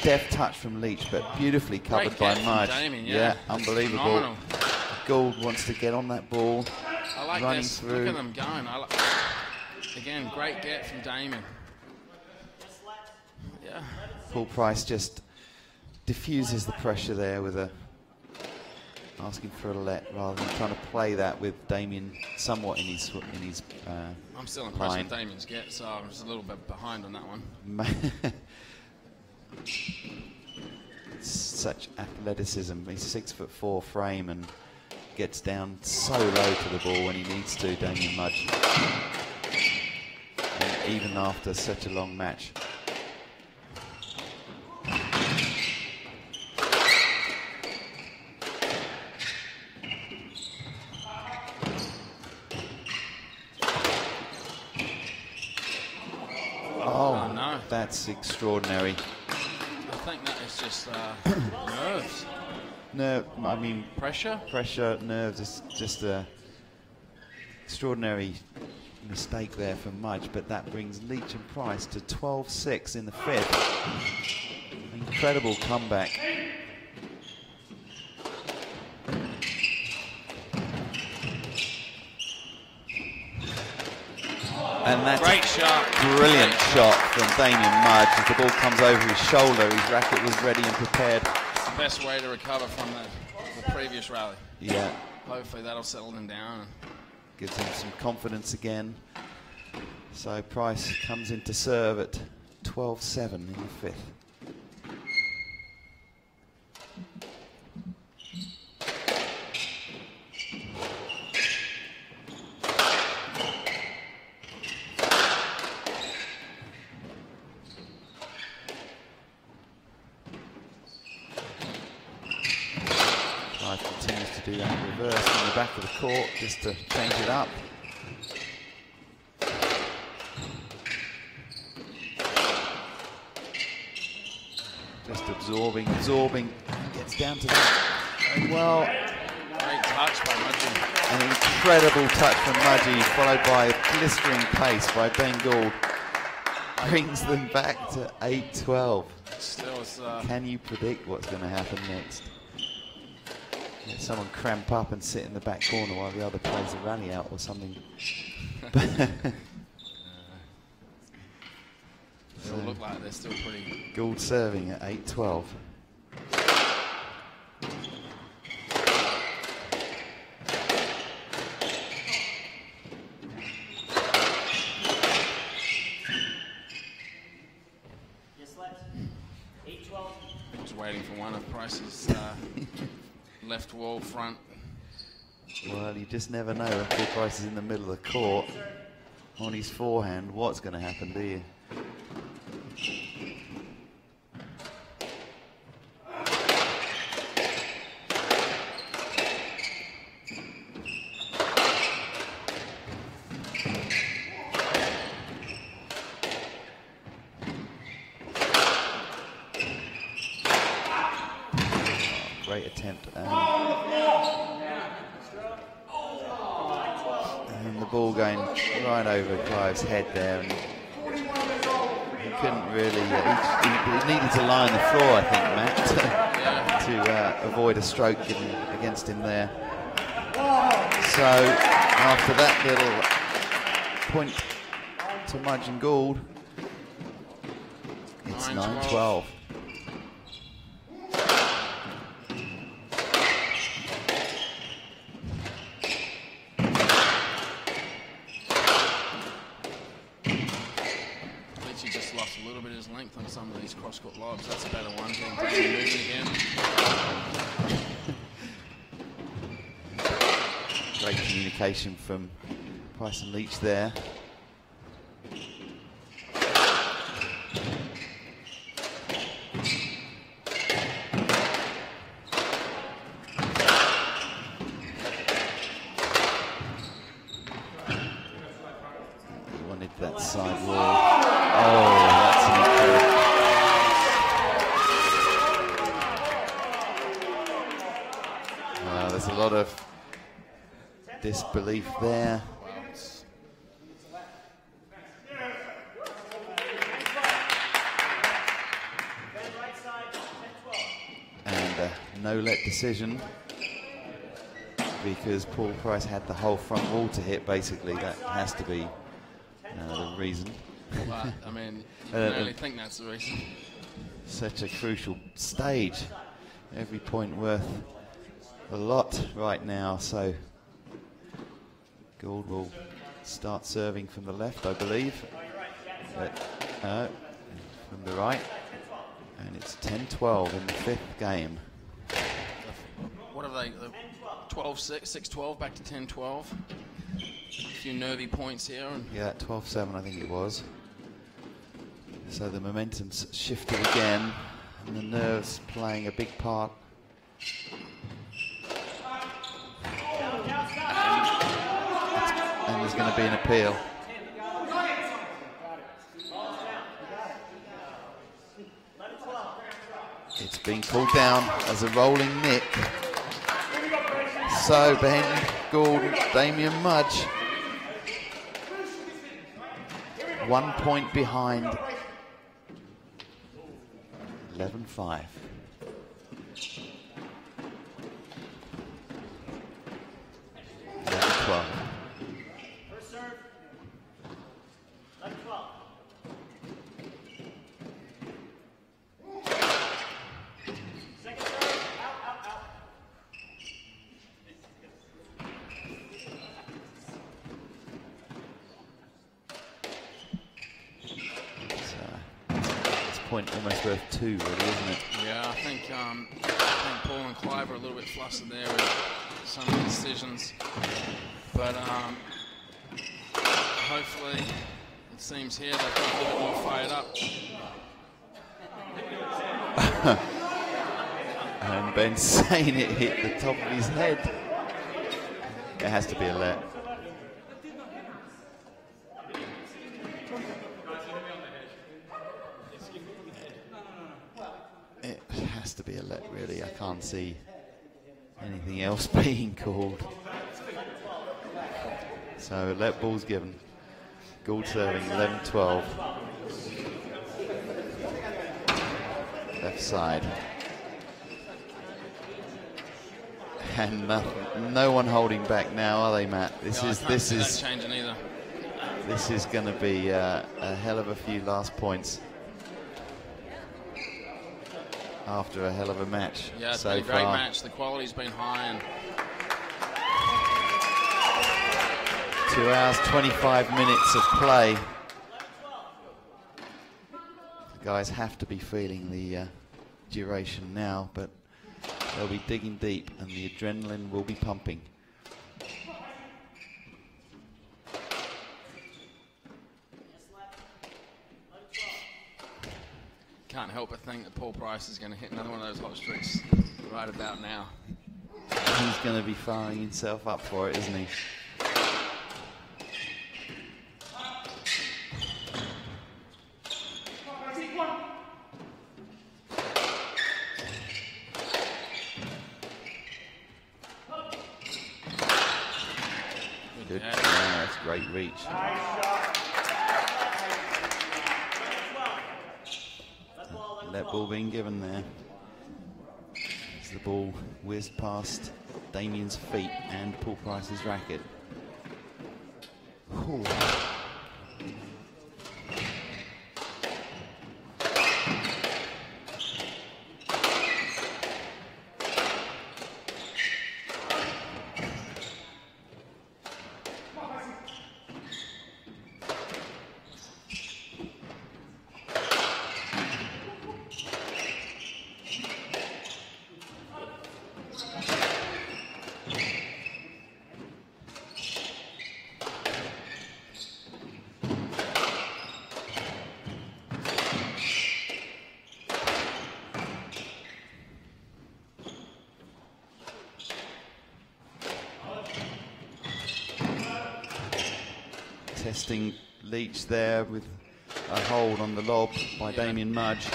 Deft touch from Leach, but beautifully covered by Mudge. Yeah, unbelievable. Phenomenal. Gould wants to get on that ball. I like running this. through. Look at them going. Again, great get from Damien. Yeah. Paul Price just diffuses the pressure there with asking for a let rather than trying to play that with Damien somewhat in his I'm still impressed line. with Damien's get, so I was a little bit behind on that one. Such athleticism. He's 6'4" frame and gets down so low to the ball when he needs to, Damien Mudge. And even after such a long match. Oh, no. That's extraordinary. I think that is just nerves. No, I mean pressure, nerves. It's just a extraordinary mistake there for Mudge, but that brings Leach and Price to 12-6 in the 5th. Incredible comeback. And that's great shot. Brilliant shot from Damien Mudge. As the ball comes over his shoulder, his racket was ready and prepared. It's the best way to recover from the previous rally. Yeah. Hopefully that'll settle him down. Gives him some confidence again. So Price comes into serve at 12-7 in the 5th. Continues to do that in reverse on the back of the court just to change it up. Just absorbing, gets down to that very well. Great touch by Mudgee. An incredible touch from Mudgee, followed by a blistering pace by Ben Gould. Brings them back to 8-12. Can you predict what's going to happen next? Let someone cramp up and sit in the back corner while the other plays a rally out or something. It'll look like they're still pretty. Gould serving at 8-12. I was waiting for one of Price's left wall front. Well, you just never know if Paul Price is in the middle of the court on his forehand what's going to happen, do you? Great attempt. And the ball going right over Clive's head there. And he couldn't really, he needed to lie on the floor, I think, Matt, to avoid a stroke against him there. So after that little point to Mudge and Gould, it's 9-12. On some of these cross-court lobs, that's a better one. Moving again. Great communication from Price and Leach there. He wanted that side wall. Oh, that's incredible. There's a lot of disbelief there. And a no-let decision because Paul Price had the whole front wall to hit, basically. That has to be the reason. Well, I mean, I really think that's the reason. such a crucial stage. Every point worth a lot right now, so Gould will start serving from the left, I believe. But, from the right. And it's 10-12 in the 5th game. What have they? 12-6, 6-12, back to 10-12. A few nervy points here. And yeah, 12-7 I think it was. So the momentum's shifted again, and the nerves playing a big part. And there's going to be an appeal. It's been called down as a rolling nick. So Ben Gould, Damien Mudge, 1 point behind. 11-5. First serve. 11-12. Second serve. Out. It's point almost worth 2, really, isn't it? yeah, I think Paul and Clive are a little bit flustered there with some of the decisions. But hopefully, it seems here they've got a little bit more fired up. And Ben saying it hit the top of his head. It has to be a let. It has to be a let, really. I can't see anything else being called. So let ball's given. Gould serving 11-12. Left side. And no one holding back now, are they, Matt? This is Changing either. This is going to be a hell of a few last points after a hell of a match. Yeah, it's so been a great far. match. The quality's been high, and 2 hours, 25 minutes of play. The guys have to be feeling the duration now, but they'll be digging deep and the adrenaline will be pumping. can't help but think that Paul Price is going to hit another one of those hot streaks right about now. He's going to be firing himself up for it, isn't he? Good. Yeah, that's great reach. Let ball being given there. As the ball whizzed past Damien's feet and Paul Price's racket. Ooh. Testing Leach there with a hold on the lob by Damien Mudge.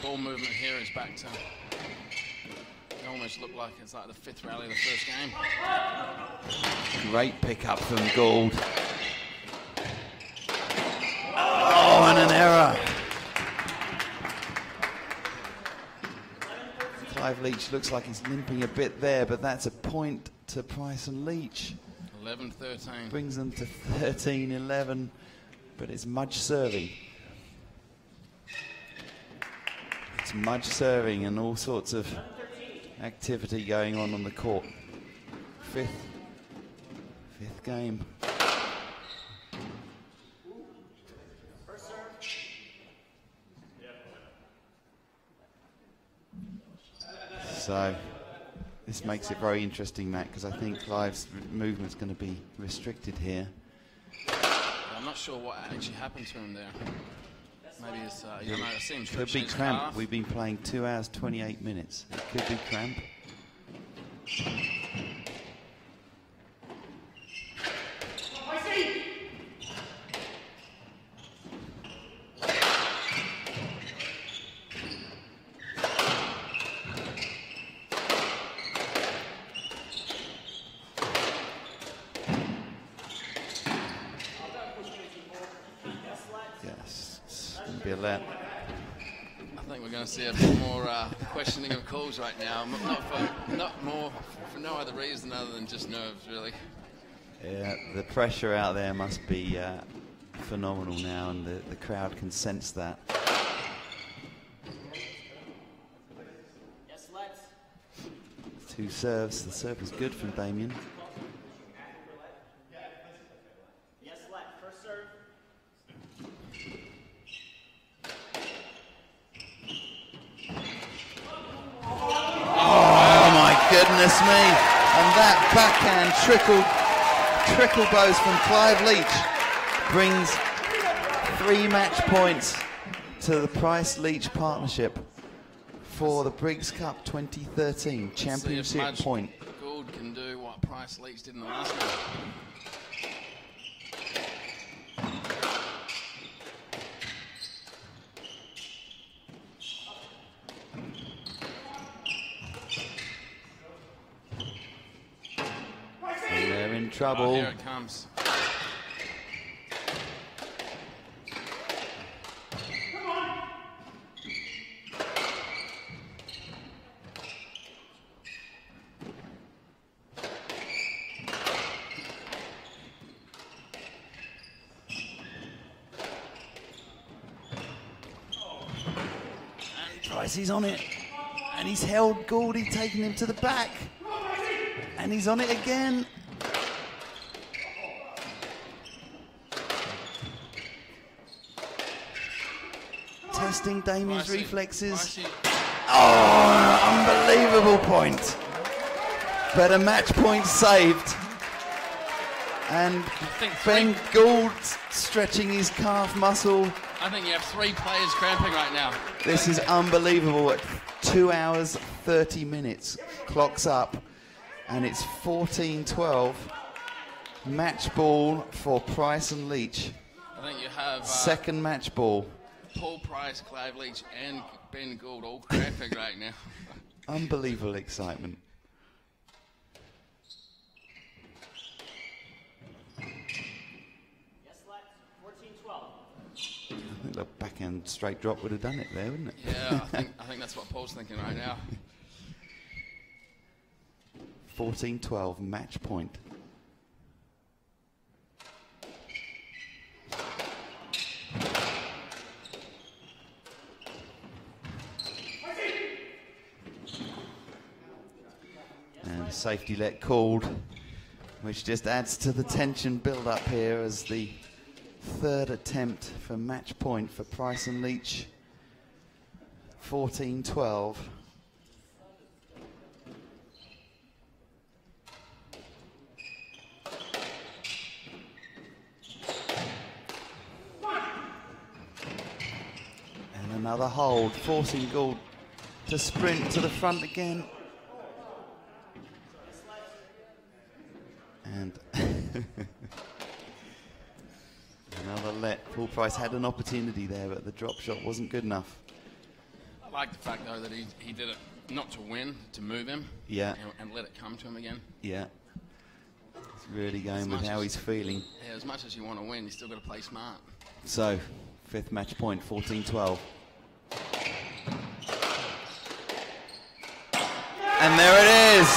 Ball movement here is back to, it almost looked like it's like the fifth rally of the first game. Great pickup from Gould. Oh, and an error. Clive Leach looks like he's limping a bit there, but that's a point to Price and Leach. 11-13. Brings them to 13-11, but it's Mudge serving. It's Mudge serving and all sorts of activity going on the court. Fifth game. So this makes it very interesting, Matt, because I think Clive's movement's going to be restricted here. I'm not sure what actually happened to him there. Maybe it's, you know, it seems could be cramp. We've been playing 2 hours, 28 minutes. It could be cramp. I think we're going to see a bit more questioning of calls right now. Not for no other reason other than just nerves, really. Yeah, the pressure out there must be phenomenal now, and the crowd can sense that. Yes, let's. 2 serves. The serve is good from Damien. Yes, let. First serve. Oh my goodness me! And that backhand trickle blows from Clive Leach brings 3 match points to the Price-Leach partnership for the Briggs Cup 2013 championship point. Gould can do what Price-Leach did in the last game. They're in trouble. Oh, here it comes. And Price, he's on it. And he's held Gouldy, taking him to the back. And he's on it again. Testing Damien's reflexes. Oh, unbelievable point. But a match point saved. And Ben Gould stretching his calf muscle. I think you have 3 players cramping right now. This is unbelievable. At 2 hours, 30 minutes. Clock's up. And it's 14-12. Match ball for Price and Leach. I think you have... second match ball. Paul Price, Clive Leach and Ben Gould all cramping right now. Unbelievable excitement. Yes, let. 14-12. I think the backhand straight drop would have done it there, wouldn't it? Yeah, I think that's what Paul's thinking right now. 14-12, match point. And a safety let called, which just adds to the tension build up here as the 3rd attempt for match point for Price and Leach. 14-12. And another hold, forcing Gould to sprint to the front again. And another let. Paul Price had an opportunity there, but the drop shot wasn't good enough. I like the fact, though, that he did it not to win, to move him. Yeah. And let it come to him again. Yeah. He's really going with how he's feeling. Yeah, as much as you want to win, you still got to play smart. So, 5th match point, 14-12. And there it is.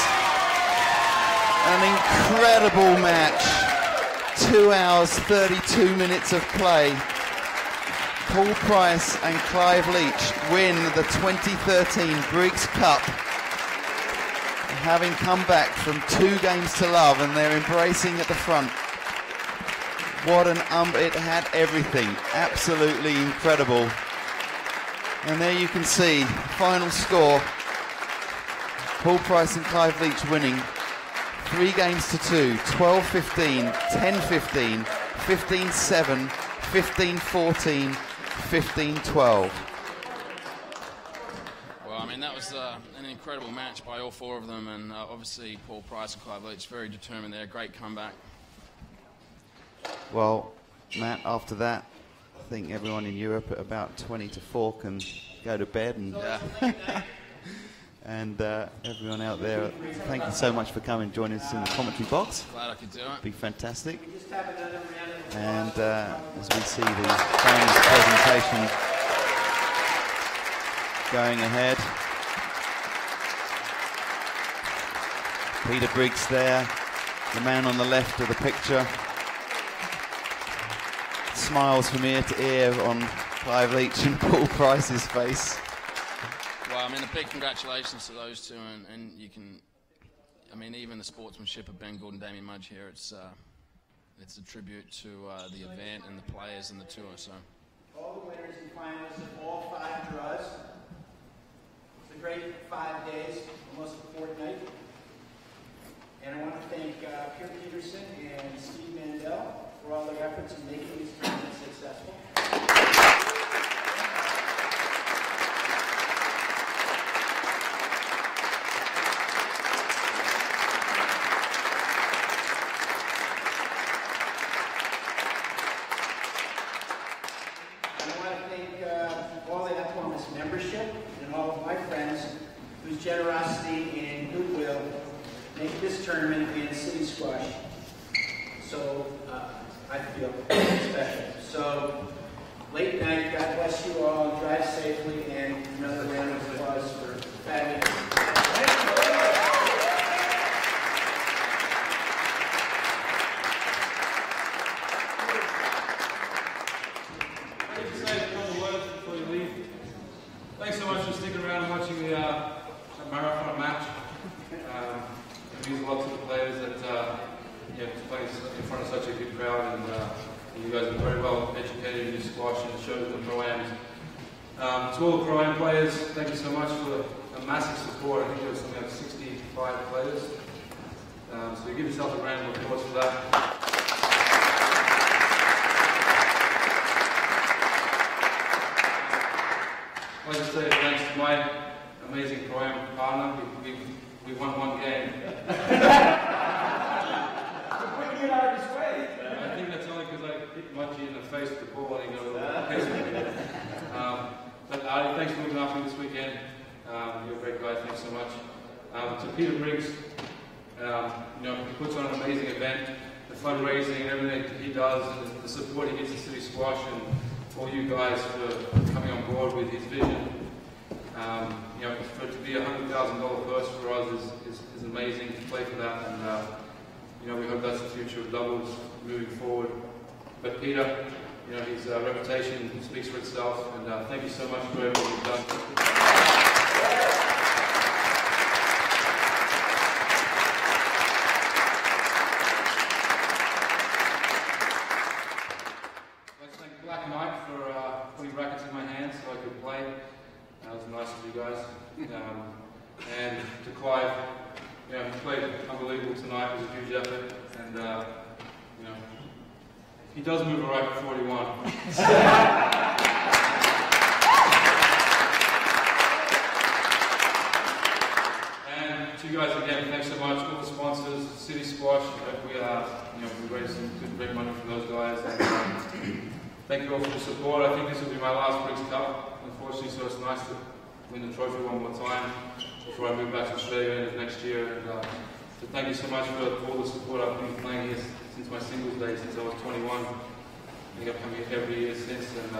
An incredible match. 2 hours, 32 minutes of play. Paul Price and Clive Leach win the 2013 Briggs Cup, having come back from 2 games to love, and they're embracing at the front. What an it had everything, absolutely incredible. And there you can see final score, Paul Price and Clive Leach winning 3 games to 2, 12-15, 10-15, 15-7, 15-14, 15-12. Well, I mean, that was an incredible match by all 4 of them, and obviously Paul Price and Clive Leach very determined there. Great comeback. Well, Matt, after that, I think everyone in Europe at about 20 to 4 can go to bed, and and everyone out there, thank you so much for coming and joining us in the commentary box. Glad I could do it. Be fantastic. And as we see the famous presentation going ahead, Peter Briggs there, the man on the left of the picture, smiles from ear to ear on Clive Leach and Paul Price's face. Well, I mean, a big congratulations to those 2, and you can, I mean, even the sportsmanship of Ben Gould and Damien Mudge here, it's a tribute to the event and the players and the tour. So all the winners and finalists of all 5 draws. It's a great 5 days, almost a fortnight. And I want to thank Pierre Peterson and Steve Mandel for all their efforts in making this tournament successful. Generosity and goodwill make this tournament and City Squash so I feel special. So late night, God bless you all, drive safely, and another round of applause for fabulous. I'd like to say a couple words before you leave. Thanks so much for sticking around and watching the marathon match. It means a lot to the players that to play in front of such a good crowd, and you guys are very well educated in your squash, and it shows the pro-ams. To all the pro-am players, thank you so much for a massive support. I think there was something like 65 players. So you give yourself a round of applause for that. I'd like to say thanks to my amazing pro-am partner. We won 1 game. Putting it out of his way. I think that's only because I hit Mudgy in the face with the ball and he got a little pissed with me. But Ali, thanks for looking after me this weekend. You're a great guy, thanks so much. To Peter Briggs, he puts on an amazing event, the fundraising and everything that he does, and the support he gives to City Squash, and all you guys for coming on board with his vision. For it to be a $100,000 purse for us is amazing to play for that, and we hope that's the future of doubles moving forward. But Peter, his reputation speaks for itself, and thank you so much for everything you've done. And to Clive, he played unbelievable tonight. It was a huge effort, and he does move right at 41. And to you guys again, thanks so much. All the sponsors, City Squash, we raised some good great money for those guys. And, thank you all for the support. I think this will be my last Briggs Cup, unfortunately, so it's nice to win the trophy one more time before I move back to Australia next year. And so thank you so much for all the support. I've been playing here since my singles days, since I was 21. I think I've come here every year since, and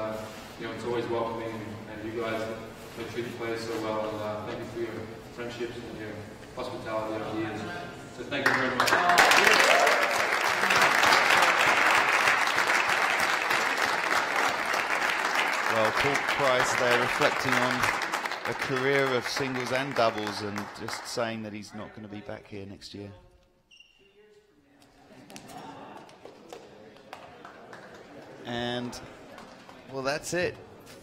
it's always welcoming, and you guys have treated the players so well. And thank you for your friendships and your hospitality over the years. So thank you very much. Paul Price there reflecting on a career of singles and doubles and just saying that he's not going to be back here next year. And, well, that's it.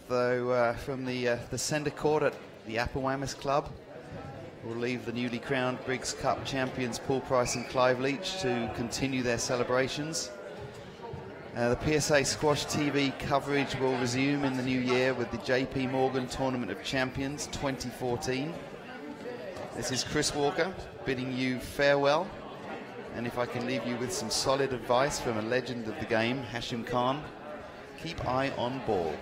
So from the centre court at the Appowamis Club, we'll leave the newly crowned Briggs Cup champions Paul Price and Clive Leach to continue their celebrations. The PSA Squash TV coverage will resume in the new year with the JP Morgan Tournament of Champions 2014. This is Chris Walker bidding you farewell. And if I can leave you with some solid advice from a legend of the game, Hashim Khan, keep eye on ball.